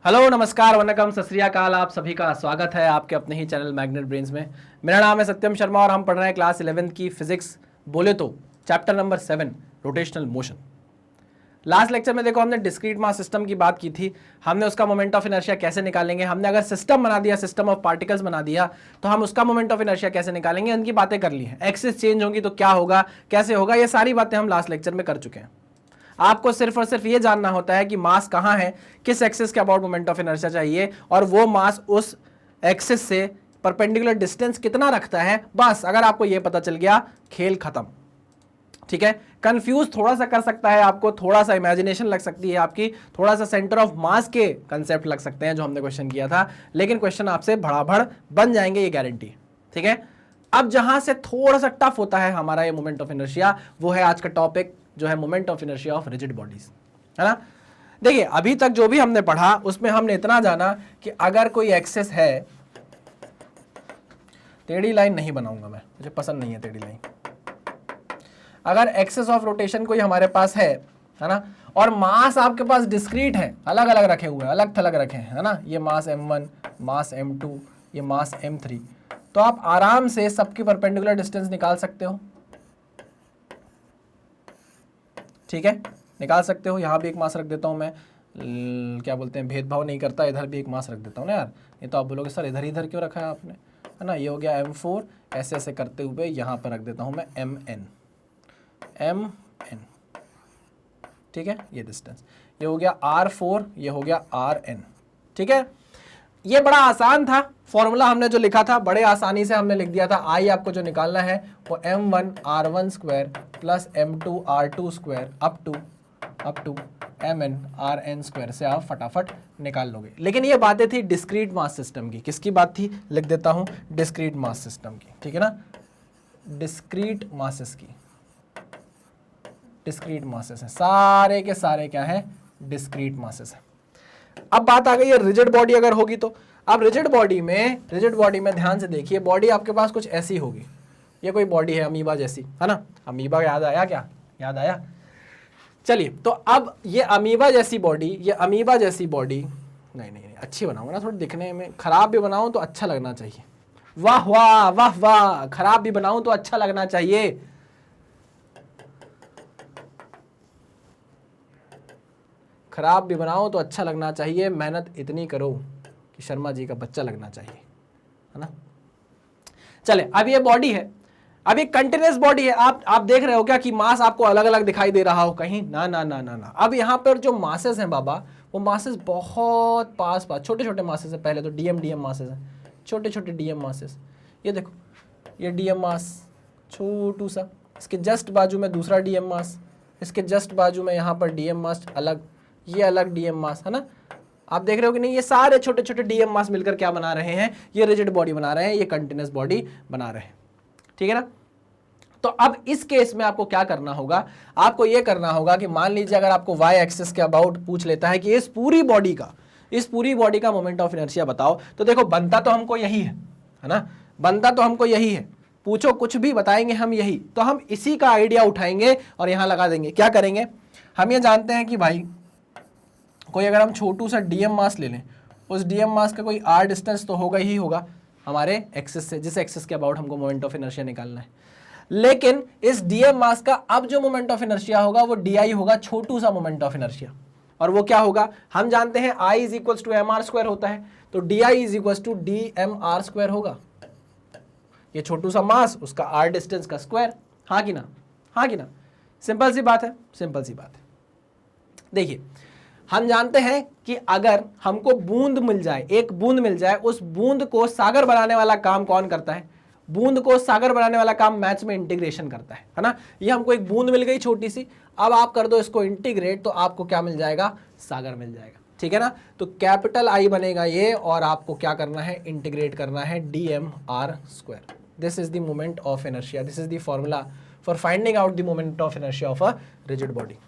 Hello, नमस्कार, वनकम, सत श्री अकाल। आप सभी का स्वागत है आपके अपने ही चैनल मैग्नेट ब्रेन्स में। मेरा नाम है सत्यम शर्मा और हम पढ़ रहे हैं क्लास 11th की फिजिक्स, बोले तो chapter number 7 rotational motion. Last lecture में देखो हमने डिस्क्रीट मास सिस्टम की बात की थी। हमने उसका मोमेंट ऑफ इनर्शिया कैसे निकालेंगे, हमने अगर सिस्टम बना दिया, सिस्टम ऑफ पार्टिकल्स बना दिया, तो हम उसका मोमेंट ऑफ इनर्शिया कैसे निकालेंगे, उनकी बातें कर ली हैं। एक्सिस चेंज होंगी तो क्या होगा, कैसे होगा, ये सारी बातें हम लास्ट लेक्चर में कर चुके हैं। आपको सिर्फ और सिर्फ ये जानना होता है कि मास कहाँ है, किस एक्सिस के अबाउट मोमेंट ऑफ इनर्शिया चाहिए, और वो मास उस एक्सिस से परपेंडिकुलर डिस्टेंस कितना रखता है। बस अगर आपको ये पता चल गया, खेल खत्म। ठीक है। कंफ्यूज थोड़ा सा कर सकता है आपको, थोड़ा सा इमेजिनेशन लग सकती है आपकी, थोड़ा सा सेंटर ऑफ मास के कंसेप्ट लग सकते हैं जो हमने क्वेश्चन किया था, लेकिन क्वेश्चन आपसे भड़ाभड़ बन जाएंगे, ये गारंटी। ठीक है। अब जहां से थोड़ा सा टफ होता है हमारा ये मोमेंट ऑफ इनर्शिया, वो है आज का टॉपिक जो है moment of inertia of rigid bodies, है ना। देखिए अभी तक जो भी हमने पढ़ा उसमें हमने इतना जाना कि अगर कोई एक्सेस है, टेढ़ी लाइन नहीं बनाऊंगा मैं, मुझे पसंद नहीं है टेढ़ी लाइन। अगर एक्सेस ऑफ रोटेशन कोई हमारे पास है ना, और मास आपके पास डिस्क्रीट है, अलग अलग रखे हुए हैं, अलग थलग रखे हैं, है ना, ये मास m1, मास m2, ये मास m3, तो आप आराम से सबकी परपेंडिकुलर डिस्टेंस निकाल सकते हो। ठीक है, निकाल सकते हो। यहाँ भी एक मास रख देता हूँ मैं, क्या बोलते हैं, भेदभाव नहीं करता, इधर भी एक मास रख देता हूँ ना यार। ये तो आप बोलोगे सर इधर इधर क्यों रखा है आपने, है ना। ये हो गया m4, ऐसे ऐसे करते हुए यहाँ पर रख देता हूँ मैं mn। ठीक है, ये डिस्टेंस, ये हो गया r4, ये हो गया rn। ठीक है, ये बड़ा आसान था। फॉर्मूला हमने जो लिखा था बड़े आसानी से हमने लिख दिया था। आई आपको जो निकालना है वो m1 r1 square plus m2 r2 square up to mn rn square से आप फटाफट निकाल लोगे। लेकिन ये बातें थी डिस्क्रीट मास सिस्टम की। किसकी बात थी, लिख देता हूं, डिस्क्रीट मास सिस्टम की। ठीक है ना, डिस्क्रीट मासेस की, डिस्क्रीट मासेस है, सारे के सारे क्या है, डिस्क्रीट मासेस है। अब बात आ गई है रिजिड बॉडी अगर होगी तो। अब रिजिड बॉडी में ध्यान से देखिए, बॉडी आपके पास कुछ ऐसी होगी। ये कोई बॉडी है अमीबा जैसी, है ना। अमीबा याद आया क्या, याद आया। चलिए, तो अब ये अमीबा जैसी बॉडी, नहीं अच्छी बनाऊंगा ना, थोड़ी दिखने में। खराब भी बनाऊं तो अच्छा लगना चाहिए। वाह वाह वाह वाह, खराब भी बनाऊं तो अच्छा लगना चाहिए। खराब भी बनाओ तो अच्छा लगना चाहिए। मेहनत इतनी करो कि शर्मा जी का बच्चा लगना चाहिए, है ना। चले, अब ये बॉडी है, अब ये कंटिन्यूअस बॉडी है। आप देख रहे हो क्या कि मास आपको अलग अलग दिखाई दे रहा हो कहीं, ना ना ना ना ना। अब यहाँ पर जो मासेस हैं बाबा, वो मासेस बहुत पास छोटे छोटे मासेस है। पहले तो डीएम मासेस है, छोटे छोटे डीएम मासेस। ये देखो, ये डीएम मास छोटू सा, इसके जस्ट बाजू में दूसरा डीएम मास, इसके जस्ट बाजू में यहाँ पर डीएम मास अलग, ये अलग डीएम मास, है ना। आप देख रहे हो कि नहीं, ये सारे छोटे छोटे डीएम मास मिलकर क्या बना रहे हैं, ये रिजिड बॉडी बना रहे हैं, ये कंटिन्यूअस बॉडी बना रहे हैं। ठीक है ना। तो अब इस केस में आपको क्या करना होगा, आपको ये करना होगा कि मान लीजिए अगर आपको वाई एक्सिस के अबाउट पूछ लेता है कि इस पूरी बॉडी का मोमेंट ऑफ इनर्शिया बताओ, तो देखो बनता तो हमको यही है ना, बनता तो हमको यही है। पूछो कुछ भी, बताएंगे हम यही। तो हम इसी का आइडिया उठाएंगे और यहां लगा देंगे। क्या करेंगे, हम ये जानते हैं कि भाई कोई अगर हम छोटू सा डीएम मास ले लें, उस डीएम मास का कोई आर डिस्टेंस तो होगा ही होगा हमारे एक्सिस से, जिस एक्सिस के अबाउट हमको मोमेंट ऑफ इनर्शिया निकालना है। लेकिन इस डीएम मास का अब जो मोमेंट ऑफ इनर्शिया होगा वो डी होगा, छोटू सा मोमेंट ऑफ इनर्शिया। और वो क्या होगा, हम जानते हैं I is equals to M R square होता है, तो D I is equals to D M R square होगा। ये छोटू सा मास, उसका आर डिस्टेंस का स्क्वायर। हाँ कि ना, हाँ कि ना। सिंपल सी बात है, सिंपल सी बात है। देखिए, हम जानते हैं कि अगर हमको बूंद मिल जाए, एक बूंद मिल जाए, उस बूंद को सागर बनाने वाला काम कौन करता है, बूंद को सागर बनाने वाला काम मैथ्स में इंटीग्रेशन करता है ना। ये हमको एक बूंद मिल गई छोटी सी, अब आप कर दो इसको इंटीग्रेट, तो आपको क्या मिल जाएगा, सागर मिल जाएगा। ठीक है ना। तो कैपिटल आई बनेगा ये, और आपको क्या करना है, इंटीग्रेट करना है D M R square. This is the moment of inertia, this is the formula for finding out the moment of inertia of a rigid body.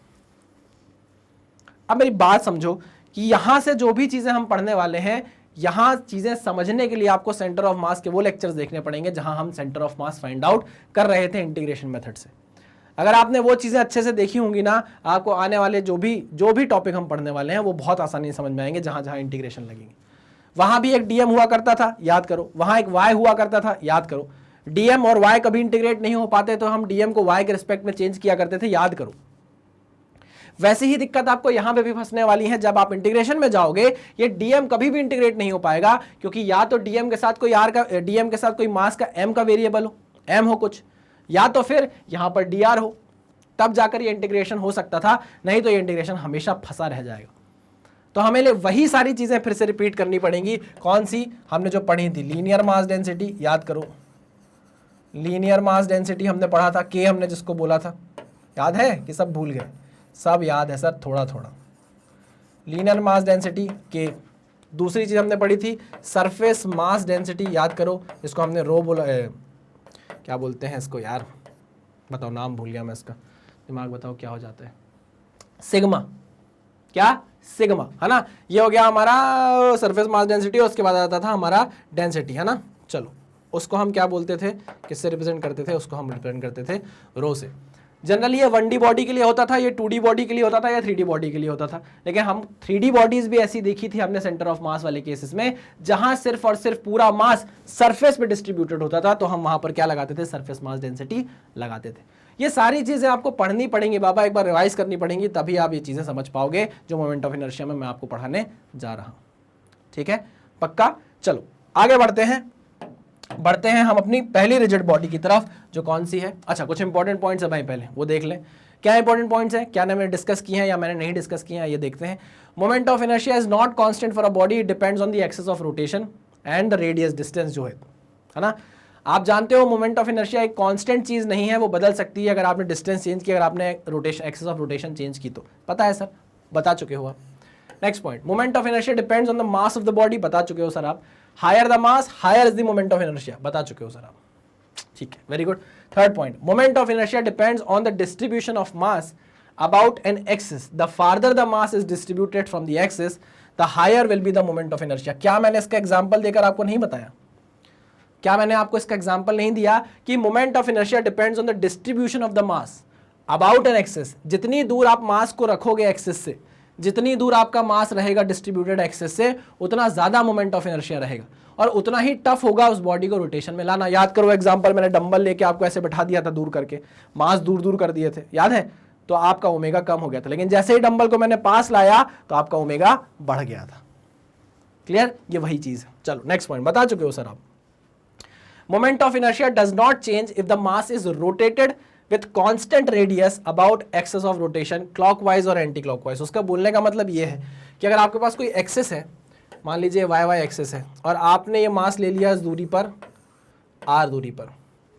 अब मेरी बात समझो कि यहां से जो भी चीजें हम पढ़ने वाले हैं, यहां चीजें समझने के लिए आपको सेंटर ऑफ मास के वो लेक्चर्स देखने पड़ेंगे जहां हम centre of mass find out कर रहे थे इंटीग्रेशन मेथड से। अगर आपने वो चीज़ें अच्छे से देखी होंगी ना, आपको आने वाले जो भी टॉपिक हम पढ़ने वाले हैं वो बहुत आसानी से समझ में आएंगे। जहाँ जहाँ इंटीग्रेशन लगेंगे, वहाँ भी एक डीएम हुआ करता था, याद करो, वहाँ एक वाई हुआ करता था, याद करो। डीएम और वाई कभी इंटीग्रेट नहीं हो पाते तो हम डीएम को वाई के रिस्पेक्ट में चेंज किया करते थे, याद करो। वैसे ही दिक्कत आपको यहां पे भी फंसने वाली है। जब आप इंटीग्रेशन में जाओगे, ये डीएम कभी भी इंटीग्रेट नहीं हो पाएगा, क्योंकि या तो डीएम के साथ कोई आर का, डीएम के साथ कोई मास का एम का वेरिएबल हो, एम हो कुछ, या तो फिर यहां पर डीआर हो, तब जाकर ये इंटीग्रेशन हो सकता था, नहीं तो ये इंटीग्रेशन हमेशा फंसा रह जाएगा। तो हमें वही सारी चीजें फिर से रिपीट करनी पड़ेंगी। कौन सी? हमने जो पढ़ी थी, लीनियर मास डेंसिटी, याद करो, लीनियर मास डेंसिटी हमने पढ़ा था, के हमने जिसको बोला था, याद है कि सब भूल गए? सब याद है सर, थोड़ा थोड़ा। लीनियर मास डेंसिटी के। दूसरी चीज हमने पढ़ी थी सरफेस मास डेंसिटी, याद करो, इसको हमने रो बोला, क्या बोलते हैं इसको यार, बताओ, नाम भूल गया मैं इसका, दिमाग बताओ क्या हो जाता है, सिग्मा, क्या? सिग्मा, है ना। ये हो गया हमारा सरफेस मास डेंसिटी, उसके बाद आता था हमारा डेंसिटी, है ना। चलो, उसको हम क्या बोलते थे, किससे रिप्रेजेंट करते थे? उसको हम रिप्रेजेंट करते थे रो से। जनरली ये 1D बॉडी के लिए होता था, ये 2D बॉडी के लिए होता था, या 3D बॉडी के लिए होता था। लेकिन हम 3D बॉडीज भी ऐसी देखी थी हमने सेंटर ऑफ मास वाले केसेस में, जहां सिर्फ और सिर्फ पूरा मास सरफेस पे डिस्ट्रीब्यूटेड होता था, तो हम वहां पर क्या लगाते थे? सरफेस मास डेंसिटी लगाते थे। ये सारी चीजें आपको पढ़नी पड़ेंगी बाबा, एक बार रिवाइज करनी पड़ेंगी, तभी आप ये चीजें समझ पाओगे जो मोमेंट ऑफ इनर्शिया में मैं आपको पढ़ाने जा रहा हूं। ठीक है, पक्का? चलो आगे बढ़ते हैं हम अपनी पहली रिजिड बॉडी की तरफ, जो कौन सी है? अच्छा, कुछ इंपॉर्टेंट पॉइंट्स है भाई, पहले वो देख लें। क्या इंपॉर्टेंट पॉइंट्स है, क्या मैंने डिस्कस किए हैं या मैंने नहीं डिस्कस किए हैं, ये देखते हैं। Moment of inertia is not constant for a body, it depends on the axis of rotation and the radius distance, जो है ना। आप जानते हो मोमेंट ऑफ इनर्शिया एक कांस्टेंट चीज नहीं है, वो बदल सकती है अगर आपने डिस्टेंस चेंज किया, अगर आपने rotation, axis of rotation change की तो। पता है सर, बता चुके हो आप। Next point, moment of inertia depends on the mass of the body, बता चुके हो सर आप। Higher the mass higher is the moment of inertia, बता चुके हो सर आप। ठीक है, very good. Third point, moment of inertia depends on the distribution of mass about an axis, the farther the mass is distributed from the axis the higher will be the moment of inertia. क्या मैंने इसका example देकर आपको नहीं बताया? क्या मैंने आपको इसका एग्जांपल नहीं दिया कि moment of inertia depends on the distribution of the mass about an axis? जितनी दूर आप मास को रखोगे एक्सिस से, जितनी दूर आपका मास रहेगा डिस्ट्रीब्यूटेड एक्सिस से, उतना ज्यादा मोमेंट ऑफ इनर्शिया रहेगा और उतना ही टफ होगा उस बॉडी को रोटेशन में लाना। याद करो एग्जांपल, मैंने डंबल लेके आपको ऐसे बैठा दिया था दूर करके, मास दूर दूर कर दिए थे, याद है? तो आपका ओमेगा कम हो गया था, लेकिन जैसे ही डंबल को मैंने पास लाया तो आपका ओमेगा बढ़ गया था। क्लियर? ये वही चीज है। चलो नेक्स्ट पॉइंट, बता चुके हो सर आप। Moment of inertia does not change if the mass is rotated with constant radius about axis of rotation clockwise और एंटी क्लॉकवाइज। उसका बोलने का मतलब ये है कि अगर आपके पास कोई एक्सिस है, मान लीजिए y एक्सिस है, और आपने ये मास ले लिया इस दूरी पर, r दूरी पर,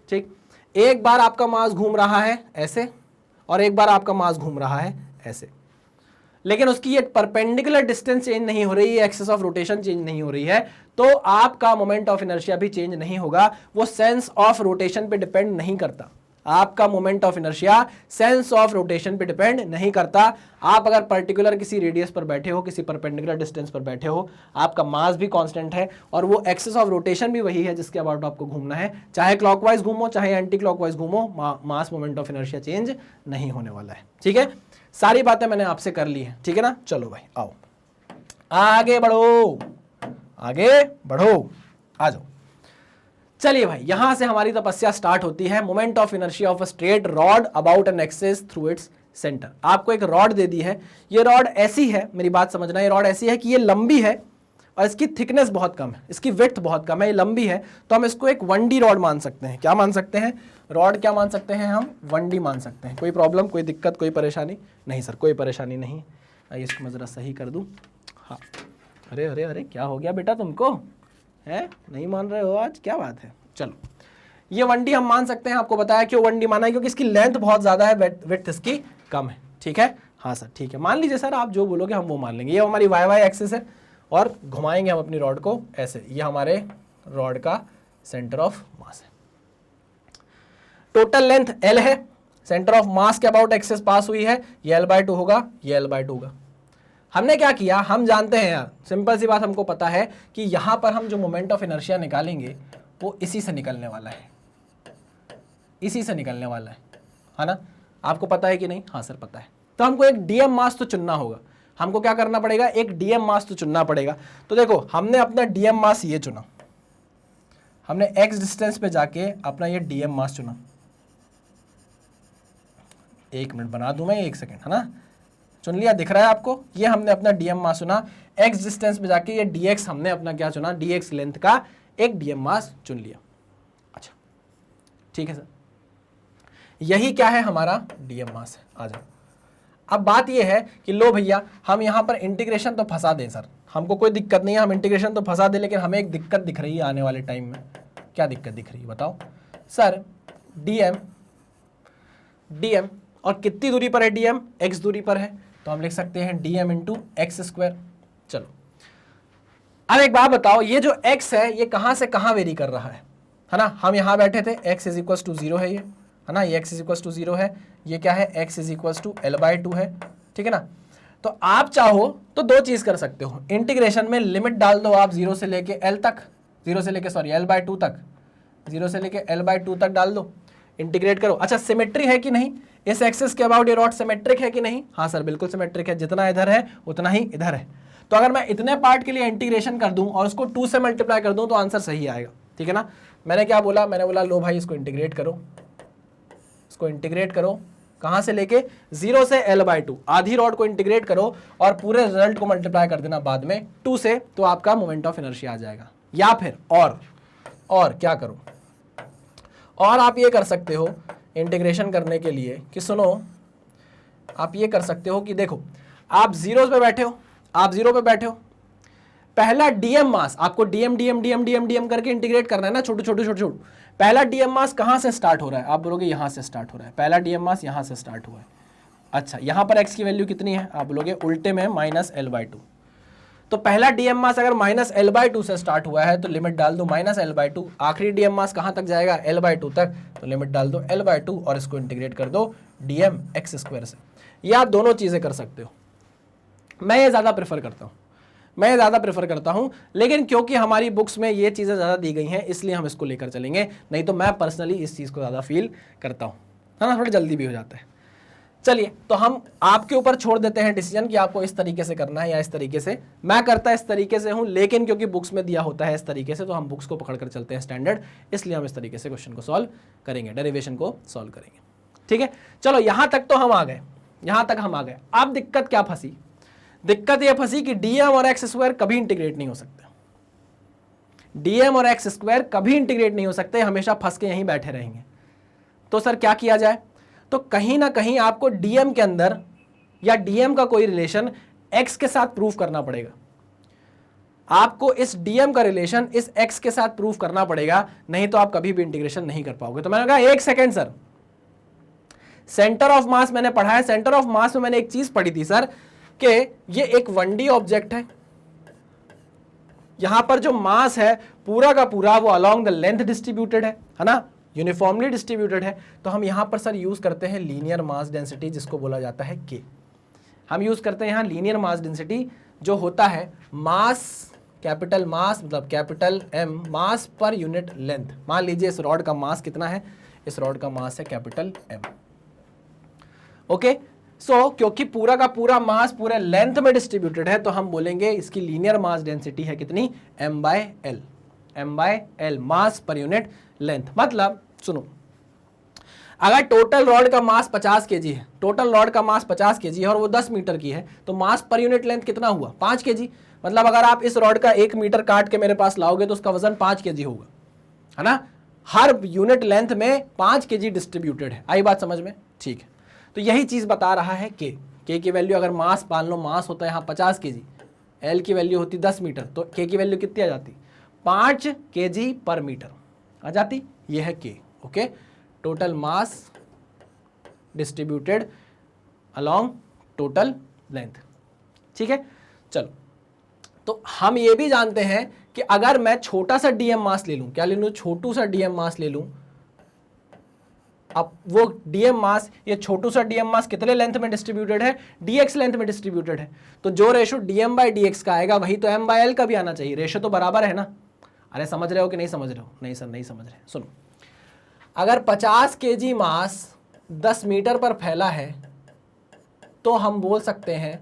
ठीक। एक बार आपका मास घूम रहा है ऐसे और एक बार आपका मास घूम रहा है ऐसे, लेकिन उसकी ये परपेंडिकुलर डिस्टेंस चेंज नहीं हो रही है, एक्सिस ऑफ रोटेशन चेंज नहीं हो रही है, तो आपका मोमेंट ऑफ इनर्शिया भी चेंज नहीं होगा। वो सेंस ऑफ रोटेशन पे डिपेंड नहीं करता। आपका moment of inertia sense of rotation पे डिपेंड नहीं करता। आप अगर पर्टिकुलर किसी रेडियस पर बैठे हो, किसी परपेंडिकुलर डिस्टेंस पर बैठे हो, आपका मास भी कांस्टेंट है और वो एक्सिस ऑफ रोटेशन भी वही है जिसके अबाउट आपको घूमना है। चाहे क्लॉकवाइज घूमो चाहे एंटी क्लॉकवाइज घूमो, मास मोमेंट ऑफ इनर्शिया चेंज नहीं होने वाला है। ठीक है, सारी बातें मैंने आपसे कर ली है, ठीक है ना। चलो भाई आओ आगे बढ़ो, आगे बढ़ो, आ जाओ। चलिए भाई, यहां से हमारी तपस्या स्टार्ट होती है। Moment of inertia of a straight rod about an axis through its centre. आपको एक रॉड दे दी है, ये रॉड ऐसी है, मेरी बात समझना, ये रॉड ऐसी है कि ये लंबी है और इसकी थिकनेस बहुत कम है, इसकी विड्थ बहुत कम है, ये लंबी है, तो हम इसको एक 1D रॉड मान सकते हैं। क्या मान सकते हैं? रॉड क्या मान सकते हैं हम? 1D मान सकते हैं। कोई प्रॉब्लम, कोई दिक्कत, कोई परेशानी? नहीं सर, कोई परेशानी नहीं। आइए इसको मैं जरा सही कर दूं। हाँ, अरे अरे अरे, क्या हो गया बेटा तुमको, है नहीं मान रहे हो आज, क्या बात है? चलो, ये 1D हम मान सकते हैं। आपको बताया क्यों 1D माना है? क्योंकि इसकी लेंथ बहुत ज्यादा है, विड्थ इसकी कम है। ठीक है, हाँ सर ठीक है, मान लीजिए सर, आप जो बोलोगे हम वो मान लेंगे। ये हमारी y एक्सिस है और घुमाएंगे हम अपनी रॉड को ऐसे, ये हमारे रॉड का सेंटर ऑफ मास है। टोटल लेंथ L है, सेंटर ऑफ मास के अबाउट एक्सिस पास हुई है, ये L/2 होगा, ये L/2 होगा। हमने क्या किया, हम जानते हैं यार, सिंपल सी बात, हमको पता है कि यहां पर हम जो मोमेंट ऑफ इनर्शिया निकालेंगे वो इसी से निकलने वाला है, इसी से निकलने वाला है ना। आपको पता है कि नहीं? हाँ सर पता है। तो हमको एक डीएम मास तो चुनना होगा, हमको क्या करना पड़ेगा, एक डीएम मास तो चुनना पड़ेगा। तो देखो हमने अपना डीएम मास ये चुना, हमने एक्स डिस्टेंस पे जाके अपना ये डीएम मास चुना। 1 मिनट बना दूं मैं, 1 सेकेंड, है ना? चुन लिया, दिख रहा है आपको? ये हमने अपना डीएम मास चुना, एक्स डिस्टेंस पे जाके ये डीएक्स हमने अपना क्या चुना, डीएक्स लेंथ का एक डीएम मास चुन लिया। अच्छा ठीक है सर, यही क्या है हमारा डीएम मास है। आ जाओ, अब बात ये है कि लो भैया हम यहाँ पर इंटीग्रेशन तो फंसा दें सर, हमको कोई दिक्कत नहीं है, हम इंटीग्रेशन तो फंसा दें, लेकिन हमें एक दिक्कत दिख रही है आने वाले टाइम में। क्या दिक्कत दिख रही है बताओ सर? डीएम और कितनी दूरी पर है डीएम? एक्स दूरी पर है, तो हम लिख सकते हैं डीएम इंटू एक्स स्क्वायर। चलो अब एक बात बताओ, ये जो x है ये कहां से कहां वेरी कर रहा है ना? हम यहां बैठे थे, x इज इक्वल टू 0 है ये, है ना? ये x इज इक्वल टू 0 है, ये क्या है, x is equal to L/2 है, ठीक है ना? तो आप चाहो तो दो चीज कर सकते हो, इंटीग्रेशन में लिमिट डाल दो आप 0 से लेके L तक, 0 से लेके सॉरी L/2 तक, 0 से लेके L/2 तक डाल दो, इंटीग्रेट करो। अच्छा सिमेट्री है कि नहीं, इस एक्सिस के अबाउट ये रॉड सिमेट्रिक है कि नहीं? हाँ सर बिल्कुल सिमेट्रिक है, जितना इधर है उतना ही इधर है। तो अगर मैं इतने पार्ट के लिए इंटीग्रेशन कर दूं और उसको 2 से मल्टीप्लाई कर दूं तो आंसर सही आएगा, ठीक है ना? मैंने क्या बोला, मैंने बोला लो भाई इसको इंटीग्रेट करो, इसको इंटीग्रेट करो, कहां से लेके 0 से L/2, आधी रॉड को इंटीग्रेट करो और पूरे रिजल्ट को मल्टीप्लाई कर देना बाद में 2 से, तो आपका मोमेंट ऑफ इनर्शिया आ जाएगा। या फिर और क्या करो, और आप ये कर सकते हो इंटीग्रेशन करने के लिए कि सुनो, आप ये कर सकते हो कि देखो आप 0 पे बैठे हो, आप 0 पे बैठे हो, पहला डीएम मास आपको डीएम करके इंटीग्रेट करना है ना, छोटू। पहला डीएम मास कहां से स्टार्ट हो रहा है? आप बोलोगे यहां से स्टार्ट हो रहा है, पहला डीएम मास यहां से स्टार्ट हुआ है। अच्छा यहां पर x की वैल्यू कितनी है? आप बोलोगे उल्टे में -L/2। तो पहला डीएम मास अगर -L/2 से स्टार्ट हुआ है तो लिमिट डाल दो -L/2, आखिरी डीएम मास कहां तक जाएगा? L/2 तक, तो लिमिट डाल दो L/2 और इसको इंटीग्रेट कर दो डीएम एक्स स्क्वायर से। ये आप दोनों चीजें कर सकते हो, मैं ये ज़्यादा प्रेफर करता हूँ, लेकिन क्योंकि हमारी बुक्स में ये चीज़ें ज़्यादा दी गई हैं इसलिए हम इसको लेकर चलेंगे, नहीं तो मैं पर्सनली इस चीज़ को ज़्यादा फील करता हूँ, है ना? थोड़ा जल्दी भी हो जाता है। चलिए तो हम आपके ऊपर छोड़ देते हैं डिसीजन कि आपको इस तरीके से करना है या इस तरीके से। मैं करता इस तरीके से हूँ, लेकिन क्योंकि बुक्स में दिया होता है इस तरीके से तो हम बुक्स को पकड़ कर चलते हैं स्टैंडर्ड, इसलिए हम इस तरीके से क्वेश्चन को सॉल्व करेंगे, डेरिवेशन को सॉल्व करेंगे, ठीक है? चलो यहाँ तक तो हम आ गए, यहाँ तक हम आ गए। अब दिक्कत क्या फंसी? दिक्कत यह फंसी कि डीएम और एक्स स्क्वायर कभी इंटीग्रेट नहीं हो सकते, डीएम और एक्स स्क्वायर कभी इंटीग्रेट नहीं हो सकते, हमेशा फंस के यहीं बैठे रहेंगे। तो सर क्या किया जाए? तो कहीं ना कहीं आपको डीएम के अंदर या डीएम का कोई रिलेशन एक्स के साथ प्रूव करना पड़ेगा, आपको इस डीएम का रिलेशन इस एक्स के साथ प्रूव करना पड़ेगा, नहीं तो आप कभी भी इंटीग्रेशन नहीं कर पाओगे। तो मैंने कहा 1 सेकेंड सर, सेंटर ऑफ मास मैंने पढ़ा है, सेंटर ऑफ मास में मैंने एक चीज पढ़ी थी सर कि ये एक 1D ऑब्जेक्ट है, यहां पर जो मास है पूरा का पूरा वो अलोंग द लेंथ डिस्ट्रीब्यूटेड है ना, यूनिफॉर्मली डिस्ट्रीब्यूटेड है। तो हम यहां पर सर यूज करते हैं लीनियर मास डेंसिटी, जिसको बोला जाता है के। हम यूज करते हैं यहां लीनियर मास डेंसिटी, जो होता है मास, कैपिटल मास मतलब कैपिटल एम, मास पर यूनिट लेंथ। मान लीजिए इस रॉड का मास कितना है? इस रॉड का मास है कैपिटल एम, ओके। सो क्योंकि पूरा का पूरा मास पूरे लेंथ में डिस्ट्रीब्यूटेड है तो हम बोलेंगे इसकी लीनियर मास डेंसिटी है कितनी? m/l, m/l मास पर यूनिट लेंथ। मतलब सुनो, अगर टोटल रॉड का मास 50 kg है, टोटल रॉड का मास 50 kg है और वो 10 मीटर की है, तो मास पर यूनिट लेंथ कितना हुआ? 5 kg। मतलब अगर आप इस रॉड का 1 मीटर काट के मेरे पास लाओगे तो उसका वजन 5 kg होगा, है ना? हर यूनिट लेंथ में 5 kg डिस्ट्रीब्यूटेड है। आई बात समझ में? ठीक है, तो यही चीज बता रहा है के की वैल्यू, अगर मास मान लो मास होता है यहाँ 50 kg, एल की वैल्यू होती 10 मीटर, तो के की वैल्यू कितनी आ जाती? 5 kg पर मीटर आ जाती। ये है के, okay. Total mass distributed along total length, ठीक है। चलो, तो हम ये भी जानते हैं कि अगर मैं छोटा सा डीएम मास ले लूं, क्या ले लूं? छोटू सा डीएम मास ले लूं। अब वो डीएम मास, ये छोटू सा डीएम मास कितने लेंथ में डिस्ट्रीब्यूटेड है? डीएक्स लेंथ में डिस्ट्रीब्यूटेड है। तो जो रेशो डीएम बाई डीएक्स का आएगा वही तो एम बाई एल का भी आना चाहिए, रेशो तो बराबर है ना। अरे समझ रहे हो कि नहीं समझ रहे हो? नहीं सर नहीं समझ रहे। सुनो, अगर 50 kg मास 10 मीटर पर फैला है तो हम बोल सकते हैं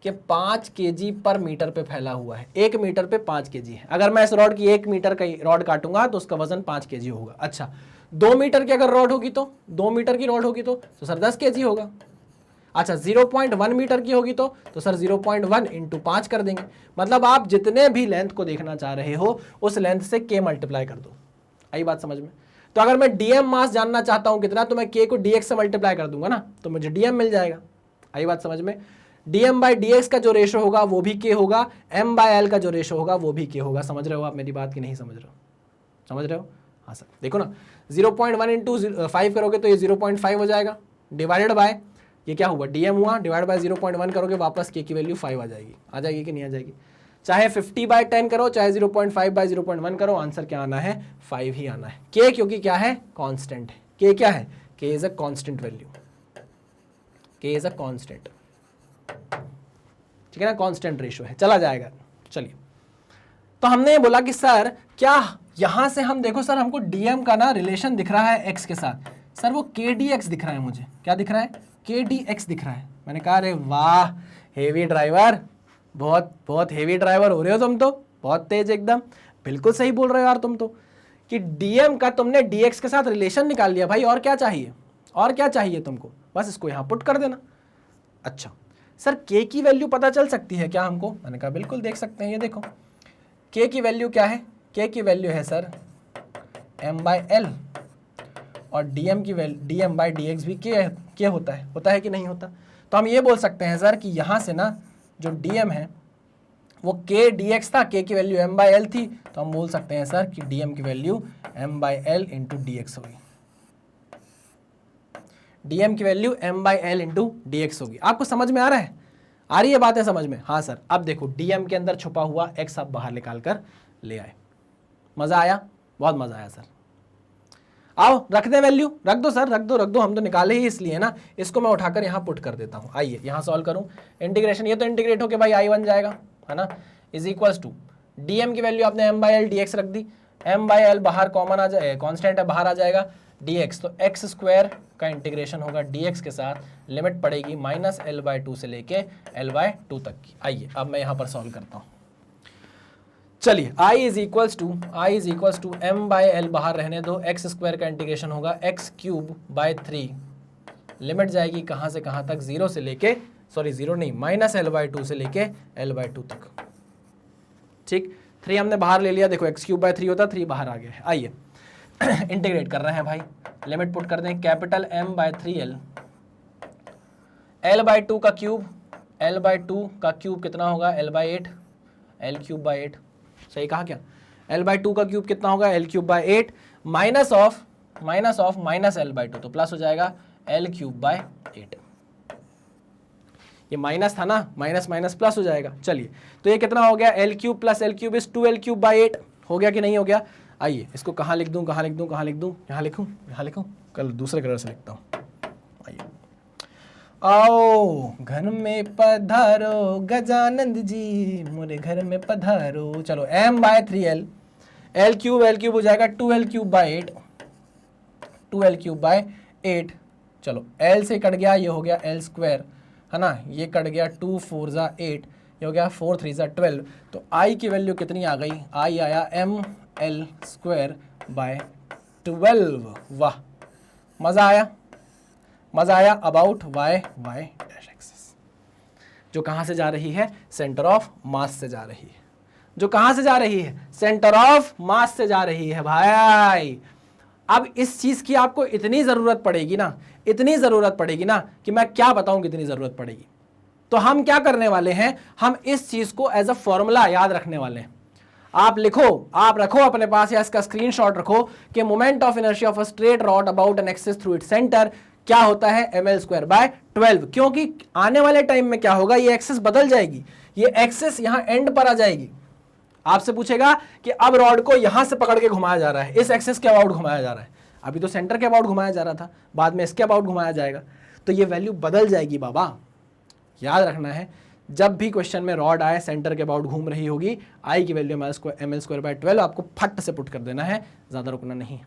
कि 5 kg पर मीटर पे फैला हुआ है। 1 मीटर पे 5 kg है। अगर मैं इस रॉड की 1 मीटर का रॉड काटूंगा तो उसका वजन 5 kg होगा। अच्छा 2 मीटर की अगर रॉड होगी तो 2 मीटर की रॉड होगी तो सर 10 kg होगा। अच्छा 0.1 मीटर की होगी तो सर 0.1 इंटू 5 कर देंगे। मतलब आप जितने भी लेंथ को देखना चाह रहे हो उस लेंथ से k मल्टीप्लाई कर दो। आई बात समझ में? तो अगर मैं डीएम मास जानना चाहता हूं कितना तो मैं k को dx से मल्टीप्लाई कर दूंगा ना, तो मुझे डीएम मिल जाएगा। आई बात समझ में? डीएम बाई dx का जो रेशो होगा वो भी k होगा, m बाय l का जो रेशो होगा वो भी k होगा। समझ रहे हो आप मेरी बात की नहीं समझ रहे हो? समझ रहे हो? हाँ सर देखो ना 0.1 इंटू 5 करोगे तो ये 0.5 हो जाएगा, डिवाइडेड बाय ये क्या हुआ डीएम हुआ, डिवाइड बाय 0.1 करोगे वापस k की वैल्यू 5 आ जाएगी कि नहीं आ जाएगी? चाहे 50/10 करो चाहे 0.5 बाय 0.1 करो, आंसर क्या आना है? 5 ही आना है। k क्योंकि क्या है? कांस्टेंट है। k क्या है? k is a constant value, k is a constant, ठीक है ना, कांस्टेंट रेशो है, चला जाएगा। चलिए तो हमने ये बोला कि सर क्या यहां से हम देखो सर हमको डीएम का ना रिलेशन दिख रहा है x के साथ, सर वो k dx दिख रहा है, मुझे क्या दिख रहा है? k dx दिख रहा है। मैंने कहा अरे वाह हेवी ड्राइवर, बहुत हेवी ड्राइवर हो रहे हो तुम तो, बहुत तेज एकदम, बिल्कुल सही बोल रहे हो यार तुम तो, कि डीएम का तुमने dx के साथ रिलेशन निकाल लिया भाई, और क्या चाहिए? और क्या चाहिए तुमको? बस इसको यहां पुट कर देना। अच्छा सर k की वैल्यू पता चल सकती है क्या हमको? मैंने कहा बिल्कुल देख सकते हैं, ये देखो k की वैल्यू क्या है? k की वैल्यू है सर m/l और dm की वैल्यू dm बाई dx भी k होता है कि नहीं होता? तो हम ये बोल सकते हैं सर कि यहाँ से ना जो dm है वो k dx था, k की वैल्यू m/l थी, तो हम बोल सकते हैं सर कि dm की वैल्यू m/l इंटू dx होगी। dm की वैल्यू m/l इंटू dx होगी। आपको समझ में आ रहा है? आ रही है बातें समझ में? हाँ सर। अब देखो dm के अंदर छुपा हुआ x आप बाहर निकाल कर ले आए। मजा आया? बहुत मजा आया सर। आओ रख दे वैल्यू, रख दो सर, रख दो, हम तो निकाले ही इसलिए ना। इसको मैं उठाकर यहाँ पुट कर देता हूँ। आइए यहाँ सॉल्व करूँ, इंटीग्रेशन, ये तो इंटीग्रेट होके भाई i बन जाएगा, है ना, इज इक्वल्स टू डीएम की वैल्यू आपने m/l dx रख दी, m/l बाहर कॉमन आ जाए, कॉन्स्टेंट है बाहर आ जाएगा, dx तो x स्क्वायर का इंटीग्रेशन होगा dx के साथ, लिमिट पड़ेगी -l/2 से लेके l/2 तक की। आइए अब मैं यहाँ पर सॉल्व करता हूँ। चलिए i is equals to m/l बाहर रहने दो, x स्क्वायर का इंटीग्रेशन होगा x³/3, लिमिट जाएगी कहाँ से कहाँ तक? 0 से लेके, सॉरी 0 नहीं, -l/2 से लेके l/2 तक। ठीक, 3 हमने बाहर ले लिया, देखो x³/3 होता, 3 बाहर आ गया है। आइए इंटीग्रेट कर रहे हैं भाई, लिमिट पुट कर दें, कैपिटल M/3l, l/2 का क्यूब, l/2 का क्यूब कितना होगा? l/8, l³/8, सही कहा क्या? l/2 का क्यूब कितना होगा? l³/8 माइनस ऑफ -l/2, तो प्लस हो जाएगा l³/8। ये माइनस था ना, माइनस प्लस हो जाएगा। चलिए तो ये कितना हो गया? l³ plus l³ is 2l³/8 हो गया कि नहीं हो गया? आइए इसको कहाँ लिख दूँ, यहाँ लिखूँ, कल दूसरे कलर से लिखता हूँ। आइए, आओ घर में पधारो गजानंद जी, मोरे घर में पधारो। चलो m/3l, l³ हो जाएगा 2l³/8, 2l³/8। चलो l से कट गया, ये हो गया l², है ना, ये कट गया 2 4 ज़ा 8, ये हो गया 4 3 ज़ा 12। तो i की वैल्यू कितनी आ गई? i आया ml²/12। वाह मज़ा आया। अबाउट y डैश एक्सिस, जो कहाँ से जा रही है? सेंटर ऑफ मास से जा रही है। जो कहाँ से जा रही है? सेंटर ऑफ मास से जा रही है भाई। अब इस चीज़ की आपको इतनी ज़रूरत पड़ेगी ना कि मैं क्या बताऊं कितनी ज़रूरत पड़ेगी। तो हम क्या करने वाले हैं, हम इस चीज़ को एज अ फॉर्मूला याद रखने वाले हैं। आप रखो अपने पास, या इसका स्क्रीनशॉट रखो कि moment of inertia of a straight rod about an axis through its centre क्या होता है? ml²/12। क्योंकि आने वाले टाइम में क्या होगा, ये एक्सिस बदल जाएगी, ये एक्सिस यहां एंड पर आ जाएगी। आपसे पूछेगा कि अब रॉड को यहां से पकड़ के घुमाया जा रहा है, इस एक्सिस के अबाउट घुमाया जा रहा है, अभी तो सेंटर के अबाउट घुमाया जा रहा था, बाद में इसके अबाउट घुमाया जाएगा, तो ये वैल्यू बदल जाएगी बाबा। याद रखना है, जब भी क्वेश्चन में रॉड आए सेंटर के अबाउट घूम रही होगी, आई की वैल्यू ml²/12 आपको फट से पुट कर देना है, ज्यादा रुकना नहीं।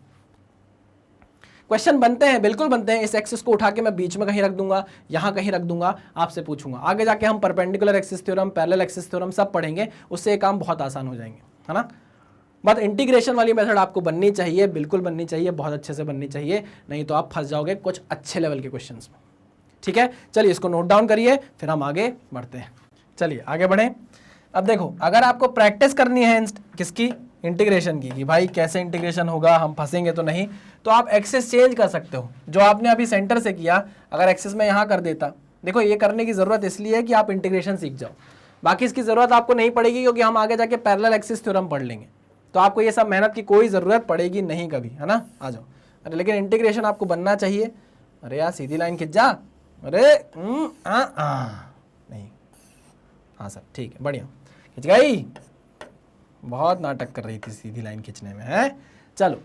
क्वेश्चन बनते हैं, बिल्कुल बनते हैं। इस एक्सिस को उठा के मैं बीच में कहीं रख दूंगा, यहाँ कहीं रख दूंगा, आपसे पूछूंगा। आगे जाके हम perpendicular axis theorem, parallel axis theorem सब पढ़ेंगे, उससे ये काम बहुत आसान हो जाएंगे, है ना। बट इंटीग्रेशन वाली मेथड आपको बननी चाहिए, बिल्कुल बननी चाहिए, बहुत अच्छे से बननी चाहिए, नहीं तो आप फंस जाओगे कुछ अच्छे लेवल के क्वेश्चन में। ठीक है, चलिए इसको नोट डाउन करिए, फिर हम आगे बढ़ते हैं। चलिए आगे बढ़ें। अब देखो, अगर आपको प्रैक्टिस करनी है किसकी, इंटीग्रेशन की, कि भाई कैसे इंटीग्रेशन होगा, हम फंसेंगे तो नहीं, तो आप एक्सिस चेंज कर सकते हो। जो आपने अभी सेंटर से किया, अगर एक्सिस में यहाँ कर देता, देखो ये करने की ज़रूरत इसलिए है कि आप इंटीग्रेशन सीख जाओ, बाकी इसकी ज़रूरत आपको नहीं पड़ेगी, क्योंकि हम आगे जाके पैरेलल एक्सिस थ्योरम पढ़ लेंगे, तो आपको ये सब मेहनत की कोई ज़रूरत पड़ेगी नहीं कभी, है ना। आ जाओ। अरे लेकिन इंटीग्रेशन आपको बनना चाहिए। अरे यार सीधी लाइन खिंच जा, अरे नहीं, हाँ सर ठीक है, बढ़िया खिंच गई, बहुत नाटक कर रही थी सीधी लाइन खींचने में, है। चलो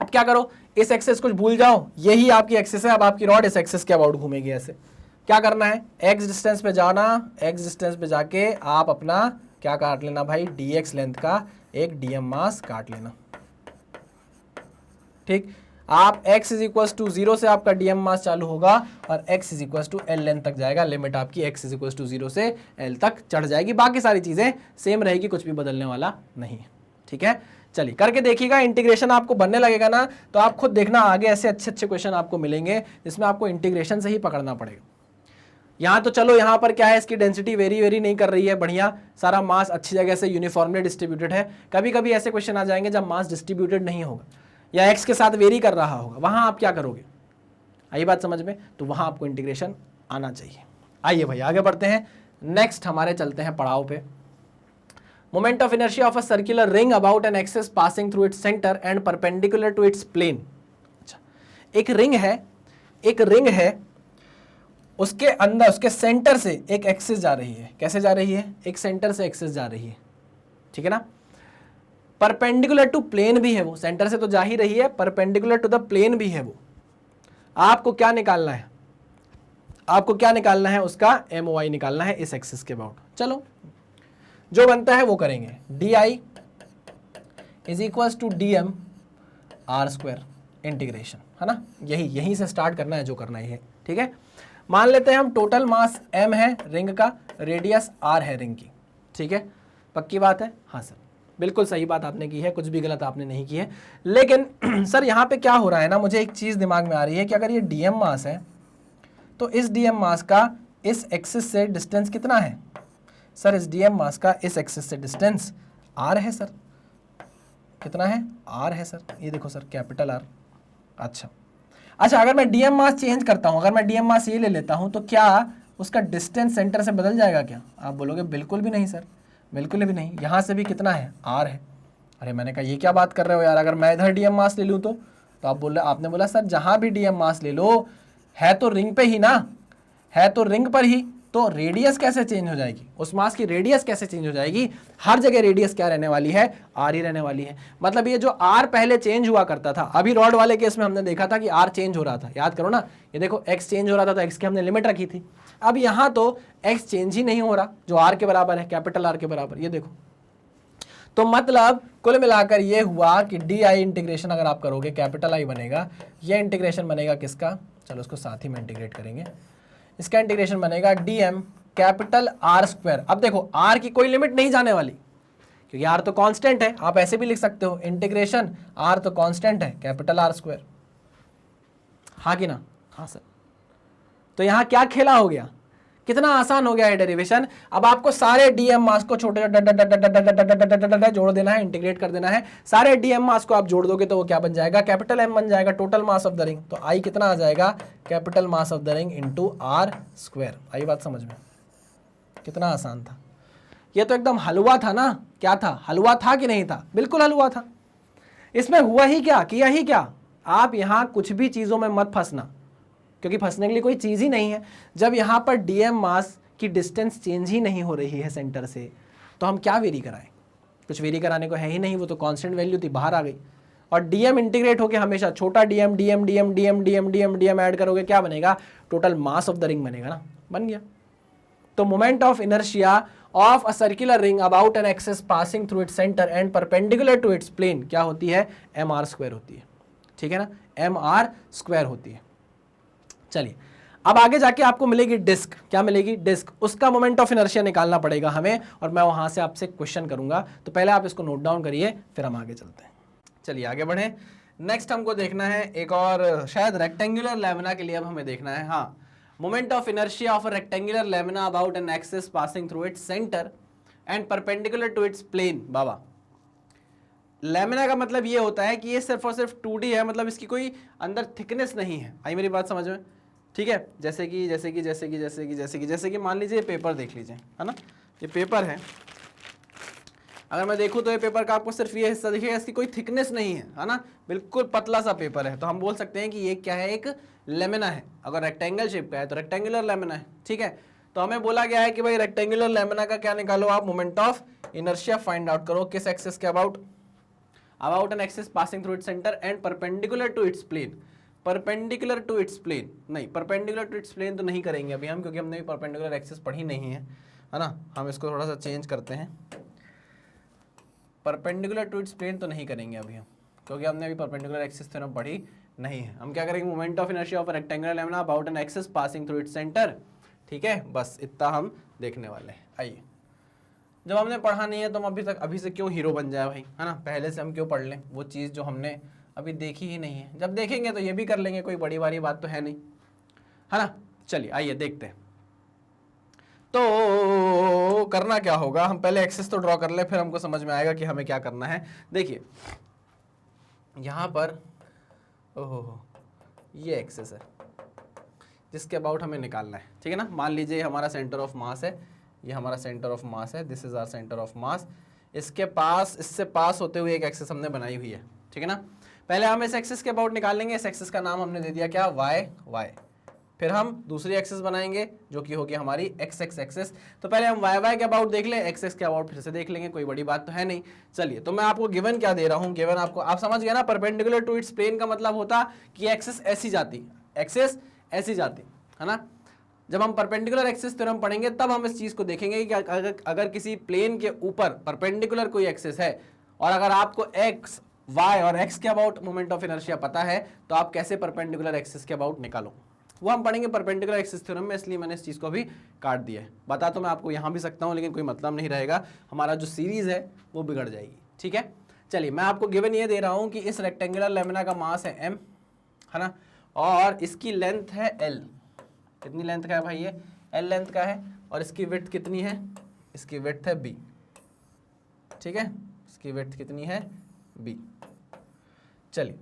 अब क्या करो, इस एक्सिस को भूल जाओ, यही आपकी एक्सिस है। अब आपकी रॉड इस एक्सिस के अबाउट घूमेगी ऐसे। क्या करना है, एक्स डिस्टेंस पे जाना, एक्स डिस्टेंस पे जाके आप अपना क्या काट लेना भाई, dx लेंथ का एक dm मास काट लेना। ठीक, आप x इज इक्वल टू 0 से आपका dm मास चालू होगा और x is equal to l length तक जाएगा। लिमिट आपकी x इज इक्वल टू 0 से l तक चढ़ जाएगी। बाकी सारी चीजें सेम रहेगी, कुछ भी बदलने वाला नहीं है। ठीक है, चलिए करके देखिएगा। इंटीग्रेशन आपको बनने लगेगा ना, तो आप खुद देखना आगे ऐसे अच्छे अच्छे क्वेश्चन आपको मिलेंगे जिसमें आपको इंटीग्रेशन से ही पकड़ना पड़ेगा। यहाँ तो चलो, यहाँ पर क्या है, इसकी डेंसिटी वेरी नहीं कर रही है, बढ़िया, सारा मास अच्छी जगह से यूनिफॉर्मली डिस्ट्रीब्यूटेड है। कभी कभी ऐसे क्वेश्चन आ जाएंगे जब मास डिस्ट्रीब्यूटेड नहीं होगा या एक्स के साथ वेरी कर रहा होगा, वहां आप क्या करोगे, आई बात समझ में, तो वहां आपको इंटीग्रेशन आना चाहिए। आइए भाई आगे बढ़ते हैं। नेक्स्ट हमारे चलते हैं पड़ाव पे। Moment of inertia of a circular ring about an axis passing through its centre and perpendicular to its plane. अच्छा, एक रिंग है, उसके अंदर, उसके सेंटर से एक एक्सिस जा रही है। कैसे जा रही है, एक सेंटर से एक्सिस जा रही है, ठीक है ना। परपेंडिकुलर टू प्लेन भी है वो, सेंटर से तो जा ही रही है, परपेंडिकुलर टू द प्लेन भी है वो। आपको क्या निकालना है, आपको क्या निकालना है, उसका MOI निकालना है इस एक्सिस के अबाउट। चलो जो बनता है वो करेंगे। DI is equals to DM r² integration, है ना। यहीं से स्टार्ट करना है, जो करना है। ठीक है, मान लेते हैं हम टोटल मास m है रिंग का, रेडियस r है रिंग की। ठीक है, पक्की बात है, हाँ सर बिल्कुल सही बात आपने की है, कुछ भी गलत आपने नहीं की है। लेकिन सर यहाँ पे क्या हो रहा है ना, मुझे एक चीज़ दिमाग में आ रही है कि अगर ये DM मास है तो इस DM मास का इस एक्सिस से डिस्टेंस कितना है सर, इस DM मास का इस एक्सिस से डिस्टेंस r है सर। कितना है, r है सर, ये देखो सर, कैपिटल R। अच्छा, अगर मैं DM मास चेंज करता हूँ, अगर मैं DM मास ये ले लेता हूँ, तो क्या उसका डिस्टेंस सेंटर से बदल जाएगा क्या? आप बोलोगे बिल्कुल भी नहीं सर, बिल्कुल भी नहीं। यहाँ से भी कितना है, R है। अरे मैंने कहा ये क्या बात कर रहे हो यार, अगर मैं इधर DM मास ले लूँ तो आप आपने बोला सर जहाँ भी DM मास ले लो, है तो रिंग पे ही ना, है तो रिंग पर ही, तो रेडियस कैसे चेंज हो जाएगी, उस मास की रेडियस कैसे चेंज हो जाएगी? हर जगह रेडियस क्या रहने वाली है, R ही रहने वाली है। मतलब ये जो R पहले चेंज हुआ करता था, अभी रॉड वाले केस में हमने देखा था कि R चेंज हो रहा था, याद करो ना, ये देखो x चेंज हो रहा था तो x की हमने लिमिट रखी थी। अब यहाँ तो x चेंज ही नहीं हो रहा, जो R के बराबर है, कैपिटल R के बराबर, ये देखो। तो मतलब कुल मिलाकर ये हुआ कि DI इंटीग्रेशन अगर आप करोगे, कैपिटल I बनेगा, ये इंटीग्रेशन बनेगा किसका, चलो उसको साथ ही में इंटीग्रेट करेंगे, इसका इंटीग्रेशन बनेगा DM कैपिटल R²। अब देखो R की कोई लिमिट नहीं जाने वाली, क्योंकि R तो कांस्टेंट है। आप ऐसे भी लिख सकते हो, इंटीग्रेशन R तो कांस्टेंट है, कैपिटल R²। हाँ कि ना, हाँ सर। तो यहाँ क्या खेला हो गया, कितना आसान हो गया है डेरिवेशन। अब आपको सारे DM मास को छोटे जोड़ देना है, इंटीग्रेट कर देना है। सारे DM मास को आप जोड़ दोगे तो वो क्या बन जाएगा, कैपिटल M बन जाएगा, total mass of the ring. तो I कितना आ जाएगा, capital mass of the ring into R²। आई बात समझ में, कितना आसान था। ये तो एकदम हलवा था ना, क्या था, हलवा था कि नहीं था, बिल्कुल हलवा था। इसमें हुआ ही क्या, किया ही क्या, आप यहाँ कुछ भी चीज़ों में मत फंसना, क्योंकि फंसने के लिए कोई चीज़ ही नहीं है। जब यहाँ पर DM मास की डिस्टेंस चेंज ही नहीं हो रही है सेंटर से, तो हम क्या वेरी कराएं, कुछ वेरी कराने को है ही नहीं, वो तो कांस्टेंट वैल्यू थी, बाहर आ गई। और DM इंटीग्रेट होके हमेशा छोटा DM DM DM DM DM DM DM add करोगे, क्या बनेगा, total mass of the ring बनेगा ना, बन गया। तो moment of inertia of a circular ring about an axis passing through its centre and perpendicular to its plane क्या होती है, MR² होती है। ठीक है ना, एम आर स्क्वायर होती है। चलिए अब आगे जाके आपको मिलेगी डिस्क, क्या मिलेगी, डिस्क, उसका मोमेंट ऑफ इनर्शिया निकालना पड़ेगा हमें, और मैं वहां से आपसे क्वेश्चन करूंगा, तो पहले आप इसको नोट डाउन करिए, फिर हम आगे चलते हैं। चलिए आगे बढ़े। नेक्स्ट हमको देखना है एक और, शायद रेक्टेंगुलर लैमिना के लिए अब हमें देखना है, हाँ, moment of inertia of a rectangular lamina about an axis passing through its centre and perpendicular to its plane. बाबा, लैमिना का मतलब ये होता है कि ये सिर्फ और सिर्फ 2D है, मतलब इसकी कोई अंदर थिकनेस नहीं है। आई मेरी बात समझ में, ठीक है। जैसे कि मान लीजिए पेपर देख लीजिए, है ना, ये पेपर है, अगर मैं देखूं तो ये पेपर का आपको सिर्फ ये हिस्सा दिखेगा, इसकी कोई थिकनेस नहीं है ना, बिल्कुल पतला सा पेपर है, तो हम बोल सकते हैं कि ये क्या है, एक लेमिना है। अगर रेक्टेंगल शेप का है तो रेक्टेंगुलर लेमिना है, ठीक है। तो हमें बोला गया है कि भाई रेक्टेंगुलर लेमिना का क्या निकालो आप, moment of inertia find out करो, किस एक्सिस के about an axis passing through its centre and perpendicular to its plane. Perpendicular to its plane नहीं, परपेंडिकुलर टू इट्स प्लेन तो नहीं करेंगे अभी हम, क्योंकि हमने भी परपेंडिकुलर एक्सिस पढ़ी नहीं है ना। हम इसको थोड़ा सा चेंज करते हैं, परपेंडिकुलर टू इट्स प्लेन तो नहीं करेंगे अभी हम, क्योंकि हमने अभी परपेंडिकुलर एक्सिस थ्योरम पढ़ी नहीं है। हम क्या करेंगे, moment of inertia of rectangular lamina about an axis passing through its centre, ठीक है, बस इतना हम देखने वाले हैं। आइए, जब हमने पढ़ा नहीं है तो हम अभी से क्यों हीरो बन जाए भाई, है ना, पहले से हम क्यों पढ़ लें वो चीज़ जो हमने अभी देखी ही नहीं है। जब देखेंगे तो ये भी कर लेंगे, कोई बड़ी बारी बात तो है नहीं, है ना। चलिए आइए देखते हैं। तो करना क्या होगा, हम पहले एक्सिस तो ड्रॉ कर ले, फिर हमको समझ में आएगा कि हमें क्या करना है। देखिए यहाँ पर, ओहो, ये एक्सिस है जिसके अबाउट हमें निकालना है, ठीक है ना। मान लीजिए हमारा सेंटर ऑफ मास है, ये हमारा सेंटर ऑफ मास है, this is our centre of mass. इसके पास, इससे पास होते हुए एक एक्सिस हमने बनाई हुई है, ठीक है ना। पहले हम इस एक्सिस के अबाउट निकालेंगे, इस एक्सिस का नाम हमने दे दिया क्या, वाई वाई। फिर हम दूसरी एक्सिस बनाएंगे जो कि होगी हमारी एक्स एक्स एक्सिस। तो पहले हम वाई वाई के अबाउट देख लें, एक्स एक्स के अबाउट फिर से देख लेंगे, कोई बड़ी बात तो है नहीं। चलिए, तो मैं आपको गिवन क्या दे रहा हूँ, गिवन आपको, आप समझ गए ना, परपेंडिकुलर टू इट्स प्लेन का मतलब होता कि एक्सिस ऐसी जाती, एक्सिस ऐसी जाती, है ना। जब हम परपेंडिकुलर एक्सिस थ्योरम पढ़ेंगे तब हम इस चीज को देखेंगे कि अगर किसी प्लेन के ऊपर परपेंडिकुलर कोई एक्सिस है, और अगर आपको एक्स वाई और एक्स के अबाउट मोमेंट ऑफ इनर्शिया पता है, तो आप कैसे परपेंडिकुलर एक्सिस के अबाउट निकालो, वो हम पढ़ेंगे परपेंडिकुलर एक्सिस थ्योरम में। इसलिए मैंने इस चीज को भी काट दिया है। बता तो मैं आपको यहां भी सकता हूं, लेकिन कोई मतलब नहीं रहेगा, हमारा जो सीरीज है वो बिगड़ जाएगी, ठीक है। चलिए, मैं आपको गिवन ये दे रहा हूं कि इस रेक्टेंगुलर लेमिना का मास है m, है ना, और इसकी लेंथ है l। कितनी लेंथ का है भाई, ये l लेंथ का है, और इसकी विड्थ कितनी है, इसकी विड्थ है b, ठीक है, इसकी विड्थ कितनी है b। चलिए,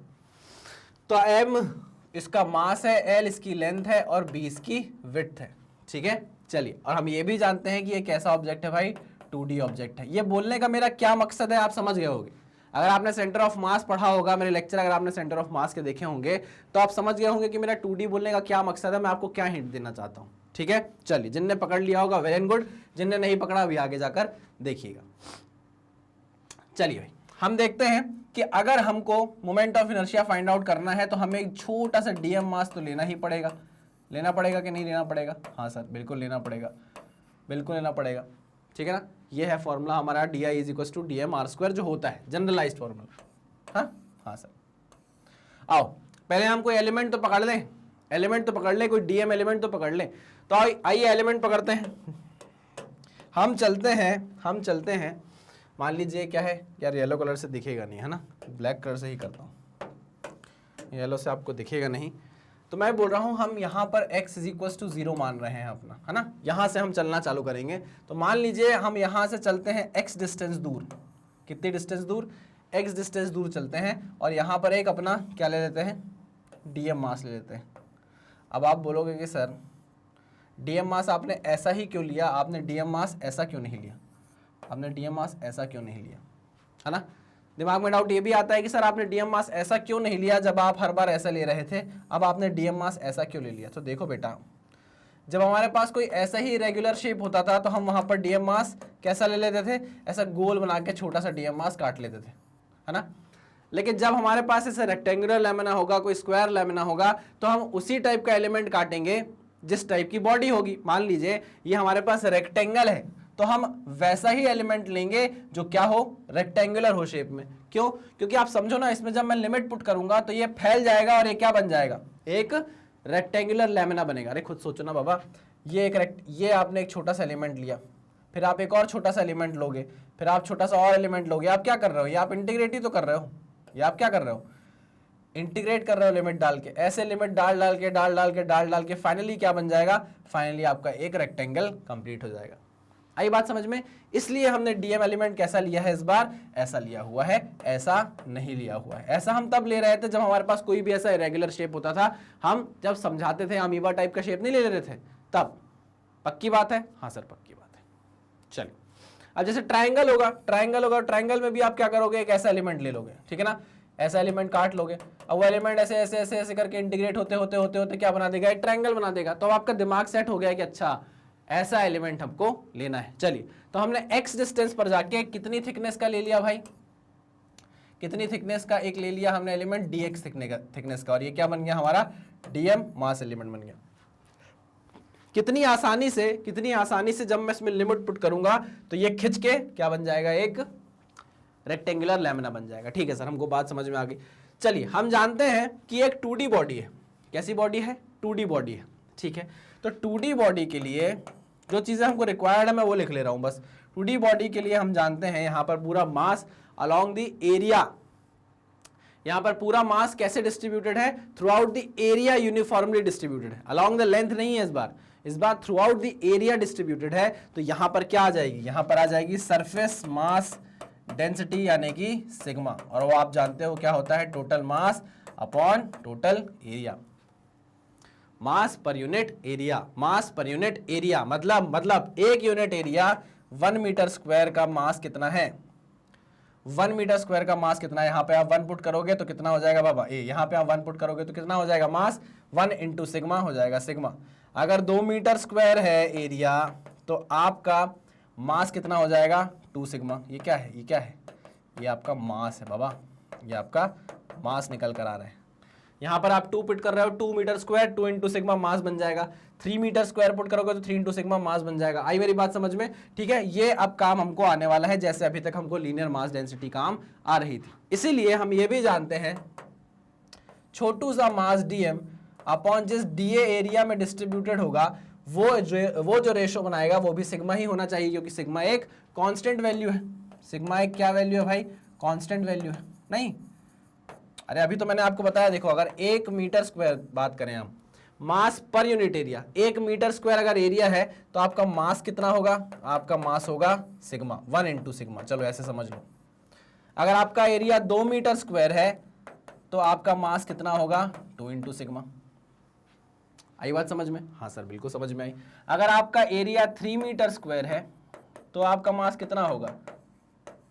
तो m इसका मास है, l इसकी लेंथ है, और b इसकी विड्थ है, ठीक है। चलिए, और हम ये भी जानते हैं कि ये कैसा ऑब्जेक्ट है भाई, 2D ऑब्जेक्ट है। ये बोलने का मेरा क्या मकसद है आप समझ गए होंगे। अगर आपने सेंटर ऑफ मास पढ़ा होगा, मेरे लेक्चर अगर आपने सेंटर ऑफ मास के देखे होंगे, तो आप समझ गए होंगे कि मेरा 2D बोलने का क्या मकसद है, मैं आपको क्या हिंट देना चाहता हूँ, ठीक है। चलिए, जिनने पकड़ लिया होगा वेरी गुड, जिनने नहीं पकड़ा अभी आगे जाकर देखिएगा। चलिए भाई, हम देखते हैं कि अगर हमको moment of inertia find out करना है तो हमें एक छोटा सा डीएम मास तो लेना ही पड़ेगा। लेना पड़ेगा कि नहीं लेना पड़ेगा, हाँ सर बिल्कुल लेना पड़ेगा, बिल्कुल लेना पड़ेगा, ठीक है ना। ये है फॉर्मूला हमारा di is equal to D M R square, जो होता है जनरलाइज्ड फॉर्मूला। हाँ सर, आओ पहले हम कोई एलिमेंट तो पकड़ लें, एलिमेंट तो पकड़ ले, कोई डीएम एलिमेंट तो पकड़ ले। तो आइए एलिमेंट पकड़ते हैं, हम चलते हैं। मान लीजिए क्या है यार, येलो कलर से दिखेगा नहीं, है ना, ब्लैक कलर से ही करता हूँ, येलो से आपको दिखेगा नहीं। तो मैं बोल रहा हूँ हम यहाँ पर x इज इक्वल टू 0 मान रहे हैं अपना, है ना। यहाँ से हम चलना चालू करेंगे। तो मान लीजिए हम यहाँ से चलते हैं x डिस्टेंस दूर, कितनी डिस्टेंस दूर, x डिस्टेंस दूर चलते हैं, और यहाँ पर एक अपना क्या ले लेते हैं, डीएम मास ले लेते हैं। अब आप बोलोगे कि सर डीएम मास आपने ऐसा ही क्यों लिया, आपने डीएम मास ऐसा क्यों नहीं लिया, आपने डीएम मास ऐसा क्यों नहीं लिया, है ना। दिमाग में डाउट ये भी आता है कि सर आपने डीएम मास ऐसा क्यों नहीं लिया जब आप हर बार ऐसा ले रहे थे, अब आपने डीएम मास ऐसा क्यों ले लिया। तो देखो बेटा, जब हमारे पास कोई ऐसा ही रेगुलर शेप होता था तो हम वहां पर डीएम मास कैसा ले लेते थे, ऐसा गोल बना के छोटा सा डीएम मास काट लेते थे, है ना। लेकिन जब हमारे पास ऐसे रेक्टेंगुलर लेमिना होगा, कोई स्क्वायर लेमिना होगा, तो हम उसी टाइप का एलिमेंट काटेंगे जिस टाइप की बॉडी होगी। मान लीजिए ये हमारे पास रेक्टेंगल है, तो हम वैसा ही एलिमेंट लेंगे जो क्या हो, रेक्टेंगुलर हो शेप में। क्यों? क्योंकि आप समझो ना, इसमें जब मैं लिमिट पुट करूंगा तो ये फैल जाएगा और ये क्या बन जाएगा, एक रेक्टेंगुलर लैमिना बनेगा। अरे खुद सोचो ना बाबा, ये आपने एक छोटा सा एलिमेंट लिया, फिर आप एक और छोटा सा एलिमेंट लोगे, फिर आप छोटा सा और एलिमेंट लोगे। आप क्या कर रहे हो, ये आप इंटीग्रेट ही तो कर रहे हो, ये आप क्या कर रहे हो, इंटीग्रेट कर रहे हो लिमिट डाल के। ऐसे लिमिट डाल के फाइनली क्या बन जाएगा, फाइनली आपका एक रेक्टेंगल कंप्लीट हो जाएगा। आई बात समझ में? इसलिए हमने डीएम एलिमेंट कैसा लिया है इस बार, ऐसा लिया हुआ है, ऐसा नहीं लिया हुआ है। ऐसा हम तब ले रहे थे जब हमारे पास कोई भी ऐसा इरेगुलर शेप होता था, हम जब समझाते थे अमीबा टाइप का शेप नहीं ले रहे थे तब। पक्की बात है? हाँ सर पक्की बात है। चलिए, अब जैसे ट्राइंगल होगा, ट्राइंगल में भी आप क्या करोगे, एक ऐसा एलिमेंट ले लोगे, ठीक है ना, ऐसा एलिमेंट काट लोगे। अब वो एलिमेंट ऐसे ऐसे ऐसे ऐसे करके इंटीग्रेट होते होते होते होते क्या बना देगा, एक ट्रायंगल बना देगा। तो आपका दिमाग सेट हो गया कि अच्छा ऐसा एलिमेंट हमको लेना है। चलिए, तो हमने x डिस्टेंस पर जाके कितनी थिकनेस का ले लिया भाई, कितनी थिकनेस का एक ले लिया हमने एलिमेंट, dx थिकनेस का, और ये क्या बन गया हमारा, dm मास एलिमेंट बन गया। कितनी आसानी से जब मैं इसमें लिमिट पुट करूंगा तो ये खिंच के क्या बन जाएगा, एक रेक्टेंगुलर लैमिना बन जाएगा। ठीक है सर, हमको बात समझ में आ गई। चलिए, हम जानते हैं कि एक 2D बॉडी है। कैसी बॉडी है, 2D बॉडी है, ठीक है। तो 2D बॉडी के लिए जो चीजें हमको रिक्वायर्ड है मैं वो लिख ले रहा हूं बस। 2D बॉडी के लिए हम जानते हैं यहां पर पूरा मास अलोंग द एरिया, यहां पर पूरा मास कैसे डिस्ट्रीब्यूटेड है, throughout the area uniformly distributed है। अलोंग द लेंथ नहीं है इस बार throughout the area distributed है। तो यहां पर क्या आ जाएगी, यहां पर आ जाएगी सरफेस मास डेंसिटी यानी कि सिग्मा, और वो आप जानते हो क्या होता है, total mass upon total area. Mass per unit area, mass per unit area मतलब एक यूनिट एरिया 1 मीटर स्क्वायर का मास कितना है, 1 मीटर स्क्वायर का मास कितना है। यहां पे आप 1 पुट करोगे तो कितना हो जाएगा बाबा, यहां पे आप 1 पुट करोगे तो कितना हो जाएगा, मास 1 इंटू सिग्मा हो जाएगा, सिग्मा। अगर 2 मीटर स्क्वायर है एरिया तो आपका मास कितना हो जाएगा, 2 सिग्मा। ये क्या है, ये आपका मास है बाबा, ये आपका मास निकल कर आ रहा है। यहां पर आप 2 पुट कर रहे हो, 2 मीटर स्क्वायर, 2 इंटू सिग्मा मास बन जाएगा। 3 मीटर स्क्वायर पुट करोगे तो 3 इंटू सिग्मा मास बन जाएगा। आई मेरी बात समझ में? ठीक है, ये अब काम हमको आने वाला है, जैसे अभी तक हमको लीनियर मास डेंसिटी काम आ रही थी। इसीलिए हम ये भी जानते हैं छोटू सा मास dm अपॉन जिस dA एरिया में डिस्ट्रीब्यूटेड होगा वो जो रेशो बनाएगा वो भी सिग्मा ही होना चाहिए, क्योंकि सिग्मा एक कांस्टेंट वैल्यू है। सिग्मा एक क्या वैल्यू है भाई, कांस्टेंट वैल्यू है। नहीं, अरे अभी तो मैंने आपको बताया, देखो अगर 1 मीटर स्क्वायर बात करें हम, mass per unit area, 1 metre square अगर एरिया है तो आपका मास कितना होगा, आपका मास होगा सिग्मा, 1 इंटू सिग्मा। चलो ऐसे समझ लो। अगर आपका एरिया 2 मीटर स्क्वायर है तो आपका मास कितना होगा, 2 इंटू सिग्मा। आई बात समझ में? हाँ सर बिल्कुल समझ में आई। अगर आपका एरिया 3 मीटर स्क्वायर है तो आपका मास कितना होगा,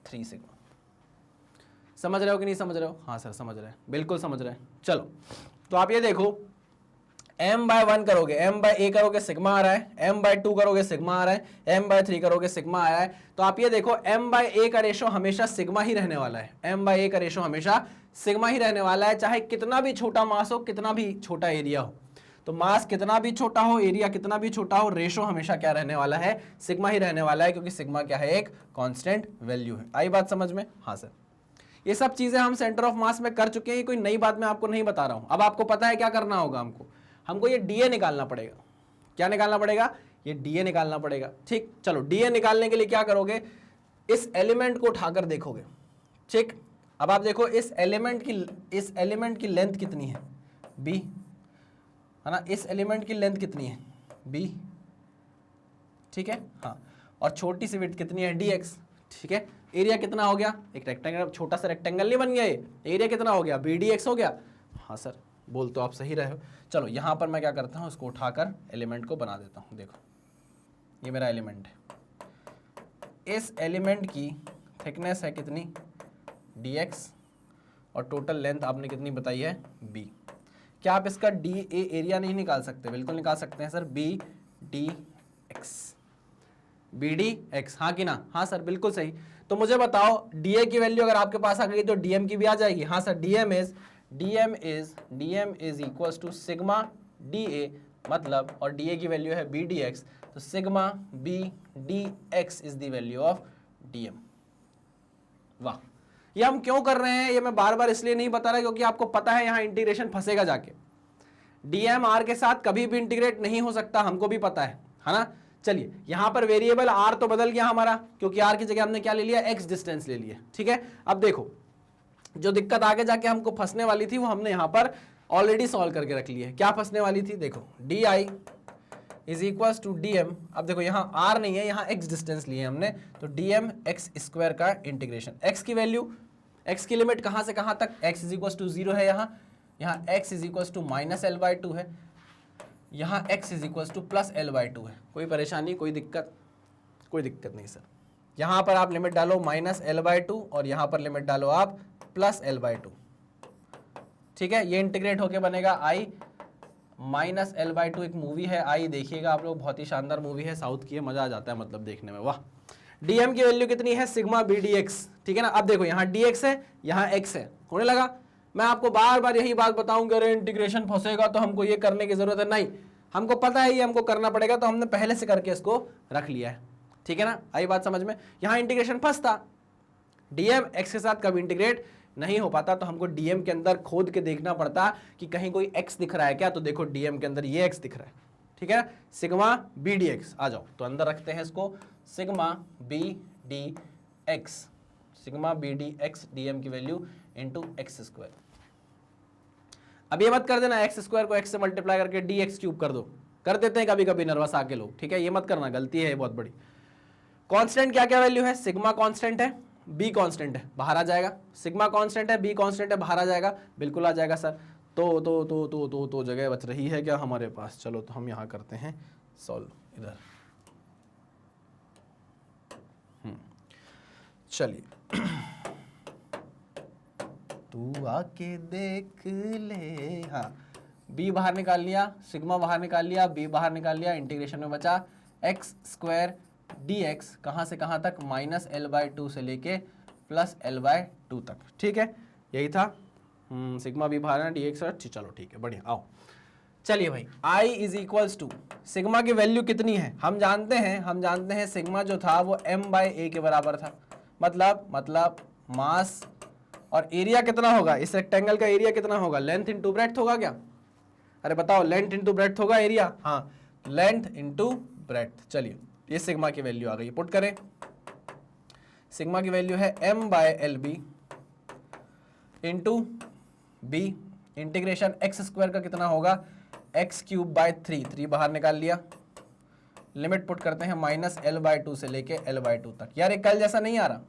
3 सिग्मा। समझ रहे हो कि नहीं समझ रहे हो? हाँ सर समझ रहे हैं, बिल्कुल समझ रहे हैं। चलो, तो आप ये देखो, m/1 करोगे, m/a करोगे सिग्मा आ रहा है, m/2 करोगे सिग्मा आ रहा है, m/3 करोगे सिग्मा आया है। तो आप ये देखो m/a का रेशो हमेशा सिग्मा ही रहने वाला है, m/a का रेशो हमेशा सिग्मा ही रहने वाला है, चाहे कितना भी छोटा मास हो, कितना भी छोटा एरिया हो। तो मास कितना भी छोटा हो, एरिया कितना भी छोटा हो, रेशो हमेशा क्या रहने वाला है, सिग्मा ही रहने वाला है, क्योंकि सिग्मा क्या है, एक कांस्टेंट वैल्यू है। आई बात समझ में? हाँ सर, ये सब चीजें हम सेंटर ऑफ मास में कर चुके हैं, कोई नई बात मैं आपको नहीं बता रहा हूं। अब आपको पता है क्या करना होगा, हमको ये डीए निकालना पड़ेगा। क्या निकालना पड़ेगा, ये डीए निकालना पड़ेगा। ठीक, चलो डीए निकालने के लिए क्या करोगे, इस एलिमेंट को उठाकर देखोगे। ठीक, अब आप देखो इस एलिमेंट की लेंथ कितनी है, बी है ना, इस एलिमेंट की लेंथ कितनी है, बी, ठीक है। हाँ, और छोटी सी विड्थ कितनी है, dx, ठीक है। एरिया कितना हो गया, एक रेक्टेंगल, छोटा सा रेक्टेंगल नहीं बन गया ये, एरिया कितना हो गया, bdx हो गया। हाँ सर, बोल तो आप सही रहे हो। चलो यहाँ पर मैं क्या करता हूँ, इसको उठाकर एलिमेंट को बना देता हूँ। देखो ये मेरा एलिमेंट है, इस एलिमेंट की थिकनेस है कितनी, dx, और टोटल लेंथ आपने कितनी बताई है, b। क्या आप इसका डी ए एरिया नहीं निकाल सकते? बिल्कुल निकाल सकते हैं सर, बी डी एक्स, हाँ कि ना? हाँ सर बिल्कुल सही। तो मुझे बताओ डी ए की वैल्यू अगर आपके पास आ गई तो डी एम की भी आ जाएगी। हाँ sir, D M is equals to sigma D A, मतलब, और डी ए की वैल्यू है बी डी एक्स, तो तो sigma B D X is the value of DM. वाह, ये हम क्यों कर रहे हैं, ये मैं बार बार इसलिए नहीं बता रहा क्योंकि आपको पता है यहां इंटीग्रेशन फंसेगा जाके। डीएम आर के साथ कभी भी इंटीग्रेट नहीं हो सकता, हमको भी पता है ना। चलिए यहां पर वेरिएबल आर तो बदल गया हमारा, क्योंकि आर की जगह हमने क्या ले लिया, एक्स डिस्टेंस ले लिया। ठीक है, अब देखो जो दिक्कत आगे जाके हमको फंसने वाली थी वो हमने यहां पर ऑलरेडी सॉल्व करके रख ली है। क्या फंसने वाली थी, देखो D I is equal to D M. अब देखो यहाँ आर नहीं है, यहाँ एक्स डिस्टेंस लिए हमने, तो डी एम एक्स स्क्वायर का इंटीग्रेशन। एक्स की वैल्यू, एक्स की लिमिट कहाँ से कहाँ तक, एक्स इज इक्वल टू 0 है यहाँ X is equal to minus L by 2 है, यहाँ X is equal to plus L by 2 है। कोई परेशानी, कोई दिक्कत, कोई दिक्कत नहीं सर। यहाँ पर आप लिमिट डालो माइनस एल बाई 2 और यहाँ पर लिमिट डालो आप प्लस एल बाई 2। ठीक है, ये इंटीग्रेट होके बनेगा आई माइनस एल बाई 2। एक मूवी है आई, देखिएगा आप लोग, बहुत ही शानदार मूवी है, साउथ की है, मजा आ जाता है मतलब देखने में। वाह, डीएम की वैल्यू कितनी है, सिग्मा बी डी एक्स। ठीक है ना, अब देखो यहाँ डी एक्स है, यहाँ एक्स है, होने लगा। मैं आपको बार बार यही बात बताऊंगा, अरे इंटीग्रेशन फंसेगा तो हमको ये करने की जरूरत है, नहीं, हमको पता है ये हमको करना पड़ेगा, तो हमने पहले से करके इसको रख लिया है। ठीक है ना, आई बात समझ में। यहाँ इंटीग्रेशन फंसता, डीएम एक्स के साथ कभी इंटीग्रेट नहीं हो पाता, तो हमको डीएम के अंदर खोद के देखना पड़ता कि कहीं कोई एक्स दिख रहा है क्या, तो देखो डीएम के अंदर ये एक्स दिख रहा है। ठीक है, सिग्मा बी डी एक्स, आ जाओ तो अंदर रखते हैं इसको, sigma B D X, sigma B D X DM की वैल्यू इंटू एक्स स्क्वायर। अब ये मत कर देना एक्स स्क्वायर को एक्स से मल्टीप्लाई करके डी एक्स क्यूब कर दो, कर देते हैं कभी कभी नर्वस आके लोग। ठीक है, ये मत करना, गलती है बहुत बड़ी। कांस्टेंट क्या क्या वैल्यू है, सिग्मा कांस्टेंट है, बी कांस्टेंट है, बाहर आ जाएगा। सिग्मा कांस्टेंट है, बी कांस्टेंट है, बाहर आ जाएगा, बिल्कुल आ जाएगा सर। तो जगह बच रही है क्या हमारे पास, चलो तो हम यहाँ करते हैं सॉल्व इधर। चलिए तू आके देख ले, हाँ, बी बाहर निकाल लिया, सिग्मा बाहर निकाल लिया, बी बाहर निकाल लिया, इंटीग्रेशन में बचा एक्स स्क्वायर डी एक्स, कहाँ से कहाँ तक, माइनस एल बाई 2 से लेके प्लस एल बाई 2 तक। ठीक है, यही था। सिग्मा भी बाहर है, डी एक्स, चलो ठीक है, बढ़िया। आओ चलिए भाई, I is equals to, sigma की वैल्यू कितनी है हम जानते हैं सिग्मा जो था वो m बाई ए के बराबर था। मतलब मास और एरिया कितना होगा, इस रेक्टेंगल का एरिया कितना होगा, लेंथ इंटू ब्रेड्थ होगा क्या, अरे बताओ, लेंथ इंटू ब्रेड्थ होगा एरिया, हाँ, लेंथ इंटू ब्रेड्थ। चलिए ये सिग्मा की वैल्यू आ गई, पुट करें। सिग्मा की वैल्यू है m by L B into B, integration X square का कितना होगा, एक्स क्यूब बाय 3 बाहर निकाल लिया, लिमिट पुट करते हैं माइनस एल बाई 2 से लेके एल बाई 2 तक। यार ये कल जैसा नहीं आ रहा,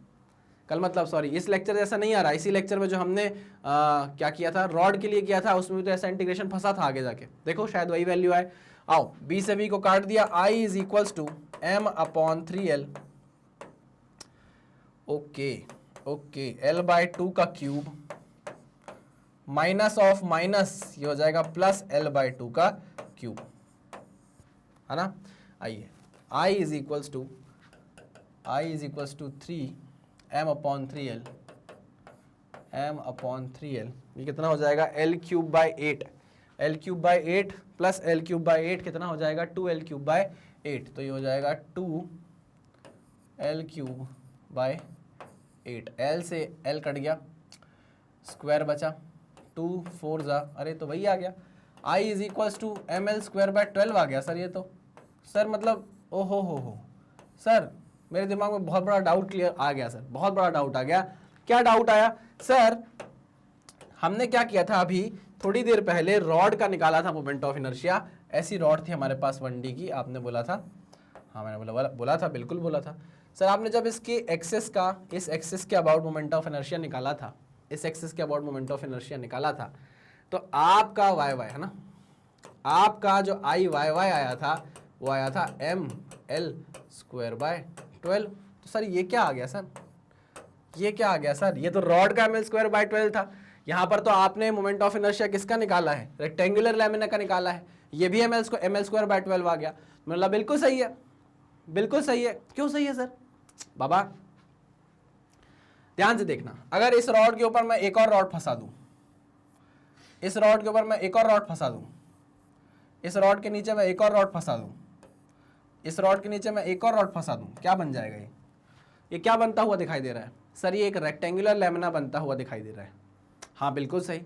कल मतलब सॉरी इस लेक्चर जैसा नहीं आ रहा। इसी लेक्चर में जो हमने क्या किया था, रॉड के लिए किया था, उसमें भी तो ऐसा इंटीग्रेशन फंसा था आगे जाके, देखो शायद वही वैल्यू आए। आओ b से b को काट दिया, I is equals to m upon 3l, okay l by 2 का क्यूब माइनस ऑफ माइनस, ये हो जाएगा प्लस l बाई 2 का क्यूब, है ना। आइए I is equals to 3 m upon 3l, ये कितना हो जाएगा, l cube by 8, l cube by 8 plus l cube by 8 कितना हो जाएगा, 2l क्यूब बाई 8, तो ये हो जाएगा 2l क्यूब बाई 8, l से l कट गया, स्क्वायर बचा, 2 4 जा, अरे तो वही आ गया, I is equals to M L square by 12 आ गया सर। ये तो सर मतलब ओ हो सर, मेरे दिमाग में बहुत बड़ा डाउट क्लियर आ गया सर, बहुत बड़ा डाउट आ गया। क्या डाउट आया सर, हमने क्या किया था अभी थोड़ी देर पहले, रॉड का निकाला था मोमेंट ऑफ इनर्शिया। ऐसी रॉड थी हमारे पास 1D की, आपने बोला था, हाँ मैंने बोला था, बिल्कुल बोला था सर। आपने जब इसकी एक्सेस का, इस एक्सेस के अबाउट मोमेंट ऑफ इनर्शिया निकाला था, इस एक्सेस के अबाउट मोमेंट ऑफ इनर्शिया निकाला था, तो आपका वाई वाई है ना, आपका जो आई वाई वाई आया था वो आया था एम एल स्क्वायर बाय 12। तो सर ये क्या आ गया सर, ये क्या आ गया सर, ये तो रॉड का एम एल स्क्वायर बाय 12 था। यहाँ पर तो आपने मोमेंट ऑफ इनर्शिया किसका निकाला है, रेक्टेंगुलर लैमिना का निकाला है, ये भी एम एल स्क्वायर बाय 12 आ गया। मतलब बिल्कुल सही है, बिल्कुल सही है। क्यों सही है सर, बाबा ध्यान से देखना, अगर इस रॉड के ऊपर मैं एक और रॉड फंसा दूं, इस रॉड के ऊपर मैं एक और रॉड फंसा दूं, इस रॉड के नीचे मैं एक और रॉड फंसा दूं, इस रॉड के नीचे मैं एक और रॉड फंसा दूं, क्या बन जाएगा ये क्या बनता हुआ दिखाई दे रहा है सर? ये एक रेक्टेंगुलर लेमिना बनता हुआ दिखाई दे रहा है। हाँ बिल्कुल सही।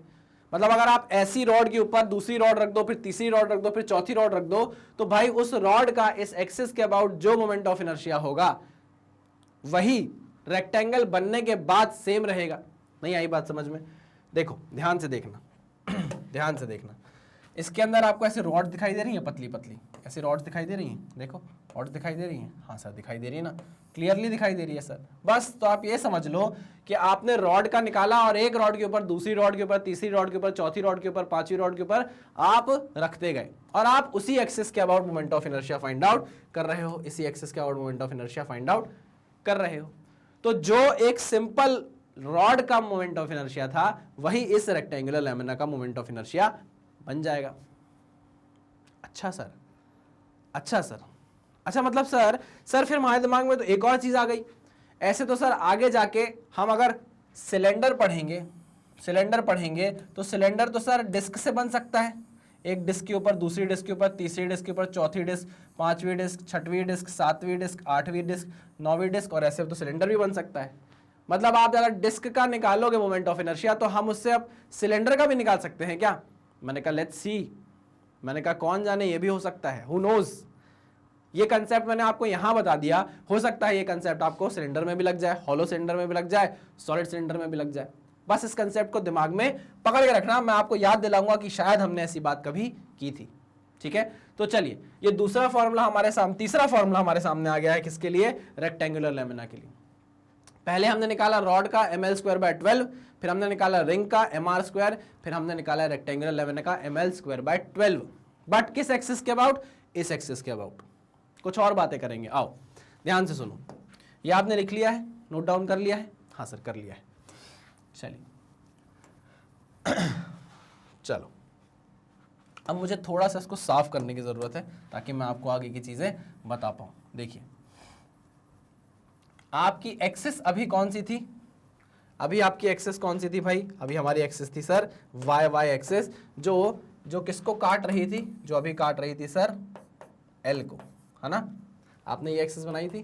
मतलब अगर आप ऐसी रॉड के ऊपर दूसरी रॉड रख दो, फिर तीसरी रॉड रख दो, फिर चौथी रॉड रख दो, तो भाई उस रॉड का इस एक्सिस के अबाउट जो मोमेंट ऑफ इनर्शिया होगा वही रेक्टेंगल बनने के बाद सेम रहेगा। नहीं आई बात समझ में? देखो ध्यान से देखना ध्यान से देखना। इसके अंदर आपको ऐसे रॉड दिखाई दे रही है, पतली पतली ऐसी रॉड दिखाई दे रही है, देखो रॉड दिखाई दे रही है। हाँ सर दिखाई दे रही है ना, क्लियरली दिखाई दे रही है सर। बस तो आप ये समझ लो कि आपने रॉड का निकाला और एक रॉड के ऊपर दूसरी रॉड के ऊपर तीसरी रॉड के ऊपर चौथी रॉड के ऊपर पांचवी रॉड के ऊपर आप रखते गए और आप उसी एक्सिस के about moment of inertia find out कर रहे हो, इसी एक्सिस के about moment of inertia find out कर रहे हो। तो जो एक सिंपल रॉड का मोमेंट ऑफ इनर्शिया था वही इस रेक्टेंगुलर लेमिना का मोमेंट ऑफ इनर्शिया बन जाएगा। अच्छा सर, अच्छा सर, अच्छा मतलब सर फिर हमारे दिमाग में तो एक और चीज आ गई। ऐसे तो सर आगे जाके हम अगर सिलेंडर पढ़ेंगे तो सिलेंडर तो सर डिस्क से बन सकता है। एक डिस्क के ऊपर दूसरी डिस्क के ऊपर तीसरी डिस्क के ऊपर चौथी डिस्क, पांचवी डिस्क, छठवीं डिस्क, सातवीं डिस्क, आठवीं डिस्क, नौवीं डिस्क, और ऐसे तो सिलेंडर भी बन सकता है। मतलब आप अगर डिस्क का निकालोगे मोमेंट ऑफ इनर्शिया तो हम उससे अब सिलेंडर का भी निकाल सकते हैं क्या? मैंने कहा लेट्स सी, मैंने कहा कौन जाने, ये भी हो सकता है, हु नोज। ये कंसेप्ट मैंने आपको यहां बता दिया, हो सकता है ये कंसेप्ट आपको सिलेंडर में भी लग जाए, हॉलो सिलेंडर में भी लग जाए, सॉलिड सिलेंडर में भी लग जाए। बस इस कंसेप्ट को दिमाग में पकड़ के रखना, मैं आपको याद दिलाऊंगा कि शायद हमने ऐसी बात कभी की थी। ठीक है, तो चलिए ये दूसरा फॉर्मूला हमारे सामने, तीसरा फॉर्मूला हमारे सामने आ गया है, किसके लिए? रेक्टेंगुलर लेमिना के लिए। पहले हमने निकाला रॉड का ml²/12, फिर हमने निकाला रिंग का mr², फिर हमने निकाला रेक्टेंगुलर लेमिना का ml²/12। बट किस एक्सिस के अबाउट? इस एक्सिस के अबाउट। कुछ और बातें करेंगे, आओ ध्यान से सुनो। ये आपने लिख लिया है, नोट डाउन कर लिया है? हाँ सर कर लिया है। चलिए चलो अब मुझे थोड़ा सा इसको साफ करने की जरूरत है ताकि मैं आपको आगे की चीजें बता पाऊं। देखिए आपकी एक्सिस अभी कौन सी थी? अभी आपकी एक्सिस कौन सी थी भाई? अभी हमारी एक्सिस थी सर वाई एक्सिस, जो किसको काट रही थी? जो अभी काट रही थी सर एल को, है ना? आपने ये एक्सिस बनाई थी,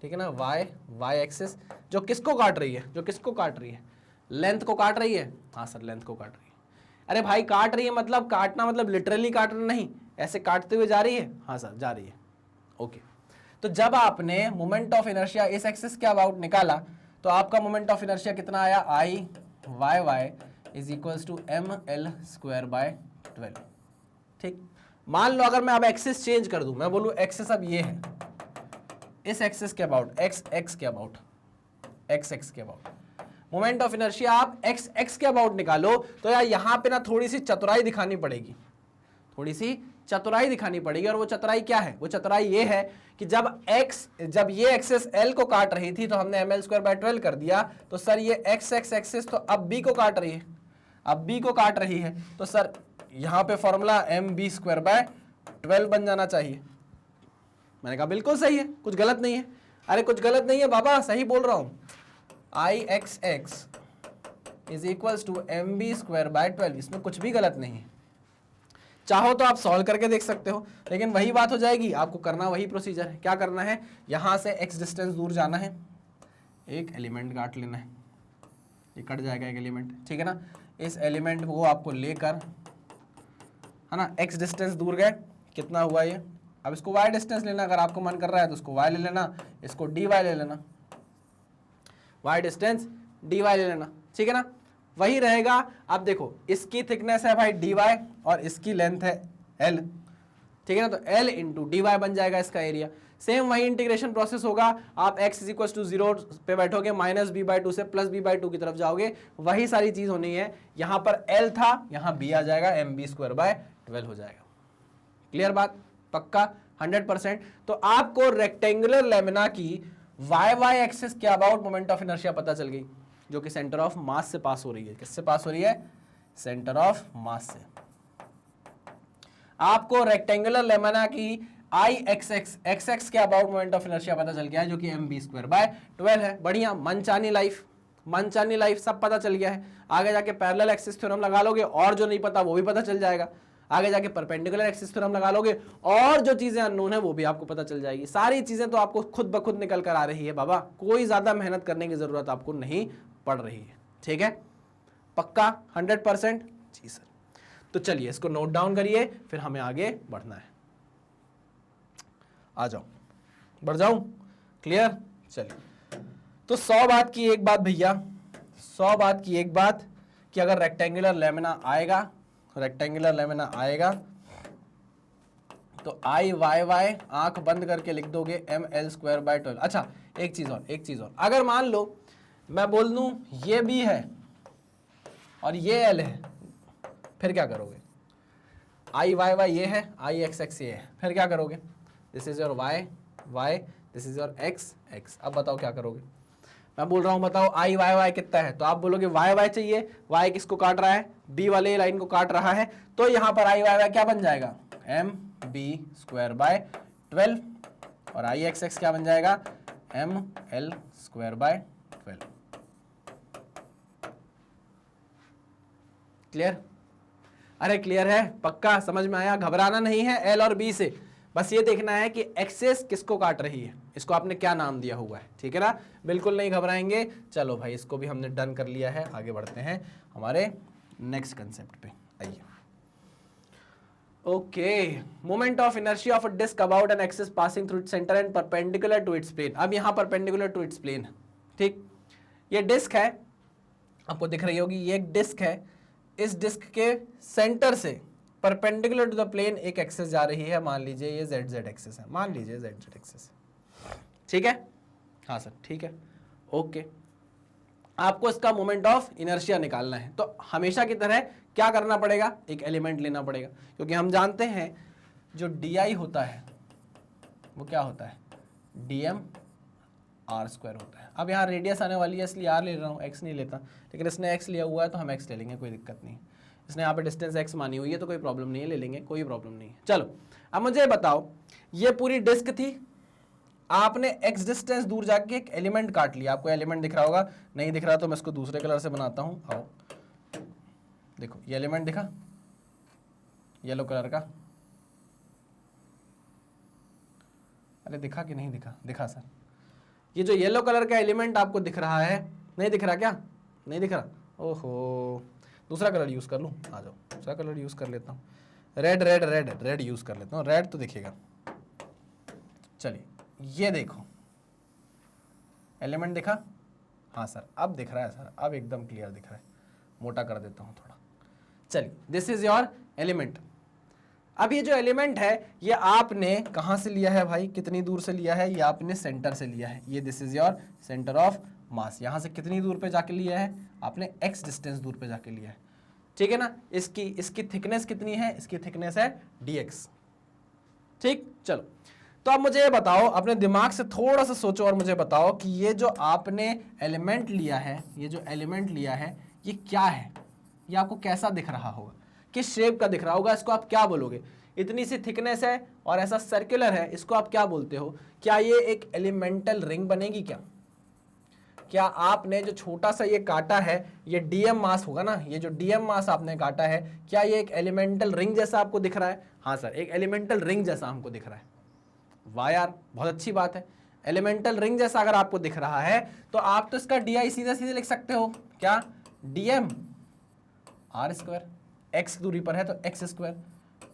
ठीक है ना? वाई एक्सिस जो किसको काट रही है? जो किसको काट रही है? लेंथ को काट रही है। हाँ सर लेंथ को काट रही है। अरे भाई काट रही है मतलब काटना मतलब लिटरली काटना नहीं, ऐसे काटते हुए जा रही है। हाँ सर जा रही है। ओके, तो जब आपने मोमेंट ऑफ इनर्शिया इस एक्सिस के अबाउट निकाला तो आपका मोमेंट ऑफ इनर्शिया कितना आया? I Y is equals to ml²/12। ठीक, मान लो अगर मैं अब एक्सिस चेंज कर दूं, मैं बोलूं एक्सिस अब ये है, इस एक्सिस के अबाउट, एक्स के अबाउट मोमेंट ऑफ इनर्शिया आप एक्स के अबाउट निकालो, तो यार यहां पे ना थोड़ी सी चतुराई दिखानी पड़ेगी, और वो चतुराई क्या है? वो चतुराई ये है कि जब ये एक्सिस L को काट रही थी तो हमने ml²/12 कर दिया, तो सर ये x एक्सिस तो अब B को काट रही है, तो सर यहां पे फॉर्मूला mb²/12 बन जाना चाहिए। मैंने कहा बिल्कुल सही है, कुछ गलत नहीं है। अरे कुछ गलत नहीं है बाबा, सही बोल रहा हूं। Ix is equals to mb²/12, इसमें कुछ भी गलत नहीं है। चाहो तो आप सॉल्व करके देख सकते हो, लेकिन वही बात हो जाएगी, आपको करना वही प्रोसीजर है। क्या करना है? यहां से x डिस्टेंस दूर जाना है, एक एलिमेंट काट लेना है, ये कट जाएगा एक एलिमेंट, ठीक है ना? इस एलिमेंट को आपको लेकर, है ना, x डिस्टेंस दूर गए, कितना हुआ ये? अब इसको y डिस्टेंस लेना, अगर आपको मन कर रहा है तो इसको y ले लेना, इसको dy ले लेना, y डिस्टेंस dy ले लेना, ठीक है ना? वही रहेगा। अब देखो इसकी थिकनेस है भाई dy और इसकी लेंथ है l, ठीक है ना? तो l इंटू dy बन जाएगा इसका एरिया। सेम वही इंटीग्रेशन प्रोसेस होगा, आप x इज इक्वल टू 0 पे बैठोगे, -b/2 से +b/2 की तरफ जाओगे, वही सारी चीज होनी है। यहां पर l था, यहां b आ जाएगा, mb²/12 हो जाएगा। क्लियर बात? पक्का 100%। तो आपको रेक्टेंगुलर लेमिना की y एक्सिस के अबाउट मोमेंट ऑफ इनर्शिया पता चल गई, जो कि सेंटर ऑफ मास से पास हो रही है। किससे पास हो रही है? सेंटर ऑफ मास से। आपको रेक्टेंगुलर लेमिना की x के अबाउट मोमेंट ऑफ इनर्शिया पता चल गया है, जो कि mb²/12 है। बढ़िया, मनचानी लाइफ सब पता चल गया है। आगे जाके पैरेलल एक्सिस थ्योरम लगा लोगे और जो नहीं पता वो भी पता चल जाएगा। आगे जाके परपेंडिकुलर एक्सिस थ्योरम लगा लोगे और जो चीजें अननोन है वो भी आपको पता चल जाएगी। सारी चीजें तो आपको खुद ब खुद निकल कर आ रही है बाबा, कोई ज्यादा मेहनत करने की जरूरत आपको नहीं पड़ रही है। ठीक है, पक्का 100%? जी सर। तो चलिए इसको नोट डाउन करिए, फिर हमें आगे बढ़ना है। आ जाओ, बढ़ जाऊं? क्लियर? चलिए, तो 100 बात की एक बात भैया, 100 बात की एक बात कि अगर रेक्टेंगुलर लेमिना आएगा, रेक्टेंगुलर लेमिना आएगा तो आई वाई वाई आंख बंद करके लिख दोगे ml²/12। अच्छा एक चीज और, अगर मान लो मैं बोल दूं ये भी है और ये L है, फिर क्या करोगे? आई वाई वाई ये है, आई एक्स एक्स ये है, फिर क्या करोगे? This is your Y Y, this is your X X. अब बताओ क्या करोगे? मैं बोल रहा हूं बताओ आई वाई वाई कितना है, तो आप बोलोगे वाई वाई चाहिए, वाई किसको काट रहा है? बी वाले लाइन को काट रहा है, तो यहां पर आई वाई वाई क्या बन जाएगा? mb²/12 और आई एक्स एक्स क्या बन जाएगा? ml²/12। क्लियर? अरे क्लियर है? पक्का समझ में आया? घबराना नहीं है एल और बी से, बस ये देखना है कि एक्सेस किसको काट रही है, इसको आपने क्या नाम दिया हुआ है। ठीक है ना, बिल्कुल नहीं घबराएंगे। चलो भाई इसको भी हमने डन कर लिया है, आगे बढ़ते हैं हमारे नेक्स्ट कंसेप्ट पे। आइए, okay, moment of inertia of a disc about an axis passing through its centre and perpendicular to its plane. अब यहां परपेंडिकुलर टू इट्स प्लेन है। ठीक, ये डिस्क है, आपको दिख रही होगी, ये एक डिस्क है, इस डिस्क के सेंटर से परपेंडिकुलर टू द प्लेन एक एक्सिस जा रही है, मान लीजिए ये जेड जेड एक्सिस है, मान लीजिए जेड जेड एक्सिस। ठीक है, हाँ सर ठीक है, ओके। आपको इसका मोमेंट ऑफ इनर्शिया निकालना है, तो हमेशा की तरह क्या करना पड़ेगा? एक एलिमेंट लेना पड़ेगा, क्योंकि हम जानते हैं जो डी होता है वो क्या होता है? dm r² होता है। अब यहाँ रेडियस आने वाली है इसलिए r ले रहा हूँ, x नहीं लेता, लेकिन इसने x लिया हुआ है तो हम x ले लेंगे, कोई दिक्कत नहीं। इसने यहाँ पे डिस्टेंस x मानी हुई है तो कोई प्रॉब्लम नहीं है, ले लेंगे, कोई प्रॉब्लम नहीं है। चलो अब मुझे बताओ, ये पूरी डिस्क थी, आपने x डिस्टेंस दूर जाके एक एलिमेंट काट लिया। आपको एलिमेंट दिख रहा होगा, नहीं दिख रहा तो मैं इसको दूसरे कलर से बनाता हूँ। आओ देखो, ये एलिमेंट दिखा येलो कलर का? अरे दिखा कि नहीं दिखा? दिखा सर। ये जो येलो कलर का एलिमेंट आपको दिख रहा है, नहीं दिख रहा क्या? नहीं दिख रहा? ओहो, दूसरा कलर यूज कर लूं? आ जाओ, दूसरा कलर यूज कर लेता हूँ, red red red red use कर लेता हूँ, रेड तो दिखेगा। चलिए ये देखो, एलिमेंट दिखा? हाँ सर अब दिख रहा है सर, अब एकदम क्लियर दिख रहा है, मोटा कर देता हूँ थोड़ा। चलिए, दिस इज योर एलिमेंट। अब ये जो एलिमेंट है ये आपने कहाँ से लिया है भाई? कितनी दूर से लिया है? ये आपने सेंटर से लिया है। ये this is your centre of मास। यहाँ से कितनी दूर पे जाके लिया है? आपने x डिस्टेंस दूर पे जाके लिया है। ठीक है ना? इसकी थिकनेस कितनी है? इसकी थिकनेस है dx। ठीक, चलो तो अब मुझे ये बताओ, अपने दिमाग से थोड़ा सा सोचो और मुझे बताओ कि ये जो आपने एलिमेंट लिया है, ये जो एलिमेंट लिया है ये क्या है? ये आपको कैसा दिख रहा होगा? किस शेप का दिख रहा होगा? इसको आप क्या बोलोगे? इतनी सी थिकनेस है और ऐसा सर्कुलर है, इसको आप क्या बोलते हो? क्या ये एक एलिमेंटल रिंग बनेगी क्या? क्या आपने जो छोटा सा ये काटा है ये डीएम मास होगा ना? ये जो डीएम मास आपने काटा है, क्या ये एक एलिमेंटल रिंग जैसा आपको दिख रहा है? हाँ सर, एक एलिमेंटल रिंग जैसा हमको दिख रहा है। वाह यार, बहुत अच्छी बात है। एलिमेंटल रिंग जैसा अगर आपको दिख रहा है तो आप तो इसका डी आई सीधे सीधे लिख सकते हो। क्या? डीएम r², x दूरी पर है तो x²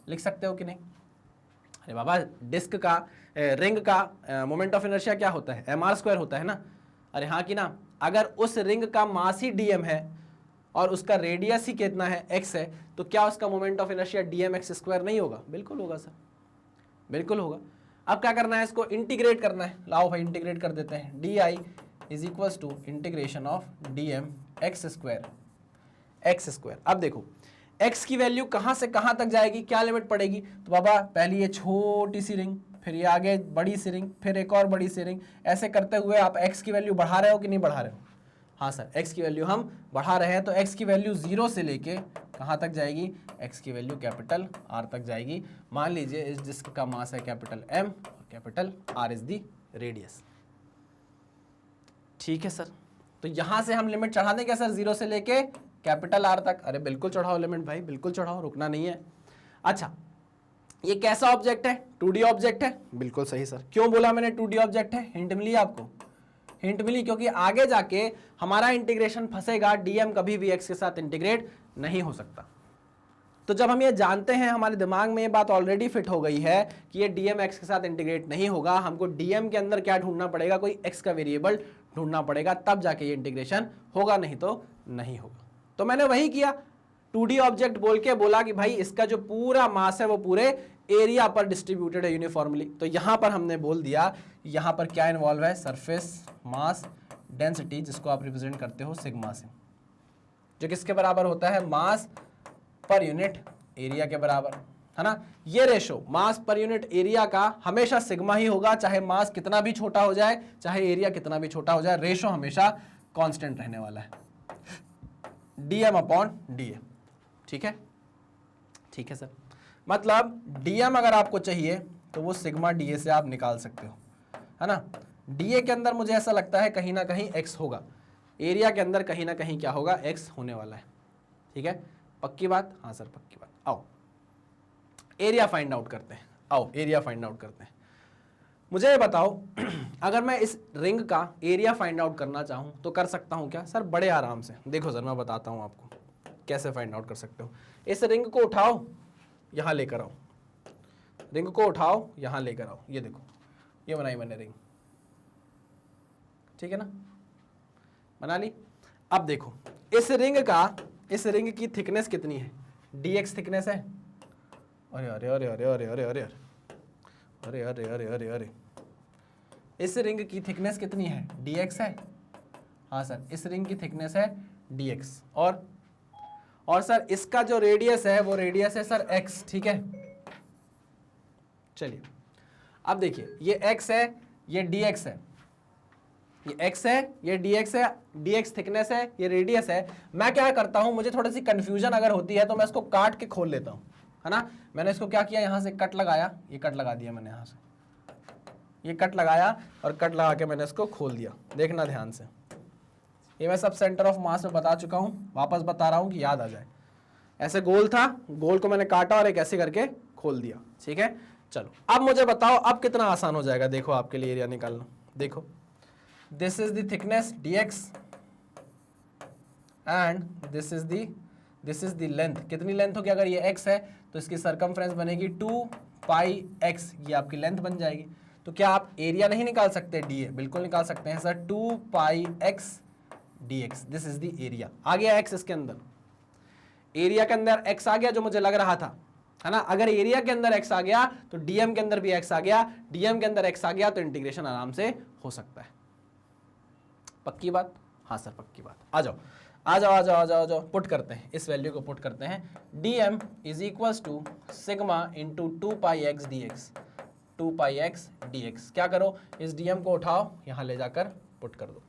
लिख सकते हो कि नहीं? अरे बाबा, डिस्क का रिंग का मोमेंट ऑफ इनर्शिया क्या होता है? mr² होता है ना? अरे हाँ कि ना? अगर उस रिंग का मास ही dm है और उसका रेडियस ही कितना है? x है, तो क्या उसका मोमेंट ऑफ इनर्शिया dmx² नहीं होगा? बिल्कुल होगा सर, बिल्कुल होगा। अब क्या करना है? इसको इंटीग्रेट करना है। लाओ भाई इंटीग्रेट कर देते हैं। D is equal to integration of dm x²। अब देखो x की वैल्यू कहां से कहां तक जाएगी? क्या लिमिट पड़ेगी? तो बाबा पहली ये छोटी सी रिंग, फिर ये आगे बड़ी सी रिंग, फिर एक और बड़ी सी रिंग, ऐसे करते हुए आप x की वैल्यू बढ़ा रहे हो कि नहीं बढ़ा रहे हो? हाँ सर, x की वैल्यू हम बढ़ा रहे हैं। तो x की वैल्यू 0 से लेके कहां तक जाएगी? x की वैल्यू कैपिटल R तक जाएगी। मान लीजिए इस डिस्क का मास है कैपिटल M और capital R is the radius. ठीक है सर, तो यहां से हम लिमिट चढ़ा दें क्या सर? 0 से लेके कैपिटल R तक? अरे बिल्कुल चढ़ाओ लिमिट भाई, बिल्कुल चढ़ाओ, रुकना नहीं है। अच्छा, ये कैसा ऑब्जेक्ट है? 2D ऑब्जेक्ट है। बिल्कुल सही सर। क्यों बोला मैंने 2D ऑब्जेक्ट है? हिंट मिली आपको? हिंट मिली क्योंकि आगे जाके हमारा इंटीग्रेशन फंसेगा, डीएम कभी भी एक्स के साथ इंटीग्रेट नहीं हो सकता। तो जब हम ये जानते हैं, हमारे दिमाग में ये बात ऑलरेडी फिट हो गई है कि ये डीएम एक्स के साथ इंटीग्रेट नहीं होगा, हमको डीएम के अंदर क्या ढूंढना पड़ेगा? कोई एक्स का वेरिएबल ढूंढना पड़ेगा, तब जाके ये इंटीग्रेशन होगा, नहीं तो नहीं होगा। तो मैंने वही किया, 2D ऑब्जेक्ट बोल के बोला कि भाई इसका जो पूरा मास है वो पूरे एरिया पर डिस्ट्रीब्यूटेड है यूनिफॉर्मली। तो यहां पर हमने बोल दिया, यहां पर क्या इन्वॉल्व है? सरफेस मास डेंसिटी, जिसको आप रिप्रेजेंट करते हो सिग्मा से, जो किसके बराबर होता है? मास पर यूनिट एरिया के बराबर, है ना। ये रेशो मास पर यूनिट एरिया का हमेशा सिग्मा ही होगा, चाहे मास कितना भी छोटा हो जाए, चाहे एरिया कितना भी छोटा हो जाए, रेशो हमेशा कांस्टेंट रहने वाला है, डीएम अपॉन डीए। ठीक है, ठीक है सर। मतलब डीएम अगर आपको चाहिए तो वो सिग्मा डीए से आप निकाल सकते हो, है ना। डीए के अंदर मुझे ऐसा लगता है कहीं ना कहीं एक्स होगा, एरिया के अंदर कहीं ना कहीं क्या होगा? एक्स होने वाला है। ठीक है, पक्की बात? हाँ सर पक्की बात। आओ एरिया फाइंड आउट करते हैं, आओ एरिया फाइंड आउट करते हैं। मुझे बताओ अगर मैं इस रिंग का एरिया फाइंड आउट करना चाहूं तो कर सकता हूं क्या? सर बड़े आराम से। देखो सर मैं बताता हूं आपको कैसे फाइंड आउट कर सकते हो। इस रिंग को उठाओ, यहां लेकर आओ, रिंग को उठाओ, यहां लेकर आओ। ये देखो, ये बनाई मैंने रिंग, ठीक है ना, बना ली। अब देखो इस रिंग की थिकनेस कितनी है? dx थिकनेस है। अरे अरे अरे अरे अरे अरे अरे अरे अरे अरे अरे अरे, इस रिंग की थिकनेस कितनी है? dx है। हाँ सर, इस रिंग की थिकनेस है dx, और सर इसका जो रेडियस है वो रेडियस है सर x। ठीक है, चलिए अब देखिए, ये x है, ये dx है, ये x है, ये dx है, dx थिकनेस है, ये रेडियस है। मैं क्या करता हूं, मुझे थोड़ी सी कंफ्यूजन अगर होती है तो मैं इसको काट के खोल लेता हूं, है ना। मैंने इसको क्या किया, यहां से कट लगाया, ये कट लगा दिया मैंने, यहां से ये कट लगाया और कट लगा के मैंने इसको खोल दिया। देखना ध्यान से, ये मैं सब सेंटर ऑफ मास में बता चुका हूं, वापस बता रहा हूं कि याद आ जाए। ऐसे गोल था, गोल को मैंने काटा और एक ऐसे करके खोल दिया। ठीक है, चलो अब मुझे बताओ अब कितना आसान हो जाएगा। देखो आपके लिए एरिया निकालना, देखो this is the thickness dx and this is the length. कितनी लेंथ होगी? अगर ये x है तो इसकी सरकमफ्रेंस बनेगी 2 पाई x, ये आपकी लेंथ बन जाएगी। तो क्या आप एरिया नहीं निकाल सकते dA? बिल्कुल निकाल सकते हैं sir, 2 pi x dx, this is the area. आ गया x इसके अंदर, एरिया के अंदर x आ गया जो मुझे लग रहा था, है ना। अगर एरिया के अंदर x आ गया तो डीएम के अंदर भी x आ गया, डीएम के अंदर x आ गया तो इंटीग्रेशन आराम से हो सकता है। पक्की बात? हाँ सर पक्की बात। आ जाओ आ जाओ आ जाओ आ जाओ आ जाओ, पुट करते हैं, इस वैल्यू को पुट करते हैं। dm is equals to sigma into 2 pi X D X, 2 pi X D X. क्या करो, इस dm को उठाओ, यहां ले जाकर पुट कर दो,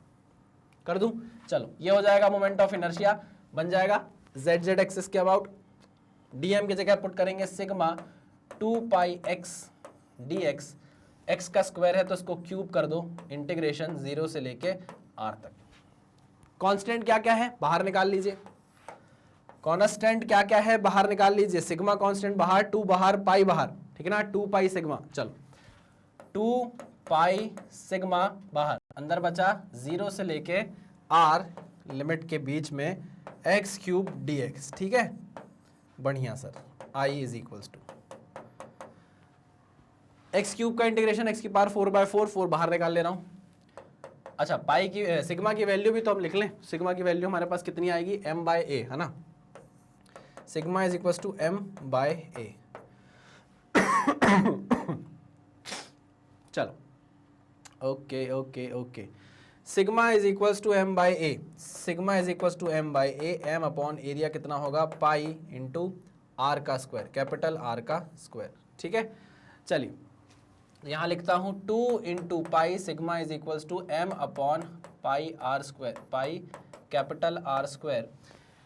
कर दूं? चलो ये हो जाएगा मोमेंट ऑफ इनर्शिया, बन जाएगा z एक्सिस के अबाउट। dm की जगह पुट करेंगे sigma 2 pi X D x, x का स्क्वायर है तो इसको क्यूब कर दो, इंटीग्रेशन 0 से लेके r तक। कांस्टेंट क्या क्या है बाहर निकाल लीजिए, कांस्टेंट क्या क्या है बाहर निकाल लीजिए। सिग्मा कांस्टेंट बाहर, 2 बाहर, पाई बाहर, ठीक है ना, 2 पाई सिग्मा। चलो 2 पाई सिग्मा बाहर, अंदर बचा 0 से लेके r लिमिट के बीच में एक्स क्यूब डी एक्स। ठीक है, बढ़िया सर। i is equals to X cube का इंटीग्रेशन एक्स की पावर 4/4, 4 बाहर निकाल ले रहा हूं। अच्छा, पाई की सिग्मा की वैल्यू भी तो हम लिख लें। सिग्मा की वैल्यू हमारे पास कितनी आएगी? m/a, है ना। Sigma is equals to m/a। चलो okay okay okay, sigma is equals to m/a, sigma is equals to m/a, m upon area कितना होगा? पाई इंटू आर का स्क्वायर, कैपिटल आर का स्क्वायर। ठीक है, चलिए यहां लिखता हूं 2 इंटू pi sigma is equals to m upon pi R square, pi capital R square.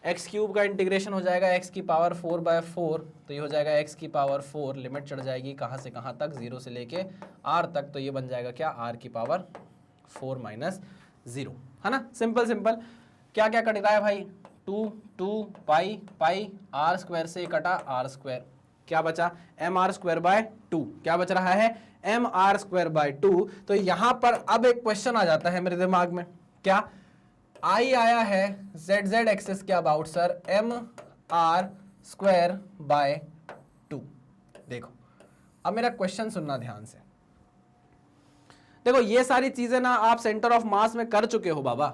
X cube का इंटीग्रेशन हो जाएगा एक्स की पावर 4/4, तो ये हो जाएगा एक्स की पावर 4, लिमिट चढ़ जाएगी कहाँ से कहाँ तक? 0 से लेके r तक, तो ये बन जाएगा क्या? r की पावर 4 माइनस 0, है ना। Simple simple. क्या क्या कट रहा है भाई? 2 2 पाई, पाई आर स्क्वायर से कटा आर स्क्वायर, क्या बचा, एम आर स्क्वायर बाय 2, क्या बच रहा है, एम आर स्क्वायर बाय 2। तो यहां पर अब एक क्वेश्चन आ जाता है मेरे दिमाग में, क्या आई आया है जेड जेड एक्सेस के about sir M R square by 2। देखो अब मेरा क्वेश्चन सुनना ध्यान से, देखो ये सारी चीजें ना आप सेंटर ऑफ मास में कर चुके हो बाबा,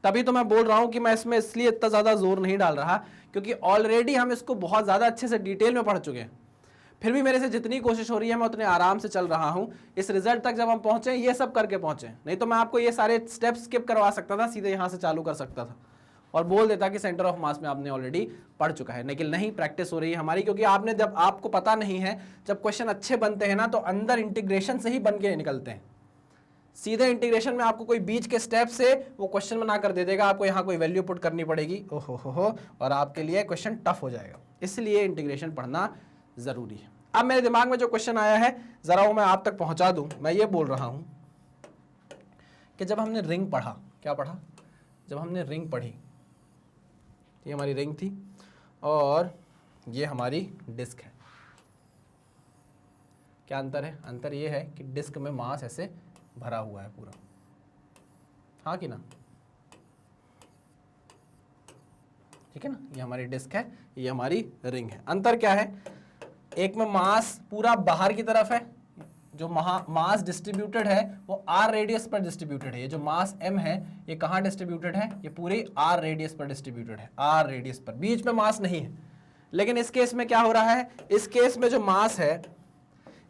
तभी तो मैं बोल रहा हूं कि मैं इसमें इसलिए इतना ज्यादा जोर नहीं डाल रहा क्योंकि ऑलरेडी हम इसको बहुत ज्यादा अच्छे से डिटेल में पढ़ चुके हैं। फिर भी मेरे से जितनी कोशिश हो रही है मैं उतने आराम से चल रहा हूं, इस रिजल्ट तक जब हम पहुंचे ये सब करके पहुंचे, नहीं तो मैं आपको ये सारे स्टेप्स स्किप करवा सकता था, सीधे यहां से चालू कर सकता था और बोल देता कि सेंटर ऑफ मास में आपने ऑलरेडी पढ़ चुका है। लेकिन नहीं, प्रैक्टिस हो रही है हमारी, क्योंकि आपने जब आपको पता नहीं है, जब क्वेश्चन अच्छे बनते हैं ना तो अंदर इंटीग्रेशन से ही बन के निकलते हैं। सीधे इंटीग्रेशन में आपको कोई बीच के स्टेप से वो क्वेश्चन बना कर दे देगा, आपको यहाँ कोई वैल्यू पुट करनी पड़ेगी, ओहो हो, और आपके लिए क्वेश्चन टफ हो जाएगा। इसलिए इंटीग्रेशन पढ़ना जरूरी है। अब मेरे दिमाग में जो क्वेश्चन आया है जरा वो मैं आप तक पहुंचा दूं। मैं ये बोल रहा हूं कि जब हमने रिंग पढ़ा, क्या पढ़ा, जब हमने रिंग पढ़ी, ये हमारी रिंग थी और ये हमारी डिस्क है, क्या अंतर है, अंतर ये है कि डिस्क में मास ऐसे भरा हुआ है पूरा, हाँ कि ना, ठीक है ना, ये हमारी डिस्क है, ये हमारी रिंग है। अंतर क्या है, एक में मास पूरा बाहर की तरफ है, जो मास डिस्ट्रीब्यूटेड है वो आर रेडियस पर डिस्ट्रीब्यूटेड है। ये जो मास एम है ये कहाँ डिस्ट्रीब्यूटेड है, ये पूरी आर रेडियस पर डिस्ट्रीब्यूटेड है, आर रेडियस पर, बीच में मास नहीं है। लेकिन इस केस में क्या हो रहा है, इस केस में जो मास है,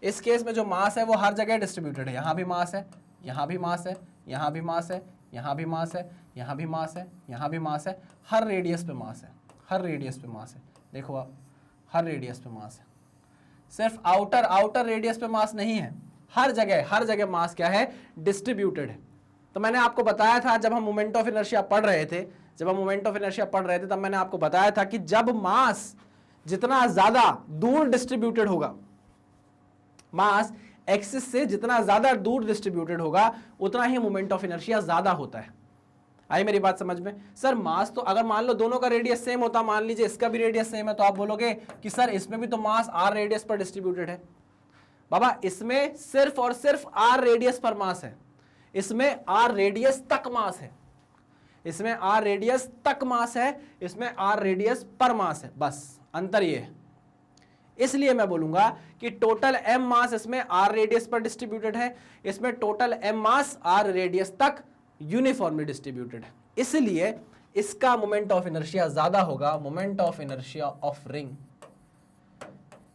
इस केस में जो मास है वो हर जगह डिस्ट्रीब्यूटेड है, यहाँ भी मास है, यहाँ भी मास है, यहाँ भी मास है, यहाँ भी मास है, यहाँ भी मास है, यहाँ भी मास है, हर रेडियस पे मास है, हर रेडियस पे मास है। देखो आप, हर रेडियस पे मास है, सिर्फ आउटर रेडियस पे मास नहीं है, हर जगह मास क्या है, डिस्ट्रीब्यूटेड है। तो मैंने आपको बताया था जब हम मोमेंट ऑफ इनर्शिया पढ़ रहे थे, तब मैंने आपको बताया था कि जब मास जितना ज्यादा दूर डिस्ट्रीब्यूटेड होगा, मास एक्सिस से जितना ज्यादा दूर डिस्ट्रीब्यूटेड होगा उतना ही मोमेंट ऑफ इनर्शिया ज्यादा होता है। आई मेरी बात समझ में? सर मास तो अगर मान लो दोनों का रेडियस सेम होता, मान लीजिए इसका भी रेडियस सेम है, तो आप बोलोगे कि सर इसमें भी तो मास आर रेडियस पर डिस्ट्रीब्यूटेड है। बाबा इसमें सिर्फ और सिर्फ आर रेडियस पर मास है, इसमें आर रेडियस तक मास है, इसमें आर रेडियस तक मास है, इसमें आर रेडियस पर मास है, बस अंतर ये है। इसलिए मैं बोलूंगा कि टोटल एम मास इसमें आर रेडियस पर डिस्ट्रीब्यूटेड है, इसमें total M mass R radius तक यूनिफॉर्मली डिस्ट्रीब्यूटेड है, इसलिए इसका मोमेंट ऑफ इनर्शिया ज्यादा होगा। Moment of inertia of ring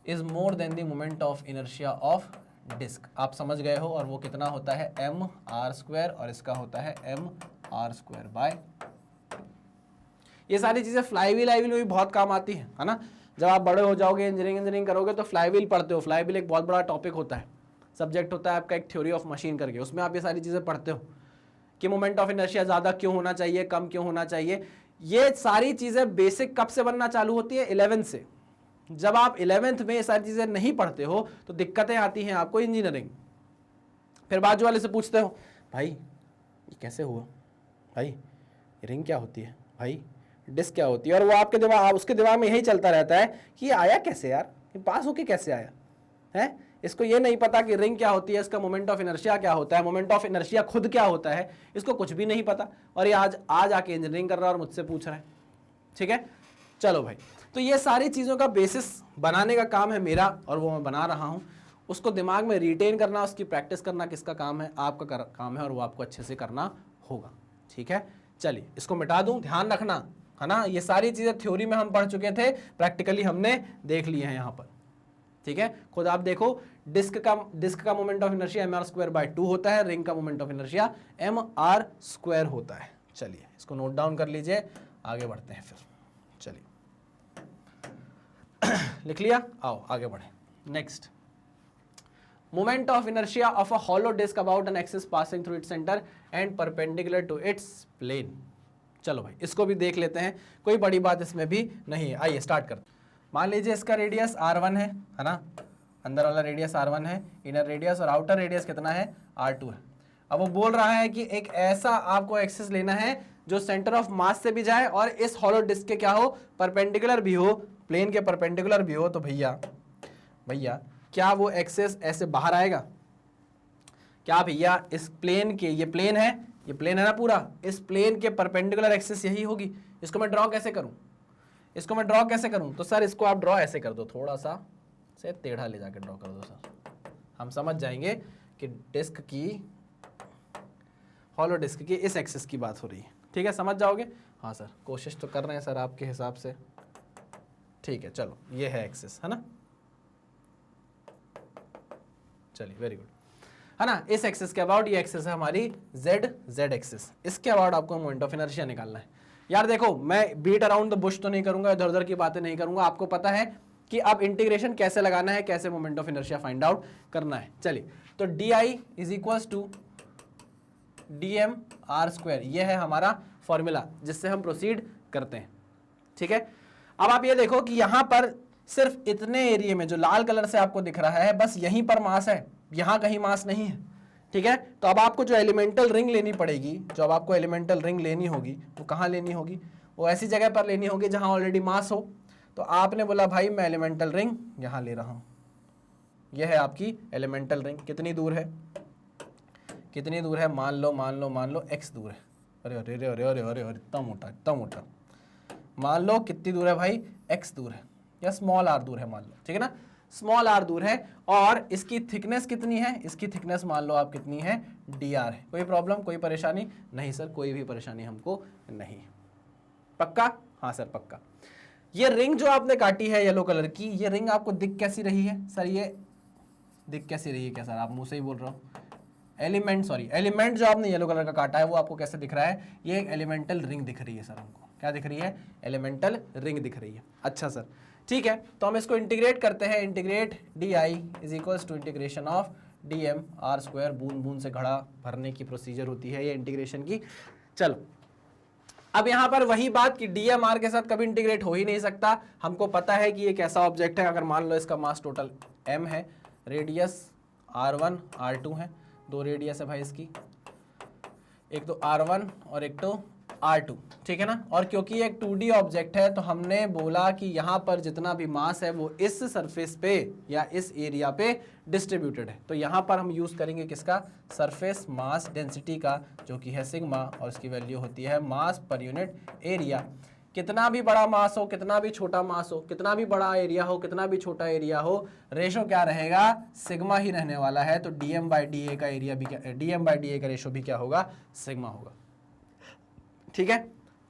is more than the moment of inertia of disc. आप समझ गए हो, और वो कितना होता है, एम आर स्क्वायर, और इसका होता है एम आर स्क्वायर बाय। ये सारी चीजें फ्लाईव्हील में भी बहुत काम आती है ना। जब आप बड़े हो जाओगे, इंजीनियरिंग करोगे तो फ्लाईव्हील पढ़ते हो। फ्लाईव्हील एक बहुत बड़ा टॉपिक होता है, सब्जेक्ट होता है आपका एक थ्योरी ऑफ मशीन करके, उसमें आप ये सारी चीजें पढ़ते हो कि मोमेंट ऑफ इनर्शिया ज्यादा क्यों होना चाहिए, कम क्यों होना चाहिए। ये सारी चीजें बेसिक कब से बनना चालू होती है, 11th से। जब आप 11th में ये सारी चीजें नहीं पढ़ते हो तो दिक्कतें आती हैं आपको इंजीनियरिंग। फिर बाजू वाले से पूछते हो, भाई ये कैसे हुआ, भाई रिंग क्या होती है, भाई डिस्क क्या होती है, और वो आपके दिमाग, उसके दिमाग में यही चलता रहता है कि ये आया कैसे यार, ये पास होके कैसे आया है। इसको ये नहीं पता कि रिंग क्या होती है, इसका मोमेंट ऑफ इनर्शिया क्या होता है, मोमेंट ऑफ इनर्शिया खुद क्या होता है, इसको कुछ भी नहीं पता, और ये आज आके इंजीनियरिंग कर रहा है और मुझसे पूछ रहा है। ठीक है, चलो भाई, तो ये सारी चीज़ों का बेसिस बनाने का काम है मेरा, और वो मैं बना रहा हूँ। उसको दिमाग में रिटेन करना, उसकी प्रैक्टिस करना किसका काम है, आपका काम है, और वो आपको अच्छे से करना होगा। ठीक है, चलिए इसको मिटा दूं, ध्यान रखना है ना। ये सारी चीज़ें थ्योरी में हम पढ़ चुके थे, प्रैक्टिकली हमने देख लिए हैं यहाँ पर। ठीक है, खुद आप देखो, डिस्क का moment of inertia M R square by 2 होता है, रिंग का moment of inertia M R square होता है। चलिए इसको नोट डाउन कर लीजिए, आगे बढ़ते हैं फिर। चलिए लिख लिया, आओ आगे बढ़े। Next, moment of inertia of a hollow disc about an axis passing through its centre and perpendicular to its plane. चलो भाई इसको भी देख लेते हैं, कोई बड़ी बात इसमें भी नहीं है। आइए स्टार्ट करते हैं। मान लीजिए इसका रेडियस r1 है ना, अंदर वाला रेडियस r1 है, इनर रेडियस और आउटर रेडियस कितना है, r2 है। अब वो बोल रहा है कि एक ऐसा आपको एक्सिस लेना है जो सेंटर ऑफ मास से भी जाए और इस हॉलो डिस्क के क्या हो, परपेंडिकुलर भी हो, प्लेन के परपेंडिकुलर भी हो। तो भैया भैया क्या वो एक्सेस ऐसे बाहर आएगा? क्या भैया इस प्लेन के, ये प्लेन है ना पूरा, इस प्लेन के परपेंडिकुलर एक्सेस यही होगी? इसको मैं ड्रॉ कैसे करूं? तो सर इसको आप ड्रॉ ऐसे कर दो, थोड़ा सा से टेढ़ा ले जाकर ड्रॉ कर दो सर, हम समझ जाएंगे कि डिस्क की, हॉलो डिस्क की इस एक्सिस की बात हो रही है। ठीक है, समझ जाओगे? हाँ सर, कोशिश तो कर रहे हैं सर आपके हिसाब से। ठीक है, चलो ये है एक्सिस, है ना? चलिए, वेरी गुड, है ना? इस एक्सिस के अबाउट ये एक्सिस है हमारी जेड एक्सिस। इसके अबाउट आपको मोमेंट ऑफ इनर्शिया निकालना है। यार देखो, मैं बीट अराउंड द बुश तो नहीं करूंगा, इधर उधर की बातें नहीं करूंगा, आपको पता है कि अब इंटीग्रेशन कैसे लगाना है, कैसे moment of inertia find out करना है। चलिए, तो D is equals to dm r square, ये है हमारा फॉर्मूला जिससे हम प्रोसीड करते हैं। ठीक है, अब आप ये देखो कि यहां पर सिर्फ इतने एरिया में जो लाल कलर से आपको दिख रहा है, बस यहीं पर मास है, यहां कहीं मास नहीं है। ठीक है, तो अब आपको जो एलिमेंटल रिंग लेनी पड़ेगी, जो अब आपको एलिमेंटल रिंग लेनी होगी, वो कहां लेनी होगी? वो ऐसी जगह पर लेनी होगी जहां ऑलरेडी मास हो। तो आपने बोला भाई मैं एलिमेंटल रिंग यहां ले रहा हूं, यह है आपकी एलिमेंटल रिंग। कितनी दूर है? मान लो x दूर है। अरे अरे अरे अरे अरे अरे अरे, इतना मोटा। मान लो कितनी दूर है भाई? x दूर है, या स्मॉल r दूर है मान लो। ठीक है ना, स्मॉल r दूर है, और इसकी थिकनेस कितनी है? इसकी थिकनेस मान लो आप कितनी है? dr है। कोई प्रॉब्लम, कोई परेशानी? नहीं सर, कोई भी परेशानी हमको नहीं। पक्का? हाँ सर पक्का। ये रिंग जो आपने काटी है येलो कलर की, ये रिंग आपको दिख कैसी रही है सर? ये दिख कैसी रही है? क्या सर आप मुंह से ही बोल रहा हूँ? एलिमेंट जो आपने येलो कलर का काटा है वो आपको कैसे दिख रहा है? ये एक एलिमेंटल रिंग दिख रही है सर हमको। क्या दिख रही है? एलिमेंटल रिंग दिख रही है। अच्छा सर, ठीक है, तो हम इसको इंटीग्रेट करते हैं। Integrate D I is equals to integration of D M R square. बूंद बूंद से घड़ा भरने की प्रोसीजर होती है ये इंटीग्रेशन की। चलो, अब यहां पर वही बात कि डी एम आर के साथ कभी इंटीग्रेट हो ही नहीं सकता। हमको पता है कि ये कैसा ऑब्जेक्ट है। अगर मान लो इसका मास टोटल m है, रेडियस r1 r2 है, दो रेडियस है भाई इसकी, एक तो r1 और एक तो r2। ठीक है ना, और क्योंकि एक 2D ऑब्जेक्ट है तो हमने बोला कि यहाँ पर जितना भी मास है वो इस सरफेस पे या इस एरिया पे डिस्ट्रीब्यूटेड है। तो यहाँ पर हम यूज करेंगे किसका? सरफेस मास डेंसिटी का, जो कि है सिग्मा, और इसकी वैल्यू होती है मास पर यूनिट एरिया। कितना भी बड़ा मास हो, कितना भी छोटा मास हो, कितना भी बड़ा एरिया हो, कितना भी छोटा एरिया हो, रेशो क्या रहेगा? सिग्मा ही रहने वाला है। तो dm बाई डी ए का एरिया भी क्या, dm बाई डी ए का रेशो भी क्या होगा? सिग्मा होगा। ठीक है,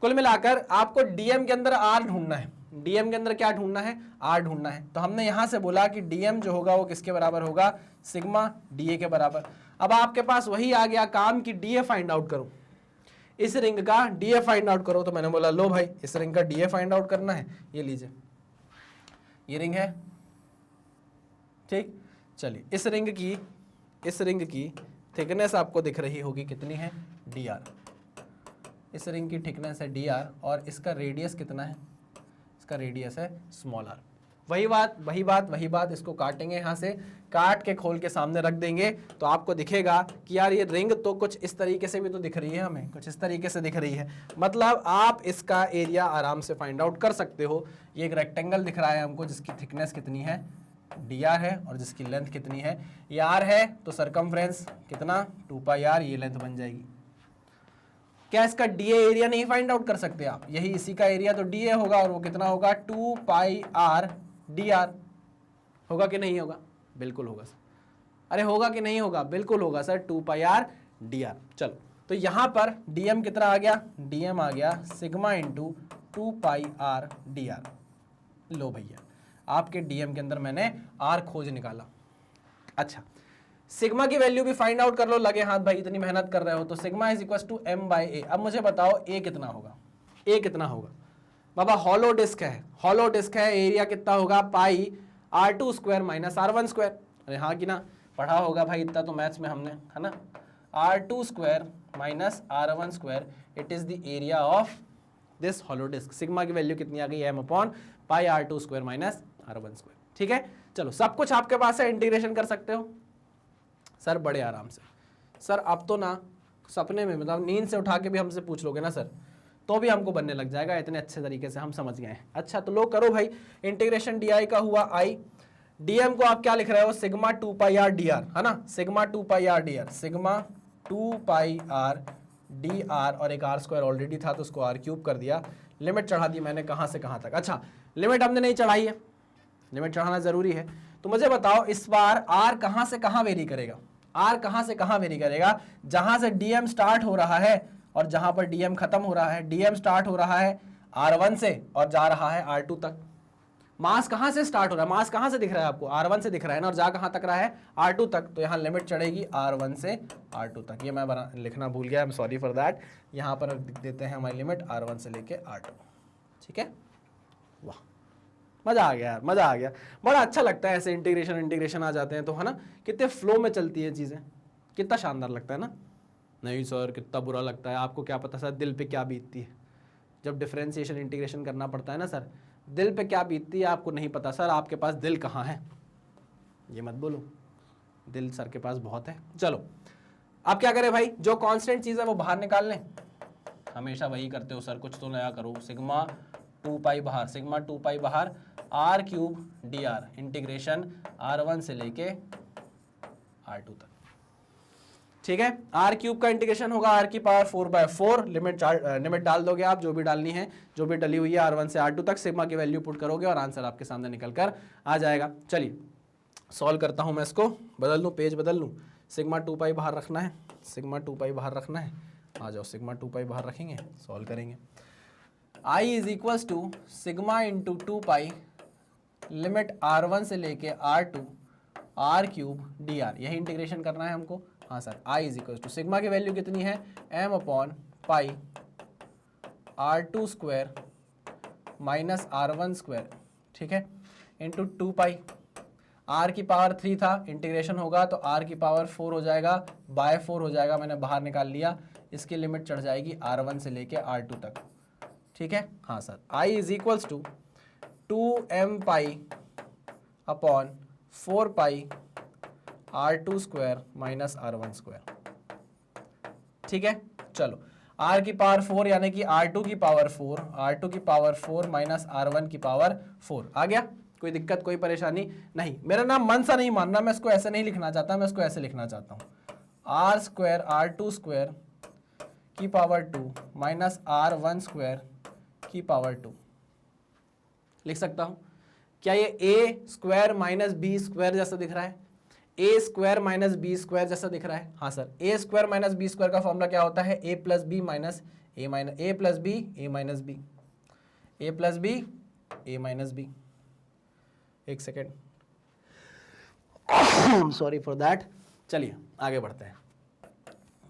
कुल मिलाकर आपको dm के अंदर r ढूंढना है। dm के अंदर क्या ढूंढना है? r ढूंढना है। तो हमने यहां से बोला कि dm जो होगा वो किसके बराबर होगा? सिग्मा da के बराबर। अब आपके पास वही आ गया काम कि da फाइंड आउट करो, इस रिंग का डी फाइंड आउट करो। तो मैंने बोला लो भाई, इस रिंग का डी फाइंड आउट करना है, ये लीजिए, ये रिंग है। ठीक, चलिए, इस रिंग की थिकनेस आपको दिख रही होगी, कितनी है? dr। इस रिंग की थिकनेस है dr, और इसका रेडियस कितना है? इसका रेडियस है स्मॉल r। वही बात, इसको काटेंगे, यहाँ से काट के खोल के सामने रख देंगे तो आपको दिखेगा कि यार ये रिंग तो कुछ इस तरीके से भी तो दिख रही है, हमें कुछ इस तरीके से दिख रही है। मतलब आप इसका एरिया आराम से फाइंड आउट कर सकते हो। ये एक रेक्टेंगल दिख रहा है हमको, जिसकी थिकनेस कितनी है? dr है, और जिसकी लेंथ कितनी है? ये r है, तो सरकमफ्रेंस कितना? 2πr, ये लेंथ बन जाएगी। क्या इसका डीए एरिया नहीं फाइंड आउट कर सकते आप? यही इसी का एरिया तो डीए होगा, और वो कितना होगा? 2πr dr। होगा कि नहीं होगा? बिल्कुल होगा सर। अरे होगा कि नहीं होगा? बिल्कुल होगा सर, 2πr dr। चलो, तो यहां पर dm कितना आ गया? dm आ गया सिग्मा इंटू 2πr dr। लो भैया, आपके dm के अंदर मैंने r खोज निकाला। अच्छा, सिग्मा की वैल्यू भी फाइंड आउट कर लो, लगे हाथ भाई, इतनी मेहनत कर रहे हो। तो sigma is equal to m by A. अब मुझे बताओ a कितना होगा? a कितना होगा बाबा? हॉलो डिस्क है, एरिया कितना होगा? Pi r2 square minus r1 square. अरे हाँ कि ना, पढ़ा होगा भाई इतना तो मैथ्स में हमने, है ना? r2 square minus r1 square, it is the area of this hollow disc. Sigma की वैल्यू कितनी आ गई? m upon pi r2 square minus r1 square. ठीक है, चलो, सब कुछ आपके पास है, इंटीग्रेशन कर सकते हो सर बड़े आराम से। सर अब तो ना सपने में, मतलब नींद से उठा के भी हमसे पूछ लोगे ना सर, तो भी हमको बनने लग जाएगा, इतने अच्छे तरीके से हम समझ गए हैं। अच्छा, तो लो करो भाई, इंटीग्रेशन डी आई का हुआ i, dm को आप क्या लिख रहे हो, सिग्मा 2 पाई आर डी आर, है ना, सिग्मा 2 पाई आर डी आर, सिग्मा 2 पाई आर डी आर, और एक आर स्क्वायर ऑलरेडी था तो उसको आर क्यूब कर दिया। लिमिट चढ़ा दी मैंने कहां से कहां तक। अच्छा, लिमिट हमने नहीं चढ़ाई है, लिमिट चढ़ाना जरूरी है। तो मुझे बताओ इस बार आर कहां से कहां वेरी करेगा, आर कहां से कहां वेरी करेगा, जहां से डीएम स्टार्ट हो रहा है और जहां पर डीएम खत्म हो रहा है। डीएम स्टार्ट हो रहा है R1 से और जा रहा है R2 तक। मास कहां से स्टार्ट हो रहा है, मास कहां से दिख रहा है आपको, R1 से दिख रहा है ना, और जा कहां तक रहा है, R2 तक। तो यहां लिमिट चढ़ेगी R1 से R2 तक। ये मैं लिखना भूल गया, I am sorry for that. यहां पर लिख देते हैं हमारी लिमिट R1 से लेके R2। ठीक है, वाह मजा आ गया यार, मजा आ गया, बड़ा अच्छा लगता है ऐसे इंटीग्रेशन आ जाते हैं तो, है ना, कितने फ्लो में चलती है चीजें, कितना शानदार लगता है ना। नहीं सर कितना बुरा लगता है, आपको क्या पता सर दिल पे क्या बीतती है जब डिफरेंशिएशन इंटीग्रेशन करना पड़ता है ना सर, दिल पे क्या बीतती है आपको नहीं पता सर। आपके पास दिल कहाँ है, ये मत बोलो, दिल सर के पास बहुत है। चलो अब क्या करें भाई, जो कांस्टेंट चीज है वो बाहर निकाल लें। हमेशा वही करते हो सर, कुछ तो नया करो। सिग्मा 2 पाई बाहर, सिग्मा 2 पाई बाहर, R cube D R, integration R1 से लेके R2 तक। ठीक है, आर क्यूब का इंटीग्रेशन होगा r की पावर 4/4। लिमिट डाल दोगे आप जो भी डालनी है, जो भी डली हुई है R1 से R2 तक, सिग्मा की वैल्यू पुट करोगे और आंसर आपके सामने निकल कर आ जाएगा। चलिए सॉल्व करता हूं मैं इसको, बदल लूं, पेज बदल लूं। सिग्मा 2 पाई बाहर रखना है, सिग्मा 2 पाई बाहर रखना है, आ जाओ सिग्मा 2 पाई बाहर रखेंगे, सॉल्व करेंगे। I is equals to sigma into 2 pi limit R1 से लेके R2 R cube D r, यही इंटीग्रेशन करना है हमको। हाँ sir, I is equal to sigma की वैल्यू कितनी है, m upon pi R2 square minus R1 square, ठीक है, इंटू 2 पाई, R की पावर 3 था, इंटीग्रेशन होगा तो R की पावर 4 हो जाएगा, बाय 4 हो जाएगा, मैंने बाहर निकाल लिया। इसकी लिमिट चढ़ जाएगी R1 से लेके R2 तक। ठीक है, हाँ sir, I is equals to 2m pi upon 4 pi R2 square minus R1 square. ठीक है, चलो R की पावर 4 यानी कि R2 की पावर 4, R2 की पावर 4 माइनस R1 की पावर 4 आ गया। कोई दिक्कत कोई परेशानी नहीं। मेरा नाम मन सा नहीं मानना, मैं इसको ऐसे नहीं लिखना चाहता, मैं इसको ऐसे लिखना चाहता हूँ, R स्क्वायर R2 स्क्वायर की पावर 2 माइनस R1 स्क्वायर की पावर 2 लिख सकता हूं। क्या ये a square minus b square जैसा दिख रहा है, a square minus b square जैसा दिख रहा है। हाँ sir, a square minus b square का फॉर्मूला क्या होता है, a plus b minus a minus a plus b a minus b, a plus b a minus b. एक सेकेंड, सॉरी फॉर दैट। चलिए आगे बढ़ते हैं।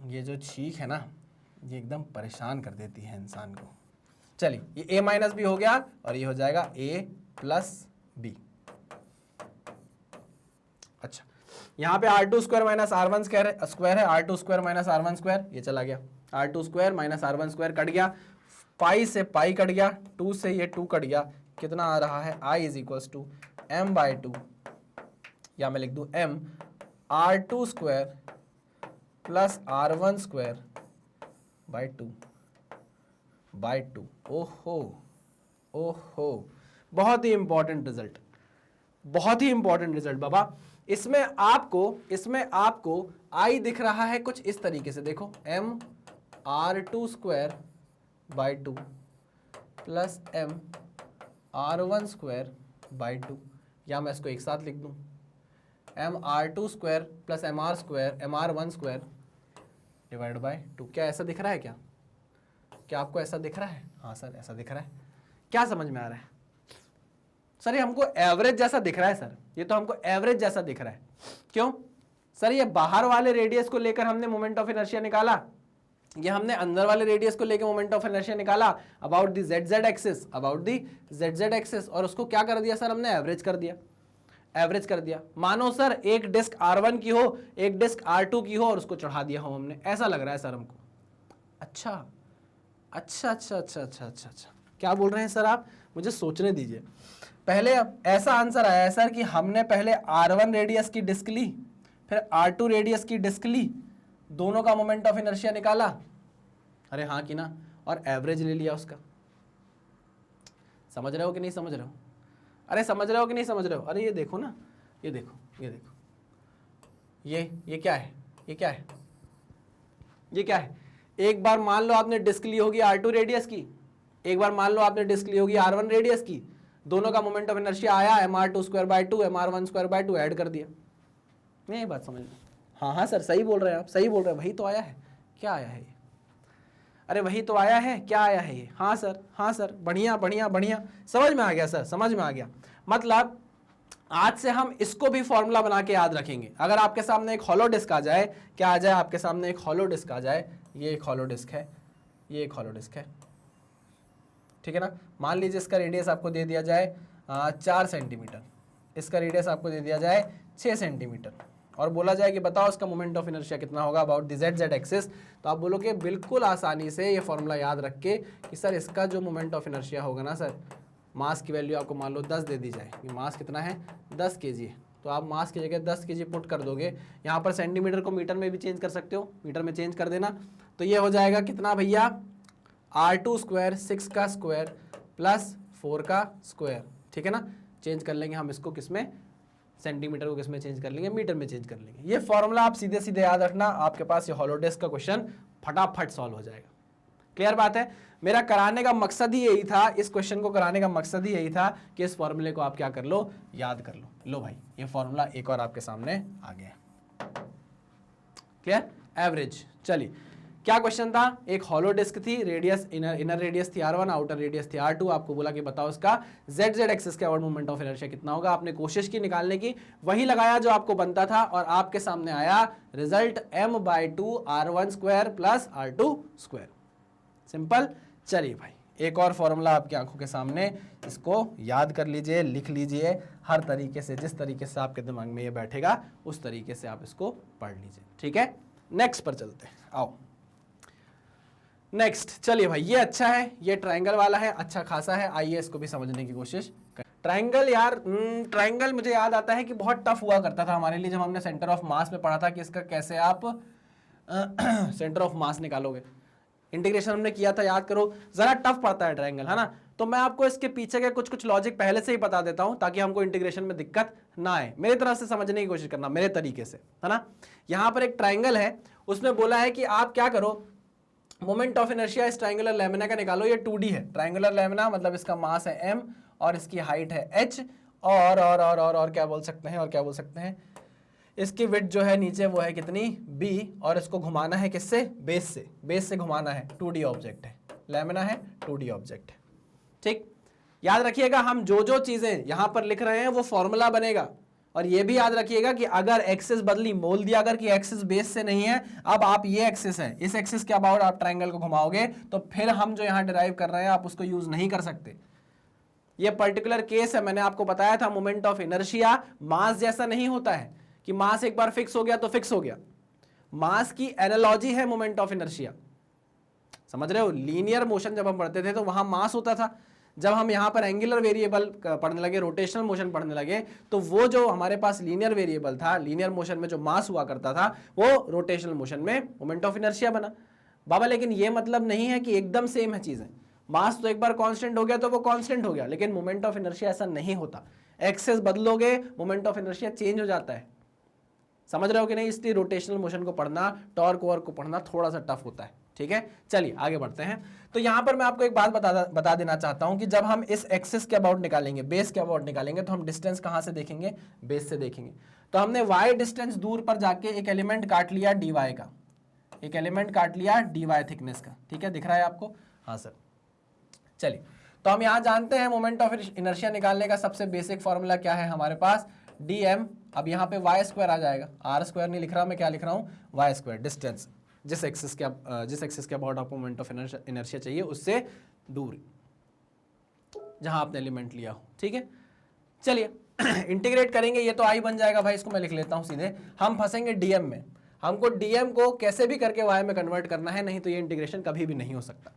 ये जो चीख है ना, ये एकदम परेशान कर देती है इंसान को। चलिए, ये a माइनस बी हो गया और ये हो जाएगा a प्लस बी। अच्छा, यहाँ पे R2 square minus R1 square है, R2 square minus R1 square, ये चला गया, R2 square minus R1 square cut गया, पाई से पाई कट गया, 2 से ये 2 कट गया, कितना आ रहा है, I is equals to m by 2, या मैं लिख दूं m R2 square plus R1 square by 2। ओहो ओहो, बहुत ही इंपॉर्टेंट रिजल्ट, बहुत ही इंपॉर्टेंट रिजल्ट बाबा। इसमें आपको I दिख रहा है कुछ इस तरीके से, देखो m R2 square by 2 plus m R1 square by 2, या मैं इसको एक साथ लिख दूं, m R2 square plus mr square mr1 square divide by 2। क्या ऐसा दिख रहा है, क्या आपको ऐसा दिख रहा है? हाँ सर ऐसा दिख रहा है। क्या समझ में आ रहा है सर? ये हमको एवरेज जैसा दिख रहा है सर, ये तो हमको एवरेज जैसा दिख रहा है। क्यों सर? ये बाहर वाले रेडियस को लेकर हमने मोमेंट ऑफ इनर्शिया निकाला, ये हमने अंदर वाले रेडियस को लेकर मोमेंट ऑफ इनर्शिया निकाला about the Z axis, about the Z axis, और उसको क्या कर दिया सर हमने, एवरेज कर दिया, एवरेज कर दिया। मानो सर एक डिस्क R1 की हो, एक डिस्क R2 की हो और उसको चढ़ा दिया हो हमने, ऐसा लग रहा है सर हमको। अच्छा अच्छा अच्छा अच्छा अच्छा अच्छा अच्छा, क्या बोल रहे हैं सर आप? मुझे सोचने दीजिए। पहले ऐसा आंसर आया है सर कि हमने पहले R1 रेडियस की डिस्क ली, फिर R2 रेडियस की डिस्क ली, दोनों का मोमेंट ऑफ इनर्शिया निकाला, अरे हाँ कि ना, और एवरेज ले लिया उसका। समझ रहे हो कि नहीं समझ रहे हो? अरे समझ रहे हो कि नहीं समझ रहे हो? अरे ये देखो ना, ये देखो, ये देखो, ये क्या है, ये क्या है, ये क्या है। एक बार मान लो आपने डिस्क ली होगी R2 रेडियस की, एक बार मान लो आपने डिस्क ली होगी R1 रेडियस की, दोनों का मोमेंट ऑफ इनर्शिया आया mr2/2 mr1/2 ऐड कर दिया। नहीं बात समझ लो। हाँ हाँ सर सही बोल रहे हैं आप, सही बोल रहे हैं, वही तो आया है। क्या आया है ये? अरे वही तो आया है, क्या आया है ये? हाँ सर, बढ़िया बढ़िया बढ़िया, समझ में आ गया सर, समझ में आ गया। मतलब आज से हम इसको भी फॉर्मूला बना के याद रखेंगे। अगर आपके सामने एक हॉलो डिस्क आ जाए, क्या आ जाए आपके सामने एक हॉलो डिस्क आ जाए, ये एक हॉलो डिस्क है, ये एक हॉलो डिस्क है, ठीक है ना। मान लीजिए इसका रेडियस आपको दे दिया जाए 4 सेंटीमीटर, इसका रेडियस आपको दे दिया जाए 6 सेंटीमीटर, और बोला जाए कि बताओ इसका मोमेंट ऑफ इनर्शिया कितना होगा अबाउट द जेड एक्सिस। तो आप बोलोगे बिल्कुल आसानी से ये फॉर्मूला याद रख के कि सर इसका जो मोमेंट ऑफ इनर्शिया होगा ना सर, मास की वैल्यू आपको मान लो 10 दे दी जाए, कि मास कितना है 10 kg है, तो आप मास की जगह 10 kg पुट कर दोगे। यहाँ पर सेंटीमीटर को मीटर में भी चेंज कर सकते हो, मीटर में चेंज कर देना, तो ये हो जाएगा कितना भैया, R2² 6 का स्क्वायर प्लस 4 का स्क्वायर, ठीक है ना। चेंज कर लेंगे हम इसको किसमें, सेंटीमीटर को किसमें चेंज कर लेंगे, मीटर में चेंज कर लेंगे। ये फॉर्मूला आप सीधे सीधे याद रखना, आपके पास ये हॉलो डिस्क का क्वेश्चन फटाफट सॉल्व हो जाएगा। क्लियर बात है। मेरा कराने का मकसद ही यही था, इस क्वेश्चन को कराने का मकसद ही यही था कि इस फॉर्मूले को आप क्या कर लो, याद कर लो। लो भाई ये फॉर्मूला एक और आपके सामने आ गया। Clear, average. चलिए क्या क्वेश्चन था, एक हॉलो डिस्क थी, रेडियस इनर रेडियस थी R1, आउटर रेडियस थी R2, आपको बोला कि बताओ इसका जेड एक्सिस के अबाउट मोमेंट ऑफ इनर्शिया कितना होगा। आपने कोशिश की निकालने की, वही लगाया जो आपको बनता था, और आपके सामने आया result m/2 R1² plus R2²। Simple. चलिए भाई एक और फॉर्मूला आपकी आंखों के सामने, इसको याद कर लीजिए, लिख लीजिए, हर तरीके से जिस तरीके से आपके दिमाग में ये बैठेगा उस तरीके से आप इसको पढ़ लीजिए, ठीक है। नेक्स्ट पर चलते हैं, आओ नेक्स्ट। चलिए भाई ये अच्छा है, ये ट्रायंगल वाला है, अच्छा खासा है, आइए इसको भी समझने की कोशिश करें। ट्रायंगल यार, ट्रायंगल मुझे याद आता है कि बहुत टफ हुआ करता था हमारे लिए जब हमने सेंटर ऑफ मास में पढ़ा था कि इसका कैसे आप सेंटर ऑफ मास निकालोगे। इंटीग्रेशन हमने किया था, याद करो, जरा टफ पड़ता है ट्रायंगल, है ना। तो मैं आपको इसके पीछे के कुछ कुछ लॉजिक पहले से ही बता देता हूं ताकि हमको इंटीग्रेशन में दिक्कत ना आए। मेरे तरफ से समझने की कोशिश करना, मेरे तरीके से, है ना। यहां पर एक ट्रायंगल है, उसमें बोला है कि आप क्या करो, मोमेंट ऑफ इनर्शिया इस ट्रायंगुलर लेमिना का निकालो। ये 2D है ट्रायंगुलर लेमिना, मतलब इसका मास है m और इसकी हाइट है h, और क्या बोल सकते हैं, और क्या बोल सकते हैं, इसकी विड्थ जो है नीचे वो है कितनी b, और इसको घुमाना है किससे, बेस से, बेस से घुमाना है। 2D ऑब्जेक्ट है, लेमिना है, 2D ऑब्जेक्ट है, ठीक। याद रखिएगा हम जो जो चीजें यहां पर लिख रहे हैं वो फॉर्मूला बनेगा, और ये भी याद रखिएगा कि अगर एक्सिस बदली, बोल दिया अगर कि एक्सिस बेस से नहीं है, अब आप ये एक्सिस है, इस एक्सिस के अबाउट आप ट्रायंगल को घुमाओगे तो फिर हम जो यहां डिराइव कर रहे हैं आप उसको यूज नहीं कर सकते। ये पर्टिकुलर केस है, मैंने आपको बताया था मोमेंट ऑफ इनर्शिया मास जैसा नहीं होता है कि मास एक बार फिक्स हो गया तो फिक्स हो गया। मास की एनालॉजी है मोमेंट ऑफ इनर्शिया, समझ रहे हो। लीनियर मोशन जब हम पढ़ते थे तो वहां मास होता था, जब हम यहां पर एंगुलर वेरिएबल पढ़ने लगे, रोटेशनल मोशन पढ़ने लगे, तो वो जो हमारे पास लीनियर वेरिएबल था, लीनियर मोशन में जो मास हुआ करता था वो रोटेशनल मोशन में मोमेंट ऑफ इनर्शिया बना। बाबा लेकिन ये मतलब नहीं है कि एकदम सेम है चीजें, मास तो एक बार कांस्टेंट हो गया तो वो कांस्टेंट हो गया, लेकिन मोमेंट ऑफ इनर्शिया ऐसा नहीं होता। एक्सेस बदलोगे मोमेंट ऑफ इनर्शिया चेंज हो जाता है, समझ रहे हो कि नहीं। इसलिए रोटेशनल मोशन को पढ़ना, टॉर्क वर्क को पढ़ना थोड़ा सा टफ होता है, ठीक है। चलिए आगे बढ़ते हैं। तो यहां पर मैं आपको एक बात बता देना चाहता हूं कि जब हम इस एक्सिस के अबाउट निकालेंगे, बेस के अबाउट निकालेंगे, तो हम डिस्टेंस कहां से देखेंगे, बेस से देखेंगे। तो हमने y डिस्टेंस दूर पर जाके एक एलिमेंट काट लिया dy का, एक एलिमेंट काट लिया dy थिकनेस का, ठीक है, दिख रहा है आपको, हाँ सर। चलिए तो हम यहां जानते हैं मोमेंट ऑफ इनर्शिया निकालने का सबसे बेसिक फॉर्मूला क्या है हमारे पास, dm। अब यहाँ पे y² आ जाएगा, r² नहीं लिख रहा मैं, क्या लिख रहा हूँ, y², डिस्टेंस, जिस एक्सिस के अबाउट आपको मोमेंट ऑफ इनर्शिया चाहिए उससे दूर जहां आपने एलिमेंट लिया हो, ठीक है। चलिए इंटीग्रेट करेंगे, ये तो आई बन जाएगा भाई, इसको मैं लिख लेता हूं सीधे। हम फंसेंगे डीएम में, हमको डीएम को कैसे भी करके वाई में कन्वर्ट करना है, नहीं तो ये इंटीग्रेशन कभी भी नहीं हो सकता,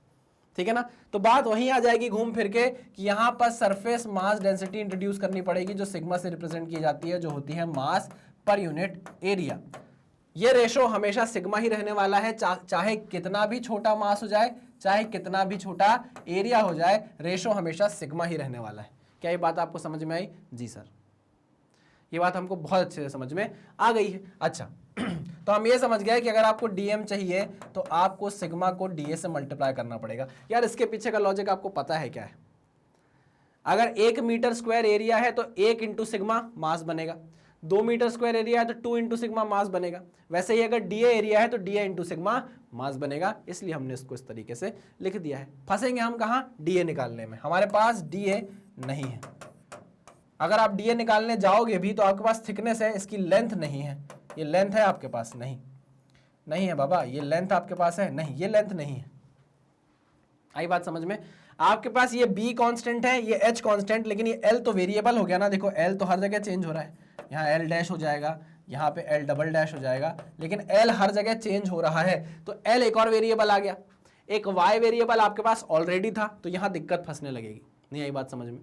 ठीक है ना। तो बात वहीं आ जाएगी घूम फिर के कि यहां पर सरफेस मास डेंसिटी इंट्रोड्यूस करनी पड़ेगी जो सिग्मा से रिप्रेजेंट की जाती है, जो होती है मास पर यूनिट एरिया। ये रेशो हमेशा सिग्मा ही रहने वाला है, चाहे कितना भी छोटा मास हो जाए, चाहे कितना भी छोटा एरिया हो जाए, रेशो हमेशा सिग्मा ही रहने वाला है। क्या ये बात आपको समझ में आई? जी सर। ये बात हमको बहुत अच्छे से समझ में आ गई है। अच्छा तो हम ये समझ गए कि अगर आपको डीएम चाहिए तो आपको सिग्मा को डीए से मल्टीप्लाई करना पड़ेगा। यार इसके पीछे का लॉजिक आपको पता है क्या है? अगर 1 मीटर स्क्वायर एरिया है तो 1 इंटू सिग्मा मास बनेगा, 2 मीटर स्क्वायर एरिया है तो 2 इंटू सिग्मा मास बनेगा। वैसे ही अगर डीए एरिया है तो डीए इंटू सिग्मा मास बनेगा, इसलिए हमने इसको इस तरीके से लिख दिया है। फंसेंगे हम कहाँ? डीए निकालने में। हमारे पास डीए नहीं है। अगर आप डीए निकालने जाओगे भी तो आपके पास थिकनेस है, इसकी लेंथ नहीं है। ये लेंथ है आपके पास? नहीं है बाबा। ये लेंथ आपके पास है? नहीं, ये लेंथ नहीं है। आई बात समझ में? आपके पास ये b कांस्टेंट है, ये h कांस्टेंट, लेकिन ये l तो वेरिएबल हो गया ना। देखो l तो हर जगह चेंज हो रहा है, यहाँ l डैश हो जाएगा, यहाँ पे l डबल डैश हो जाएगा, लेकिन l हर जगह चेंज हो रहा है। तो l एक और वेरिएबल आ गया, एक y वेरिएबल आपके पास ऑलरेडी था, तो यहाँ दिक्कत फंसने लगेगी। नहीं आई बात समझ में?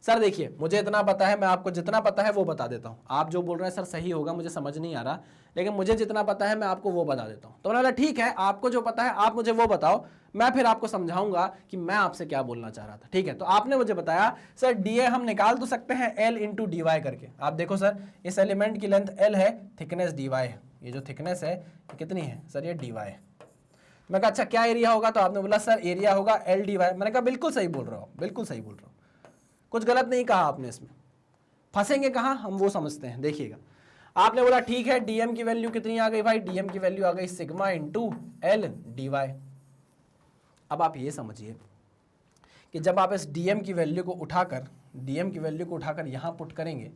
सर देखिए मुझे इतना पता है, मैं आपको जितना पता है वो बता देता हूँ। आप जो बोल रहे हैं सर सही होगा, मुझे समझ नहीं आ रहा, लेकिन मुझे जितना पता है मैं आपको वो बता देता हूँ। तो मैंने बोला ठीक है, आपको जो पता है आप मुझे वो बताओ, मैं फिर आपको समझाऊंगा कि मैं आपसे क्या बोलना चाह रहा था। ठीक है, तो आपने मुझे बताया सर डीए हम निकाल तो सकते हैं एल इंटू डी वाई करके। आप देखो सर इस एलिमेंट की लेंथ एल है, थिकनेस डी वाई है। ये जो थिकनेस है ये कितनी है सर? ये डी वाई है। मैं कहा अच्छा क्या एरिया होगा? तो आपने बोला सर एरिया होगा एल डी वाई। मैंने कहा बिल्कुल सही बोल रहा हूँ, बिल्कुल सही बोल रहा हूँ, कुछ गलत नहीं कहा आपने इसमें। फंसेंगे कहाँ हम वो समझते हैं। देखिएगा, आपने बोला ठीक है डीएम की वैल्यू कितनी आ गई भाई? डीएम की वैल्यू आ गई sigma into l d y. अब आप ये समझिए कि जब आप इस डीएम की वैल्यू को उठाकर यहां पुट करेंगे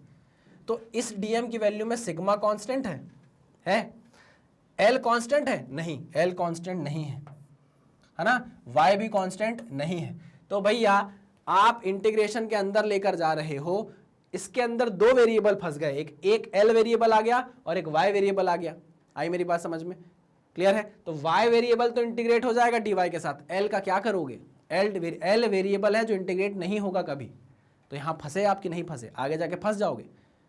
तो इस डीएम की वैल्यू में सिग्मा कांस्टेंट है? एल कांस्टेंट है? नहीं, एल कांस्टेंट नहीं है ना? वाई भी कांस्टेंट नहीं है। तो भैया आप इंटीग्रेशन के अंदर लेकर जा रहे हो, इसके अंदर दो वेरिएबल फंस गए, एक एल वेरिएबल आ गया और एक वाई वेरिएबल आ गया। आई मेरी बात समझ में? क्लियर है? तो वाई वेरिएबल तो इंटीग्रेट हो जाएगा डी वाई के साथ, एल का क्या करोगे? एल वेरिएबल है जो इंटीग्रेट नहीं होगा कभी। तो यहां फंसे आप कि नहीं फंसे? आगे जाके फंस जाओगे।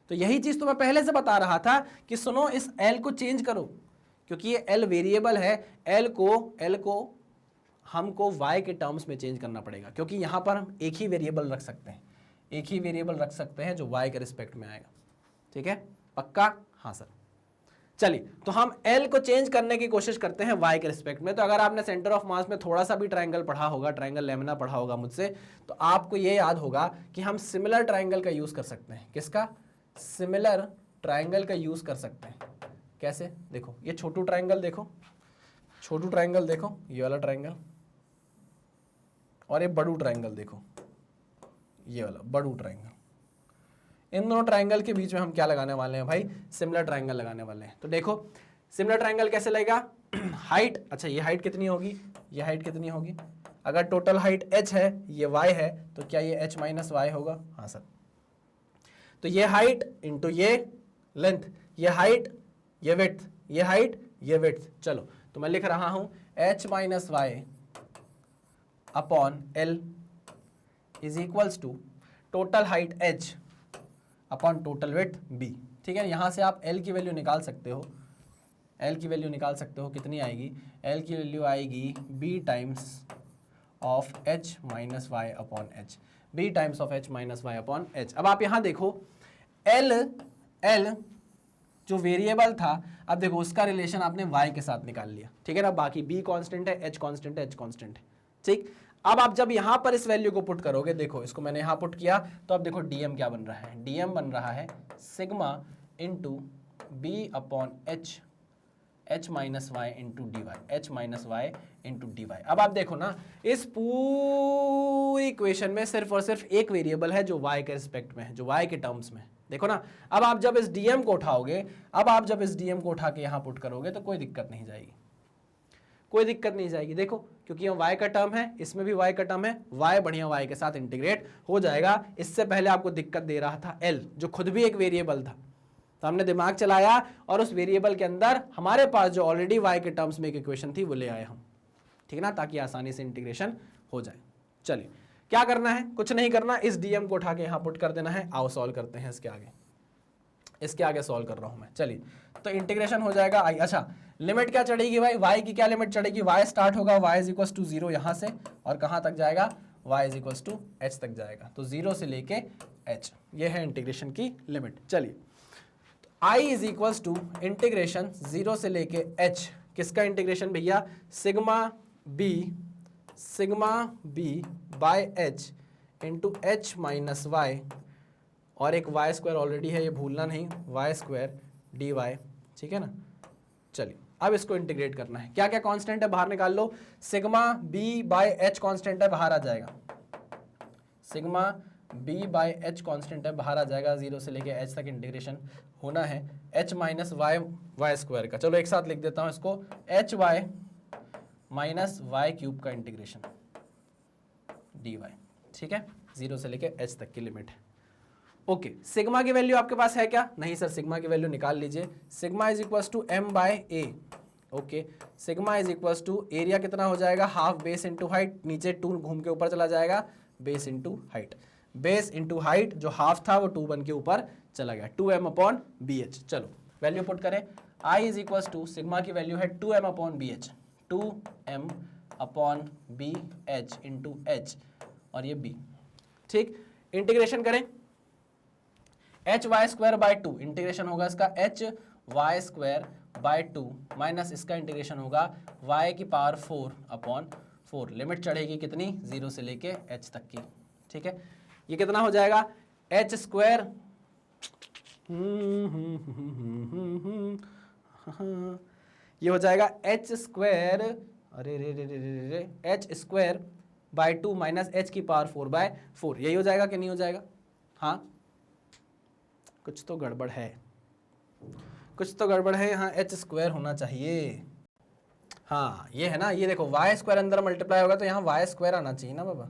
तो यही चीज तो मैं पहले से बता रहा था कि सुनो इस एल को चेंज करो, क्योंकि ये एल वेरिएबल है। एल को हमको y के टर्म्स में चेंज करना पड़ेगा, क्योंकि यहां पर हम एक ही वेरिएबल रख सकते हैं जो y के रिस्पेक्ट में आएगा। ठीक है, पक्का? हाँ सर। चलिए, तो हम l को चेंज करने की कोशिश करते हैं y के रिस्पेक्ट में। तो अगर आपने सेंटर ऑफ मास में थोड़ा सा भी ट्राइंगल पढ़ा होगा, ट्राइंगल लेमिना पढ़ा होगा मुझसे, तो आपको ये याद होगा कि हम सिमिलर ट्राइंगल का यूज कर सकते हैं। किसका? सिमिलर ट्राइंगल का यूज कर सकते हैं। कैसे? देखो ये छोटू ट्राइंगल देखो, ये वाला ट्राइंगल, और ये बड़ू ट्राइंगल देखो, ये वाला बड़ू ट्राइंगल। इन दोनों ट्राइंगल के बीच में हम क्या लगाने वाले हैं भाई? सिमिलर ट्राइंगल लगाने वाले हैं। तो देखो सिमिलर ट्राइंगल कैसे लगेगा? हाइट, अच्छा ये हाइट कितनी होगी? ये हाइट कितनी होगी? अगर टोटल हाइट h है, ये y है, तो क्या ये h माइनस वाई होगा? हाँ सर। तो ये हाइट इंटू ये लेंथ, ये हाइट, ये विड्थ, ये हाइट, ये विड्थ। चलो तो मैं लिख रहा हूं h minus y upon l is equals to total height h upon total width b। ठीक है, यहां से आप l की वैल्यू निकाल सकते हो। कितनी आएगी? l की वैल्यू आएगी b times of h minus y upon h, b times of h minus y upon h। अब आप यहां देखो l जो वेरिएबल था, अब देखो उसका रिलेशन आपने y के साथ निकाल लिया। ठीक है ना? बाकी b कांस्टेंट है, h कांस्टेंट है, h कांस्टेंट है। ठीक, अब आप जब यहां पर इस वैल्यू को पुट करोगे, देखो इसको मैंने यहां पुट किया, तो अब देखो डीएम क्या बन रहा है? डीएम बन रहा है sigma into b upon h minus y into d y, h minus y into d y. अब आप देखो ना, इस पूरी इक्वेशन में सिर्फ और सिर्फ एक वेरिएबल है जो y के रिस्पेक्ट में है, जो y के टर्म्स में। देखो ना, अब आप जब इस डीएम को उठाओगे, उठा के यहां पुट करोगे तो कोई दिक्कत नहीं जाएगी, देखो क्योंकि ये y का टर्म है, इसमें भी y का टर्म है, y बढ़िया y के साथ इंटीग्रेट हो जाएगा। इससे पहले आपको दिक्कत दे रहा था l, जो खुद भी एक वेरिएबल था, तो हमने दिमाग चलाया और उस वेरिएबल के अंदर हमारे पास जो ऑलरेडी y के टर्म्स में एक इक्वेशन थी वो ले आए हम। ठीक ना? ताकि आसानी से इंटीग्रेशन हो जाए। चलिए क्या करना है? कुछ नहीं करना, इस डीएम को उठा के यहां पुट कर देना है। आओ सॉल्व करते हैं इसके आगे सॉल्व कर रहा हूं मैं। चलिए, तो इंटीग्रेशन हो जाएगा आई। अच्छा, लिमिट क्या चढ़ेगी भाई? y की क्या लिमिट चढ़ेगी? y स्टार्ट होगा y इज इक्वल टू 0 यहां से, और कहां तक जाएगा? y is equal to h तक जाएगा। तो 0 से लेके h, ये है इंटीग्रेशन की लिमिट। चलिए I is equals to integration 0 से लेके h, किसका इंटीग्रेशन भैया, sigma B by h into h minus y, और एक वाई स्क्वायर ऑलरेडी है, ये भूलना नहीं, वाई स्क्वायर डी वाई, ठीक है ना। चलिए अब इसको इंटीग्रेट करना है, क्या क्या कांस्टेंट है बाहर निकाल लो, sigma B by H constant है, बाहर आ जाएगा, sigma B by H constant है, बाहर आ जाएगा, 0 से लेके h तक इंटीग्रेशन होना है, h माइनस वाई स्क्वायर का, चलो एक साथ लिख देता हूं इसको, h y minus y cube का इंटीग्रेशन dy, ठीक है, 0 से लेके h तक की लिमिट है। ओके, सिग्मा की वैल्यू आपके पास है क्या, नहीं सर, सिग्मा की वैल्यू निकाल लीजिए, sigma is equals to m by a, okay, sigma is equals to area कितना हो जाएगा, हाफ बेस इंटू हाइट, नीचे 2 घूम के ऊपर चला जाएगा, base into height, base into height, जो हाफ था वो 2 बन के ऊपर चला गया, 2m अपॉन बी एच। चलो वैल्यू पुट करें, i is equals to, sigma की वैल्यू है 2m upon b h, 2m upon b h into h, और ये b, ठीक, इंटीग्रेशन करें, h y square by 2, integration होगा इसका h y square by 2 minus इसका इंटीग्रेशन होगा y की पावर 4 अपॉन 4, लिमिट चढ़ेगी कितनी, 0 से लेके h तक की, ठीक है, ये कितना हो जाएगा, एच स्क्वायर ये हो जाएगा एच स्क्वायर, अरे रे रे रे रे रे, H square by 2 minus H की पावर 4 बाय 4, यही हो जाएगा कि नहीं हो जाएगा, हाँ कुछ तो गड़बड़ है, कुछ तो गड़बड़ है, यहाँ एच स्क्वायर होना चाहिए, हाँ ये है ना, ये देखो वाई स्क्वायर अंदर मल्टीप्लाई होगा तो यहाँ वाई स्क्वायर आना चाहिए ना बाबा,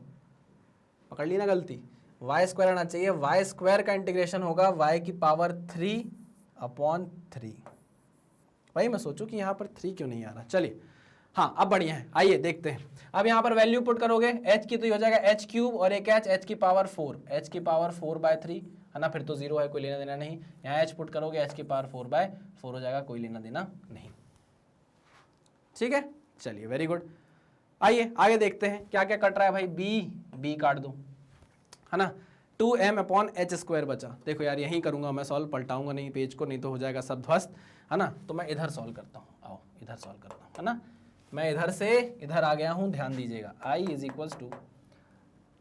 पकड़ ली ना गलती, वाई स्क्वायर आना चाहिए, वाई स्क्वायर का इंटीग्रेशन होगा वाई की पावर 3 अपॉन 3, भाई मैं सोचूं कि यहाँ पर 3 क्यों नहीं आ रहा, चलिए हाँ अब बढ़िया है, आइए देखते हैं, अब यहाँ पर वैल्यू पुट करोगे, h की तो ये हो जाएगा h क्यूब और एक h की पावर 4, h की पावर 4 बाय 3 है ना, फिर तो 0 है, कोई लेना देना नहीं, यहाँ h पुट करोगे h की पावर 4 बाय 4 हो जाएगा, कोई लेना देना नहीं, ठीक है, चलिए वेरी गुड। आइए आगे देखते हैं क्या क्या कट रहा है भाई, b काट दो, है ना, 2m अपॉन एच स्क्वायर बचा, देखो यार यहीं करूंगा मैं सॉल्व, पलटाऊंगा नहीं पेज को, नहीं तो हो जाएगा सब ध्वस्त, है ना, तो मैं इधर सॉल्व करता हूँ, आओ इधर सॉल्व करता हूँ, है ना, मैं इधर से इधर आ गया हूँ, ध्यान दीजिएगा, i is equals to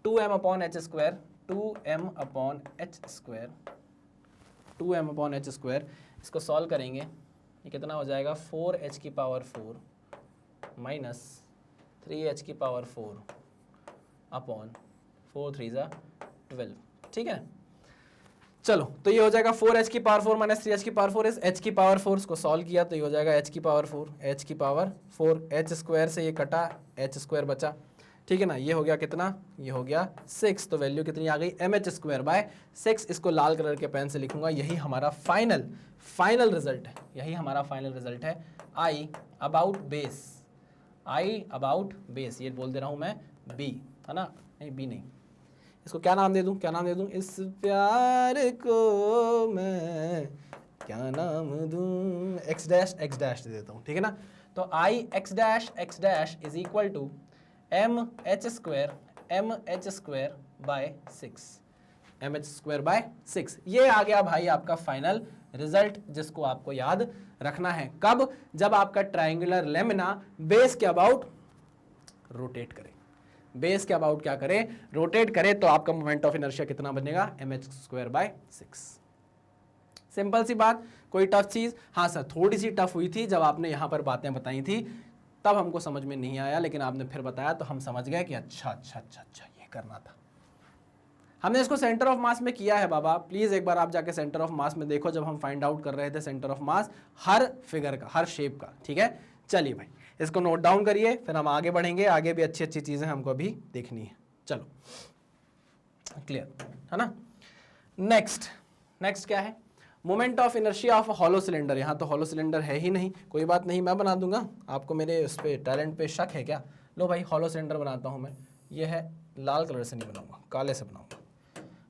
2m upon h square, 2m upon h square, 2m upon h square, इसको सॉल्व करेंगे, ये कितना हो जाएगा, 4h की पावर 4 माइनस 3h की पावर 4 अपॉन 4 3 ज़ा 12, ठीक है, चलो तो ये हो जाएगा 4h की पावर 4 माइनस 3h की पावर 4 इज h की पावर 4, इसको सॉल्व किया तो ये हो जाएगा h की पावर 4, h की पावर 4, h स्क्वायर से ये कटा, h स्क्वायर बचा, ठीक है ना, ये हो गया कितना, ये हो गया 6, तो वैल्यू कितनी आ गई, mh स्क्वायर बाय 6, इसको लाल कलर के पेन से लिखूंगा, यही हमारा फाइनल रिजल्ट है, यही हमारा फाइनल रिजल्ट है, I अबाउट बेस, ये बोल दे रहा हूँ मैं B, है ना, नहीं B नहीं, इसको क्या नाम दे दूं, क्या नाम दे दूं, इस प्यार को मैं क्या नाम दूं, x डैश दे देता हूं, ठीक है ना, तो I x dash is equal to mh square by 6, mh square by 6, ये आ गया भाई आपका फाइनल रिजल्ट, जिसको आपको याद रखना है, कब, जब आपका ट्रायंगुलर लेमिना बेस के अबाउट रोटेट करे, बेस के अबाउट क्या करे, रोटेट करे, तो आपका मोमेंट ऑफ इनर्शिया कितना बनेगा, mh स्क्वायर बाय 6, सिंपल सी बात, कोई टफ चीज, हाँ सर थोड़ी सी टफ हुई थी जब आपने यहां पर बातें बताई थी, तब हमको समझ में नहीं आया, लेकिन आपने फिर बताया तो हम समझ गए कि अच्छा ये करना था, हमने इसको सेंटर ऑफ मास में किया है बाबा, प्लीज एक बार आप जाके सेंटर ऑफ मास में देखो, जब हम फाइंड आउट कर रहे थे centre of mass her figure का, हर शेप का, ठीक है, चलिए भाई इसको नोट डाउन करिए, फिर हम आगे बढ़ेंगे, आगे भी अच्छी अच्छी चीजें हमको अभी देखनी है, चलो क्लियर है ना। नेक्स्ट क्या है, moment of inertia of hollow cylinder, यहाँ तो हॉलो सिलेंडर है ही नहीं, कोई बात नहीं मैं बना दूंगा, आपको मेरे उस पर टैलेंट पे शक है क्या, लो भाई हॉलो सिलेंडर बनाता हूँ मैं, ये है, लाल कलर से नहीं बनाऊंगा, काले से बनाऊंगा,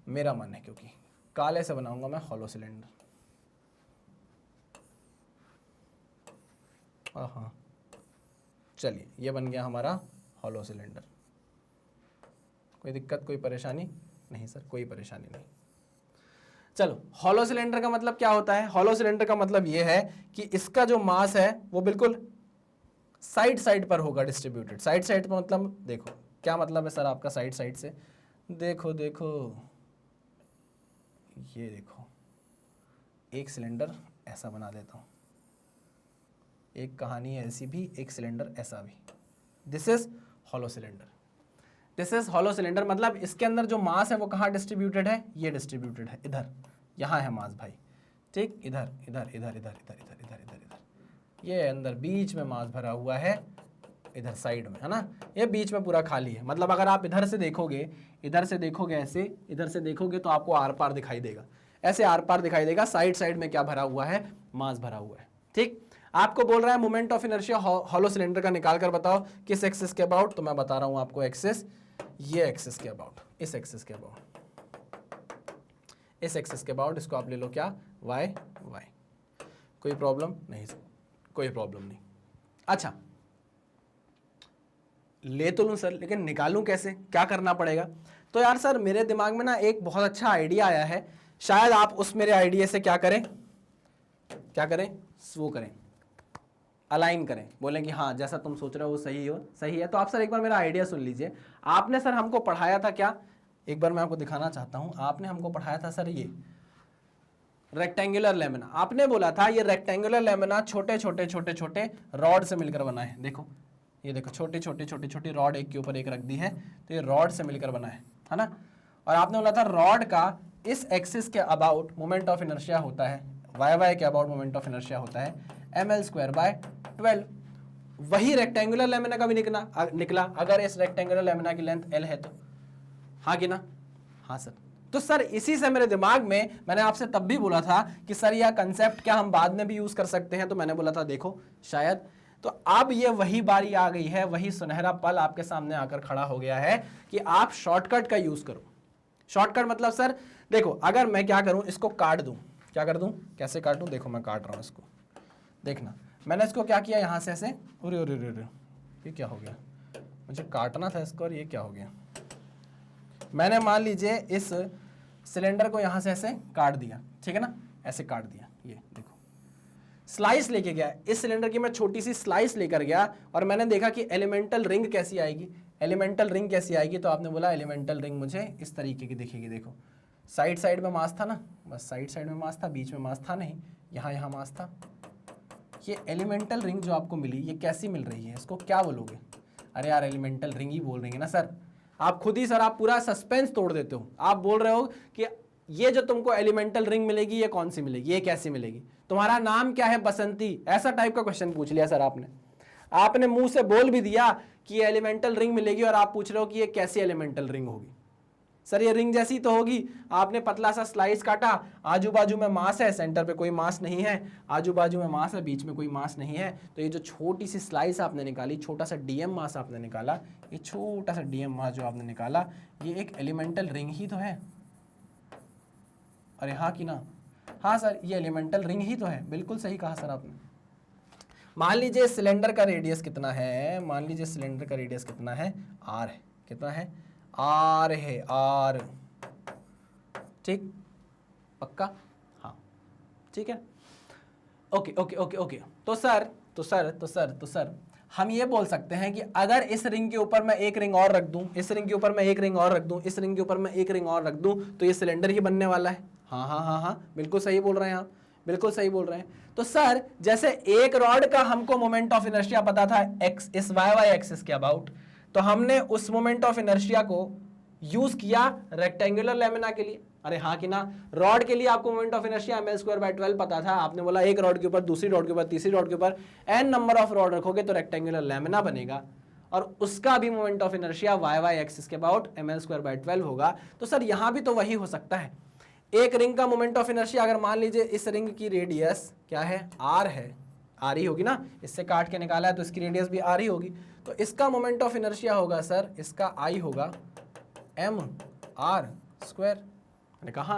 मेरा मन है क्योंकि काले से बनाऊंगा मैं हॉलो सिलेंडर, हाँ चलिए ये बन गया हमारा हॉलो सिलेंडर, कोई दिक्कत कोई परेशानी नहीं सर, कोई परेशानी नहीं, चलो, हॉलो सिलेंडर का मतलब क्या होता है? हॉलो सिलेंडर का मतलब ये है कि इसका जो मास है वो बिल्कुल साइड साइड पर होगा डिस्ट्रीब्यूटेड। साइड साइड पर मतलब देखो क्या मतलब है सर आपका साइड साइड से? देखो देखो, ये देखो, एक सिलेंडर ऐसा बना देता हूं, एक कहानी है ऐसी भी, एक सिलेंडर ऐसा भी। This is hollow cylinder. This is hollow cylinder मतलब इसके अंदर जो मास है वो कहाँ डिस्ट्रीब्यूटेड है? ये डिस्ट्रीब्यूटेड है इधर, यहाँ है मास भाई, ठीक, इधर इधर इधर इधर इधर इधर इधर इधर इधर, ये अंदर बीच में मास भरा हुआ है, इधर साइड में, है ना, ये बीच में पूरा खाली है। मतलब अगर आप इधर से देखोगे, इधर से देखोगे ऐसे, इधर से देखोगे तो आपको आर पार दिखाई देगा, ऐसे आर पार दिखाई देगा, साइड साइड में क्या भरा हुआ है? मास भरा हुआ है, ठीक। आपको बोल रहा है moment of inertia hollow cylinder का निकाल कर बताओ किस एक्सिस के अबाउट, तो मैं बता रहा हूं आपको एक्सिस, ये एक्सिस के अबाउट, इस एक्सिस के अबाउट, इस एक्सिस के अबाउट, इसको आप ले लो क्या? Y Y. कोई प्रॉब्लम नहीं? कोई प्रॉब्लम नहीं। अच्छा, ले तो लूं सर, लेकिन निकालूं कैसे? क्या करना पड़ेगा? तो यार सर मेरे दिमाग में ना एक बहुत अच्छा आइडिया आया है, शायद आप उस मेरे आइडिया से क्या करें, क्या करें, वो करें, अलाइन करें, बोलें कि हाँ जैसा तुम सोच रहे हो वो सही है। तो आप सर एक बार मेरा आइडिया सुन लीजिए। आपने सर हमको पढ़ाया था क्या, एक बार मैं आपको दिखाना चाहता हूं। आपने हमको पढ़ाया था सर ये रेक्टेंगुलर लेमिना। आपने बोला था ये रेक्टेंगुलर लेमिना छोटे छोटे छोटे छोटे रॉड से मिलकर बना है। देखो ये देखो, छोटी छोटी छोटी छोटी रॉड एक के ऊपर एक रख दी है, तो ये रॉड से मिलकर बना है ना। और आपने बोला था रॉड का इस एक्सिस के अबाउट मोमेंट ऑफ इनर्शिया होता है, वाई के अबाउट मोमेंट ऑफ इनर्शिया होता है ml²/12। वही रेक्टेंगुलर लेमिना का भी निकला अगर इस रेक्टेंगुलर लेमिना की लेंथ l है तो, हाँ कि ना? हाँ सर। तो सर इसी से मेरे दिमाग में, मैंने आपसे तब भी बोला था कि सर यह कंसेप्ट क्या हम बाद में भी यूज कर सकते हैं, तो मैंने बोला था देखो शायद, तो अब ये वही बारी आ गई है, वही सुनहरा पल आपके सामने आकर खड़ा हो गया है कि आप शॉर्टकट का यूज करो। शॉर्टकट मतलब सर देखो, अगर मैं क्या करूं, इसको काट दूं, क्या कर दूं, कैसे काटूं, देखो मैं काट रहा हूं इसको, देखना मैंने इसको क्या किया, यहां से ऐसे, अरे अरे अरे, ये क्या हो गया, मुझे काटना था इसको और ये क्या हो गया। मैंने मान लीजिए इस सिलेंडर को यहां से ऐसे काट दिया, ठीक है ना, ऐसे काट दिया, ये देखो स्लाइस लेके गया, इस सिलेंडर की मैं छोटी सी स्लाइस लेकर गया और मैंने देखा कि एलिमेंटल रिंग कैसी आएगी, एलिमेंटल रिंग कैसी आएगी, तो आपने बोला एलिमेंटल रिंग मुझे इस तरीके की दिखेगी। देखो साइड साइड में मास था ना, बस साइड साइड में मास था, बीच में मास था नहीं, यहाँ मास था। ये एलिमेंटल रिंग जो आपको मिली, ये कैसी मिल रही है, इसको क्या बोलोगे? अरे यार एलिमेंटल रिंग ही बोल रही है ना सर। आप खुद ही सर, आप पूरा सस्पेंस तोड़ देते हो। आप बोल रहे हो कि ये जो तुमको एलिमेंटल रिंग मिलेगी ये कौन सी मिलेगी, ये कैसी मिलेगी, तुम्हारा नाम क्या है, बसंती, ऐसा टाइप का क्वेश्चन पूछ लिया सर आपने मुंह से बोल भी दिया कि ये एलिमेंटल रिंग मिलेगी और आप पूछ रहे हो कि ये कैसी एलिमेंटल रिंग होगी। सर ये रिंग जैसी तो होगी, आपने पतला सा स्लाइस काटा, आजू बाजू में मास है, सेंटर पे कोई मास नहीं है, आजू बाजू में मास है, बीच में कोई मास नहीं है, तो ये जो छोटी सी स्लाइस आपने निकाली, छोटा सा डीएम मास आपने निकाला, ये छोटा सा डीएम मास जो आपने निकाला, ये एक एलिमेंटल रिंग ही तो है। अरे हाँ कि ना? हाँ सर ये एलिमेंटल रिंग ही तो है, बिल्कुल सही कहा सर आपने। मान लीजिए सिलेंडर का रेडियस कितना है, मान लीजिए सिलेंडर का रेडियस कितना है, आर है, कितना है, आर है, आर, ठीक, पक्का, हाँ ठीक है, ओके ओके ओके ओके। तो सर हम ये बोल सकते हैं कि अगर इस रिंग के ऊपर मैं एक रिंग और रख दूं, इस रिंग के ऊपर मैं एक रिंग और रख दूं, इस रिंग के ऊपर मैं एक रिंग और रख दूं, तो ये सिलेंडर ही बनने वाला है। हाँ हाँ हाँ हाँ, बिल्कुल सही बोल रहे हैं आप, बिल्कुल सही बोल रहे हैं। तो सर जैसे एक रॉड का हमको मोमेंट ऑफ इनर्शिया पता था एक्स, इस वाई एक्सिस के अबाउट, तो हमने उस मोमेंट ऑफ इनर्शिया को यूज किया रेक्टेंगुलर लेमिना के लिए। अरे हाँ कि ना? रॉड के लिए आपको मोमेंट ऑफ इनर्शिया ml²/12 पता था, आपने बोला एक रॉड के ऊपर, दूसरी रॉड के ऊपर, तीसरी रॉड के ऊपर n नंबर ऑफ रॉड रखोगे तो रेक्टेंगुलर लेमिना बनेगा, और उसका भी moment of inertia y axis के अबाउट ml²/12 होगा। तो सर यहां भी तो वही हो सकता है, एक रिंग का मोमेंट ऑफ इनर्शिया, अगर मान लीजिए इस रिंग की रेडियस क्या है, आर है, आर ही होगी ना, इससे काट के निकाला है तो इसकी रेडियस भी आर ही होगी, तो इसका मोमेंट ऑफ इनर्शिया होगा सर, इसका आई होगा m r²। मैंने कहा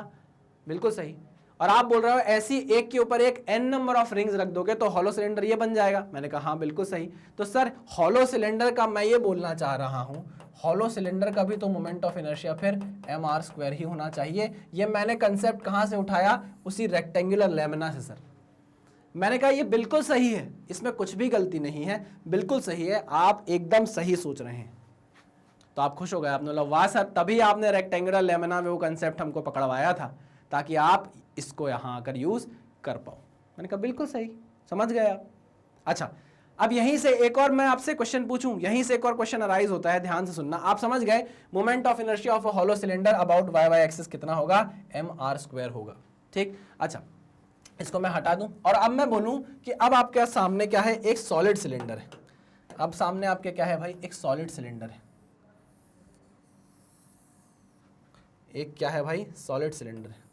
बिल्कुल सही। और आप बोल रहे हो ऐसी एक के ऊपर एक n नंबर ऑफ रिंग्स रख दोगे तो हॉलो सिलेंडर ये बन जाएगा। मैंने कहा हाँ बिल्कुल सही। तो सर हॉलो सिलेंडर का मैं ये बोलना चाह रहा हूं, हॉलो सिलेंडर का भी तो मोमेंट ऑफ इनर्शिया फिर mr² ही होना चाहिए। ये मैंने कंसेप्ट कहां से उठाया, उसी रेक्टेंगुलर लेमिना से सर। मैंने कहा ये बिल्कुल सही है, इसमें कुछ भी गलती नहीं है, बिल्कुल सही है, आप एकदम सही सोच रहे हैं। तो आप खुश हो गए, आपने बोला वाह सर, तभी आपने रेक्टेंगुलर लेमिना में वो कंसेप्ट हमको पकड़वाया था ताकि आप इसको यहां आकर यूज कर पाओ। मैंने कहा बिल्कुल सही, समझ गए आप। अच्छा, अब यहीं से एक और मैं आपसे क्वेश्चन पूछूं, यहीं से एक और क्वेश्चन अराइज होता है, ध्यान से सुनना। आप समझ गए moment of inertia of a hollow cylinder about y axis कितना होगा, mr² होगा। ठीक, अच्छा इसको मैं हटा दूं और अब मैं बोलूं कि अब आपके सामने क्या है, एक सॉलिड सिलेंडर है। अब सामने आपके क्या है भाई, एक सॉलिड सिलेंडर है। एक क्या है भाई, सॉलिड सिलेंडर है।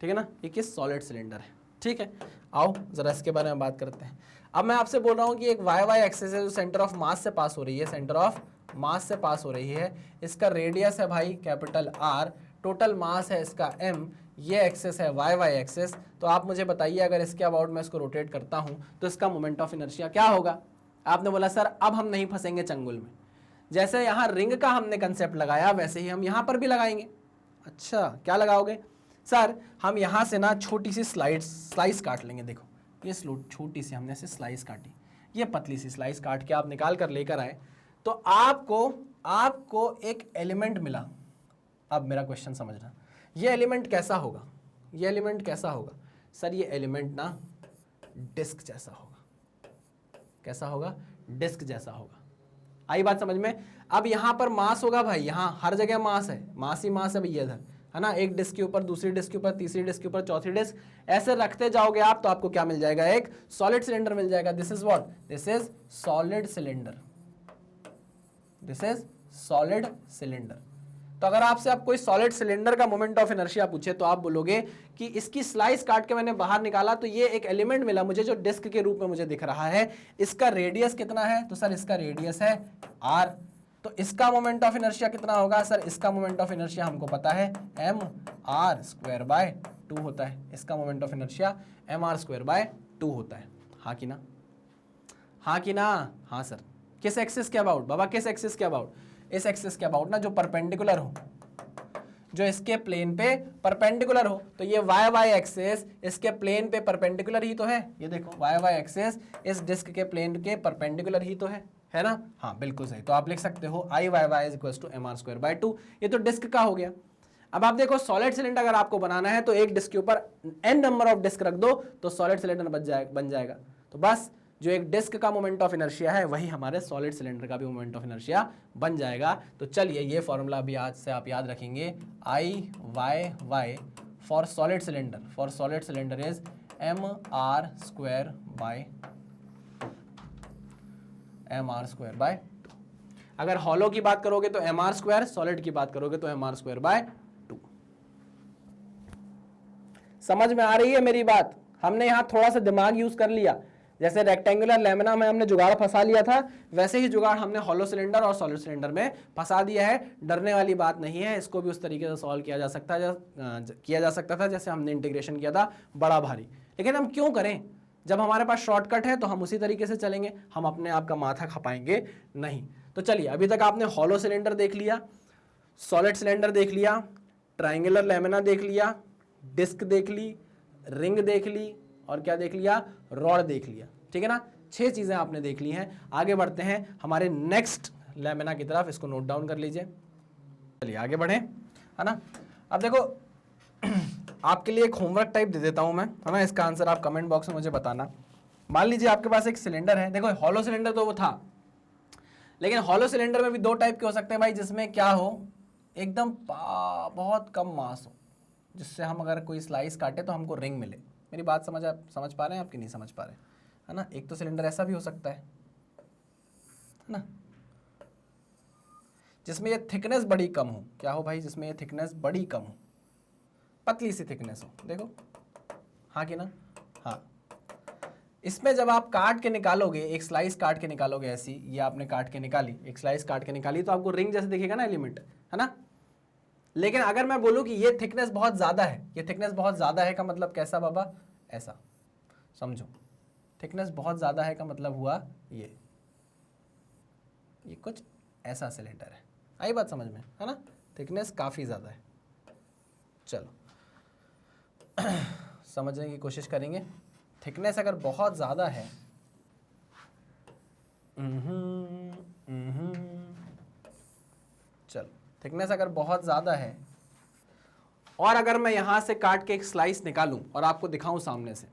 ठीक है ना, एक ये सॉलिड सिलेंडर है। ठीक है, आओ जरा इसके बारे में बात करते हैं। अब मैं आपसे बोल रहा हूं कि एक y एक्सिस है जो सेंटर ऑफ मास से पास हो रही है, सेंटर ऑफ मास से पास हो रही है। इसका रेडियस है भाई कैपिटल R, टोटल मास है इसका m, ये एक्सिस है y एक्सिस। तो आप मुझे बताइए अगर इसके अबाउट मैं इसको रोटेट करता हूं तो इसका मोमेंट ऑफ इनर्शिया क्या होगा। आपने बोला सर अब हम नहीं फंसेंगे चंगुल में, जैसे यहां रिंग का हमने कंसेप्ट लगाया वैसे ही हम यहां पर भी लगाएंगे। अच्छा क्या लगाओगे सर, हम यहां से ना छोटी सी स्लाइस काट लेंगे। देखो ये छोटी सी हमने से स्लाइस काटी, ये पतली सी स्लाइस काट के आप निकाल कर लेकर आए तो आपको एक एलिमेंट मिला। अब मेरा क्वेश्चन समझना, ये एलिमेंट कैसा होगा, ये एलिमेंट कैसा होगा सर, ये एलिमेंट ना डिस्क जैसा होगा। कैसा होगा, डिस्क जैसा होगा। आई बात समझ में। अब यहां पर मास होगा भाई, यहां हर जगह मास है, मास ही मास है भैया इधर, है ना। एक डिस्क के ऊपर, दूसरी डिस्क के ऊपर, तीसरी डिस्क के ऊपर, चौथी डिस्क, ऐसे रखते जाओगे आप तो आपको क्या मिल जाएगा, एक सॉलिड सिलेंडर मिल जाएगा। This is what, this is solid cylinder, this is solid cylinder. तो अगर आपसे आप कोई सॉलिड सिलेंडर का मोमेंट ऑफ इनर्शिया पूछे तो आप बोलोगे कि इसकी स्लाइस काट के मैंने बाहर निकाला तो ये एक एलिमेंट मिला मुझे जो डिस्क के रूप में मुझे दिख रहा है। इसका रेडियस कितना है, तो सर इसका रेडियस है r। तो इसका मोमेंट ऑफ इनर्शिया कितना होगा सर, इसका मोमेंट ऑफ इनर्शिया हमको पता है mr²/2 होता है। इसका मोमेंट ऑफ इनर्शिया mr²/2 होता है। हाँ कि ना, हाँ कि ना, हाँ सर। किस एक्सिस के अबाउट बाबा, किस एक्सिस के अबाउट, इस एक्सिस के अबाउट ना जो परपेंडिकुलर हो, जो इसके प्लेन पे परपेंडिकुलर हो। तो ये y एक्सिस इसके प्लेन पे परपेंडिकुलर ही तो है। ये देखो y एक्सिस इस डिस्क के प्लेन के परपेंडिकुलर ही तो है ना। हाँ बिल्कुल सही। तो आप लिख सकते हो I y = mr²/2। ये तो डिस्क का हो गया। अब आप देखो सॉलिड सिलेंडर अगर आपको बनाना है तो एक डिस्क के ऊपर n नंबर ऑफ डिस्क रख दो तो सॉलिड सिलेंडर बन जाएगा। तो बस जो एक डिस्क का मोमेंट ऑफ इनर्शिया है वही हमारे सॉलिड सिलेंडर का भी मोमेंट ऑफ इनर्शिया बन जाएगा। तो चलिए ये फॉर्मूला भी आज से आप याद रखेंगे, I for solid cylinder, for solid cylinder is mr²/2। अगर हॉलो की बात करोगे तो mr², सॉलिड की बात करोगे तो mr²/2। समझ में आ रही है मेरी बात। हमने यहां थोड़ा सा दिमाग यूज कर लिया, जैसे रेक्टेंगुलर लेमिना में हमने जुगाड़ फंसा लिया था वैसे ही जुगाड़ हमने हॉलो सिलेंडर और सॉलिड सिलेंडर में फंसा दिया है। डरने वाली बात नहीं है, इसको भी उस तरीके से सॉल्व किया जा सकता था जैसे हमने इंटीग्रेशन किया था बड़ा भारी। लेकिन हम क्यों करें, जब हमारे पास शॉर्टकट है तो हम उसी तरीके से चलेंगे, हम अपने आप का माथा खपाएंगे नहीं। तो चलिए अभी तक आपने हॉलो सिलेंडर देख लिया, सॉलिड सिलेंडर देख लिया, ट्राइंगुलर लेमिना देख लिया, डिस्क देख ली, रिंग देख ली और क्या देख लिया, रॉड देख लिया। ठीक है ना, 6 चीजें आपने देख ली हैं। आगे बढ़ते हैं हमारे नेक्स्ट लेमिना की तरफ, इसको नोट डाउन कर लीजिए। चलिए आगे बढ़े, है ना। अब देखो आपके लिए एक होमवर्क टाइप दे देता हूं मैं, है ना। इसका आंसर आप कमेंट बॉक्स में मुझे बताना। मान लीजिए आपके पास एक सिलेंडर है, देखो हॉलो सिलेंडर तो वो था, लेकिन हॉलो सिलेंडर में भी 2 टाइप के हो सकते हैं भाई, जिसमें क्या हो, एकदम बहुत कम मास हो, जिससे हम अगर कोई स्लाइस काटे तो हमको रिंग मिले। मेरी बात समझ पा रहे हैं आपकी, नहीं समझ पा रहे, है ना। एक तो सिलेंडर ऐसा भी हो सकता है ना, जिसमें ये थिकनेस बड़ी कम हो। क्या हो भाई, जिसमें ये थिकनेस बड़ी कम हो, पतली सी थिकनेस हो। देखो हाँ कि ना, हाँ। इसमें जब आप काट के निकालोगे, एक स्लाइस काट के निकालोगे ऐसी, ये आपने काट के निकाली, एक स्लाइस काट के निकाली, तो आपको रिंग जैसे दिखेगा ना एलिमेंट, है ना। लेकिन अगर मैं बोलूं कि ये थिकनेस बहुत ज्यादा है, ये थिकनेस बहुत ज्यादा है का मतलब कैसा बाबा, ऐसा समझो, थिकनेस बहुत ज्यादा है का मतलब हुआ ये कुछ ऐसा सिलेंडर है, आई बात समझ में, है ना, थिकनेस काफी ज्यादा है। चलो समझने की कोशिश करेंगे। थिकनेस अगर बहुत ज़्यादा है, चलो थिकनेस अगर बहुत ज़्यादा है, और अगर मैं यहाँ से काट के एक स्लाइस निकालूं और आपको दिखाऊं सामने से,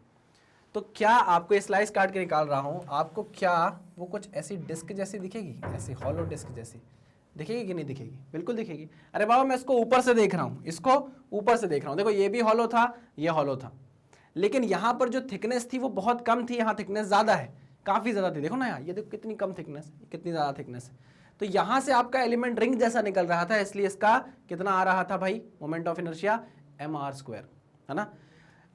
तो क्या आपको ये स्लाइस काट के निकाल रहा हूं, आपको क्या वो कुछ ऐसी डिस्क जैसी दिखेगी, ऐसी हॉलो डिस्क जैसी दिखेगी कि नहीं दिखेगी, बिल्कुल दिखेगी। अरे बाबा मैं इसको ऊपर से देख रहा हूं, इसको ऊपर से देख रहा हूं, देखो ये भी हॉलो था, ये हॉलो था, लेकिन यहां पर जो थिकनेस थी वो बहुत कम थी, यहां थिकनेस ज्यादा है, काफी ज्यादा थी, देखो ना यार, ये देखो कितनी कम थिकनेस, कितनी ज्यादा थिकनेस है। तो यहां से आपका एलिमेंट रिंग जैसा निकल रहा था, इसलिए इसका कितना आ रहा था भाई, मोमेंट ऑफ इनर्शिया mr², है ना।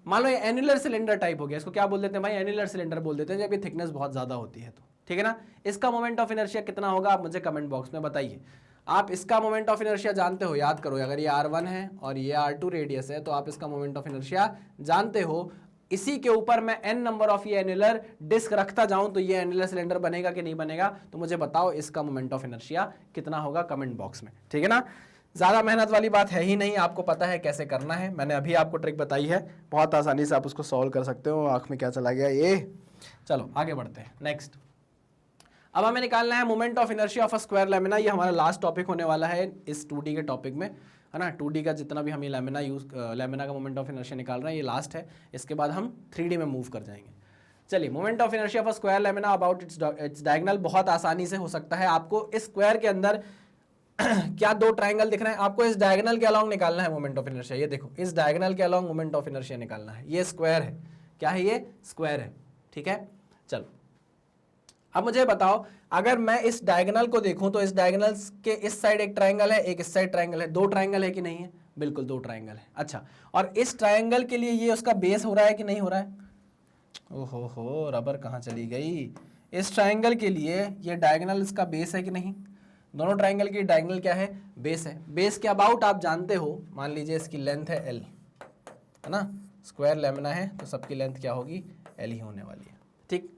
मान लो ये एनुलर सिलेंडर टाइप हो गया, इसको क्या बोल देते हैं भाई, एनुलर सिलेंडर बोल देते हैं जब ये थिकनेस बहुत ज्यादा होती है तो, ठीक है ना। इसका मोमेंट ऑफ इनर्शिया कितना होगा आप मुझे कमेंट बॉक्स में बताइए। आप इसका मोमेंट ऑफ इनर्शिया जानते हो, याद करो, अगर ये r1 है और ये r2 रेडियस है तो आप इसका मोमेंट ऑफ इनर्शिया जानते हो। इसी के ऊपर मैं n नंबर ऑफ ये एनुलर डिस्क रखता जाऊं तो ये एनुलर सिलेंडर बनेगा कि नहीं बनेगा, तो मुझे बताओ इसका मोमेंट ऑफ इनर्शिया कितना होगा कमेंट बॉक्स में, ठीक है ना। ज़्यादा मेहनत वाली बात है ही नहीं, आपको पता है कैसे करना है, मैंने अभी आपको ट्रिक बताई है, बहुत आसानी से आप उसको सॉल्व कर सकते हो। आँख में क्या चला गया ये, चलो आगे बढ़ते हैं नेक्स्ट। अब हमें निकालना है moment of inertia of a square lamina, ये हमारा लास्ट टॉपिक होने वाला है इस 2D के टॉपिक में, है ना। 2D का जितना भी हम ये लैमिना का मोमेंट ऑफ इनर्शिया निकाल रहे हैं ये लास्ट है, इसके बाद हम 3D में मूव कर जाएंगे। चलिए, moment of inertia of a square lamina about its diagonal, बहुत आसानी से हो सकता है। आपको इस स्क्वायर के अंदर क्या दो ट्राइंगल दिख रहे हैं, आपको इस डायगोनल के अलोंग निकालना है मोमेंट ऑफ इनर्शिया। ये देखो, इस डायगोनल के अलोंग मोमेंट ऑफ इनर्शिया निकालना है। ये स्क्वायर है, क्या है ये, स्क्वायर है, ठीक है। चलो अब मुझे बताओ, अगर मैं इस डायगोनल को देखूं तो इस डायगोनल के इस साइड एक ट्राइंगल है, एक इस साइड ट्राइंगल है, दो ट्राइंगल है कि नहीं है, बिल्कुल दो ट्राइंगल है। अच्छा, और इस ट्राइंगल के लिए ये उसका बेस हो रहा है कि नहीं हो रहा है, ओहो हो रबर कहाँ चली गई। इस ट्राइंगल के लिए ये डायगोनल इसका बेस है कि नहीं, दोनों ट्राइंगल की डायगोनल क्या है, बेस है। बेस के अबाउट आप जानते हो, मान लीजिए इसकी लेंथ है l, है ना, स्क्वायर लैमिना है तो सबकी लेंथ क्या होगी, l ही होने वाली है, ठीक।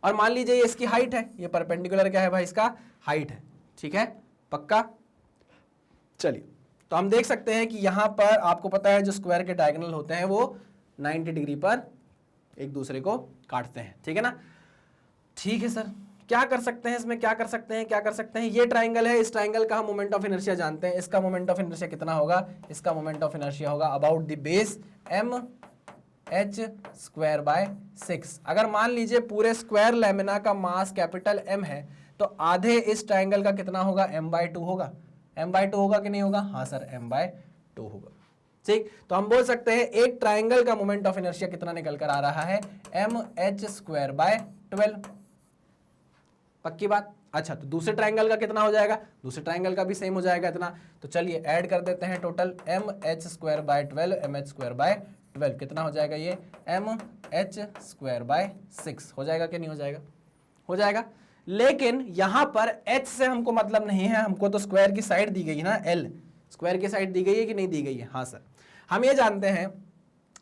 और मान लीजिए ये इसकी हाइट है, ये परपेंडिकुलर क्या है भाई, इसका हाइट है, ठीक है, पक्का। चलिए, तो हम देख सकते हैं कि यहां पर आपको पता है जो स्क्वायर के डायगोनल होते हैं वो 90 डिग्री पर एक दूसरे को काटते हैं, ठीक है ना। ठीक है सर, क्या कर सकते हैं इसमें, क्या कर सकते हैं, क्या कर सकते हैं। ये ट्राइंगल है, इस ट्राइंगल का हम मोमेंट ऑफ इनर्शिया जानते हैं। इसका मोमेंट ऑफ इनर्शिया कितना होगा, इसका मोमेंट ऑफ इनर्शिया होगा अबाउट द बेस mh²/6। अगर मान लीजिए पूरे स्क्वायर लैमिना का मास कैपिटल M है तो आधे इस ट्राइंगल का कितना होगा, m/2 होगा। m/2 होगा कि नहीं होगा, हाँ सर m/2 होगा, ठीक। तो हम बोल सकते हैं एक ट्राइंगल का मोमेंट ऑफ इनर्शिया कितना निकल कर आ रहा है, mh²/12, पक्की बात। अच्छा, तो दूसरे ट्राइंगल का कितना हो जाएगा, दूसरे ट्राइंगल का भी सेम हो जाएगा इतना। तो चलिए ऐड कर देते हैं टोटल, mh²/12 mh²/12 कितना हो जाएगा, ये mh²/6 हो जाएगा कि नहीं हो जाएगा, हो जाएगा। लेकिन यहां पर h से हमको मतलब नहीं है, हमको तो स्क्वायर की साइड दी गई है ना, l स्क्वायर की साइड दी गई है कि नहीं दी गई है, हाँ सर। हम ये जानते हैं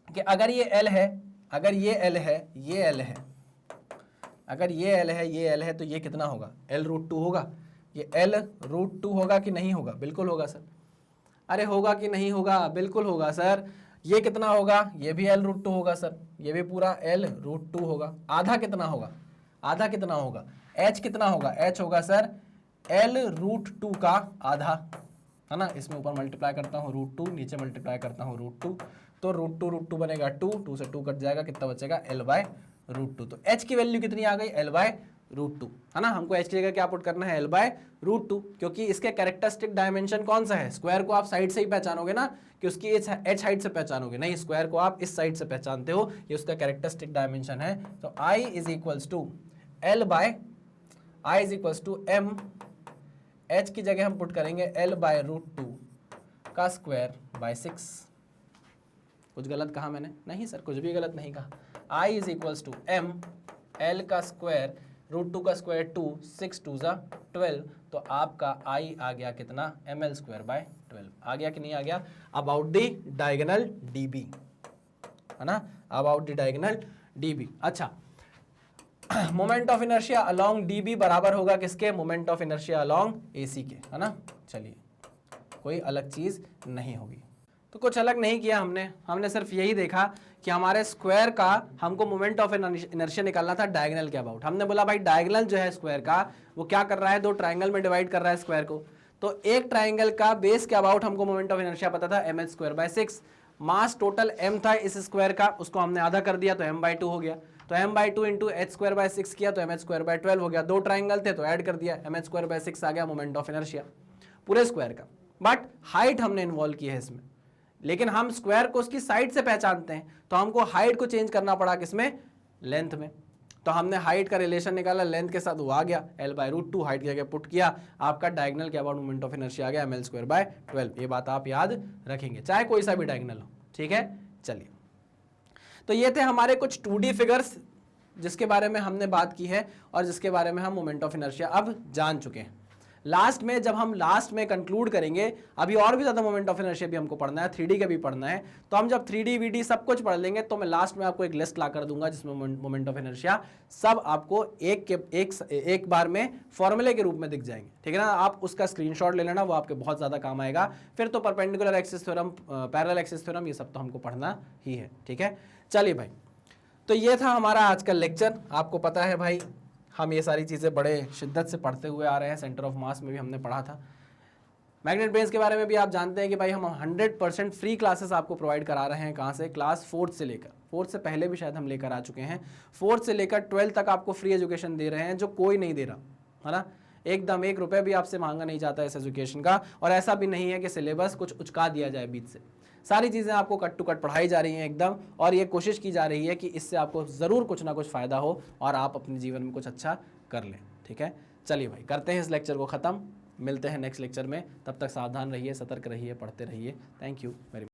कि अगर ये l है, अगर ये l है, ये l है, अगर ये l है, ये l है, तो ये कितना होगा, l√2 होगा। ये l√2 होगा कि नहीं होगा, बिल्कुल होगा सर। अरे होगा कि नहीं होगा, बिल्कुल होगा सर। ये कितना होगा, ये भी l√2 होगा सर, ये भी पूरा l√2 होगा। आधा कितना होगा, आधा कितना होगा, h कितना होगा, h होगा सर l√2 का आधा, है ना। इसमें ऊपर मल्टीप्लाई करता हूँ √2, नीचे मल्टीप्लाई करता हूँ √2, तो √2 बनेगा 2, 2 से 2 कट जाएगा, कितना बचेगा l/√2। तो h की वैल्यू कितनी आ गई, l/√2, है ना। हमको h की जगह क्या पुट करना है, l/√2, क्योंकि इसके कैरेक्टरिस्टिक डायमेंशन कौन सा है, स्क्वायर को आप साइड से ही पहचानोगे ना, कि उसकी h हाइट से पहचानोगे, नहीं स्क्वायर को आप इस साइड से पहचानते हो, ये उसका कैरेक्टरिस्टिक डायमेंशन है। तो I इज m, h की जगह हम पुट करेंगे l/√2 का स्क्वायर बाय 6। कुछ गलत कहा मैंने, नहीं सर कुछ भी गलत नहीं कहा, I is equals to M L का स्क्वायर रूट 2 का स्क्वायर 2, 6 2 ज़ा 12, तो आपका आई आ गया कितना, एम एल स्क्वायर बाय 12 आ गया कि नहीं आ गया, अबाउट द डायगोनल डीबी, है ना, अबाउट द डायगोनल डीबी। अच्छा, moment of inertia along dB बराबर होगा किसके, moment of inertia along AC के, है ना। चलिए, कोई अलग चीज नहीं होगी। तो कुछ अलग नहीं किया हमने सिर्फ यही देखा कि हमारे स्क्वायर का हमको मोमेंट ऑफ इनर्शिया निकालना था डायगोनल के अबाउट। हमने बोला भाई डायगोनल जो है स्क्वायर का वो क्या कर रहा है, दो ट्राइंगल में डिवाइड कर रहा है स्क्वायर को, तो एक ट्राइंगल का बेस के अबाउट हमको मोमेंट ऑफ इनर्शिया पता था m h square by 6। Mass total m था इस स्क्वायर का, उसको हमने आधा कर दिया तो m/2 हो गया, तो m/2 into H square by 6 किया तो mh स्क्वायर बाय 12 हो गया। दो ट्राइंगल थे तो ऐड कर दिया, mh स्क्वायर बाय 6 आ गया मोमेंट ऑफ इनर्शिया पूरे स्क्वायर का। बट हाइट हमने इन्वॉल्व की है इसमें, लेकिन हम स्क्वायर को उसकी साइड से पहचानते हैं, तो हमको हाइट को चेंज करना पड़ा किसमें, लेंथ में। तो हमने हाइट का रिलेशन निकाला, लेंथ के साथ वो आ गया L/√2, हाइट की जगह पुट किया, आपका डायगोनल के अबाउट मोमेंट ऑफ इनर्शिया आ गया ml स्क्वायर बाय 12। ये बात आप याद रखेंगे, चाहे कोई सा भी डायगोनल हो, ठीक है। चलिए, तो ये थे हमारे कुछ 2D फिगर्स जिसके बारे में हमने बात की है और जिसके बारे में हम मोमेंट ऑफ इनर्शिया अब जान चुके हैं। लास्ट में जब हम लास्ट में कंक्लूड करेंगे, अभी और भी ज़्यादा मोमेंट ऑफ इनर्शिया भी हमको पढ़ना है, 3D का भी पढ़ना है, तो हम जब 3D VD सब कुछ पढ़ लेंगे तो मैं लास्ट में आपको एक लिस्ट ला कर दूंगा जिसमें मोमेंट ऑफ इनर्शिया सब आपको एक बार में फॉर्मूले के रूप में दिख जाएंगे, ठीक है ना। आप उसका स्क्रीनशॉट ले लेना, वो आपके बहुत ज़्यादा काम आएगा। फिर तो perpendicular axis theorem, parallel axis theorem, ये सब तो हमको पढ़ना ही है, ठीक है। चलिए भाई, तो ये था हमारा आज का लेक्चर। आपको पता है भाई, हम ये सारी चीज़ें बड़े शिद्दत से पढ़ते हुए आ रहे हैं, सेंटर ऑफ मास में भी हमने पढ़ा था। मैग्नेट बेंस के बारे में भी आप जानते हैं कि भाई हम 100% फ्री क्लासेस आपको प्रोवाइड करा रहे हैं। कहाँ से, क्लास 4th से लेकर, 4th से पहले भी शायद हम लेकर आ चुके हैं, 4th से लेकर 12th तक आपको फ्री एजुकेशन दे रहे हैं, जो कोई नहीं दे रहा, है ना। एकदम 1 रुपये भी आपसे मांगा नहीं जाता इस एजुकेशन का, और ऐसा भी नहीं है कि सिलेबस कुछ उचका दिया जाए बीच से। सारी चीज़ें आपको कट टू कट पढ़ाई जा रही हैं एकदम, और ये कोशिश की जा रही है कि इससे आपको ज़रूर कुछ ना कुछ फ़ायदा हो और आप अपने जीवन में कुछ अच्छा कर लें, ठीक है। चलिए भाई, करते हैं इस लेक्चर को ख़त्म, मिलते हैं नेक्स्ट लेक्चर में। तब तक सावधान रहिए, सतर्क रहिए, पढ़ते रहिए। Thank you very much.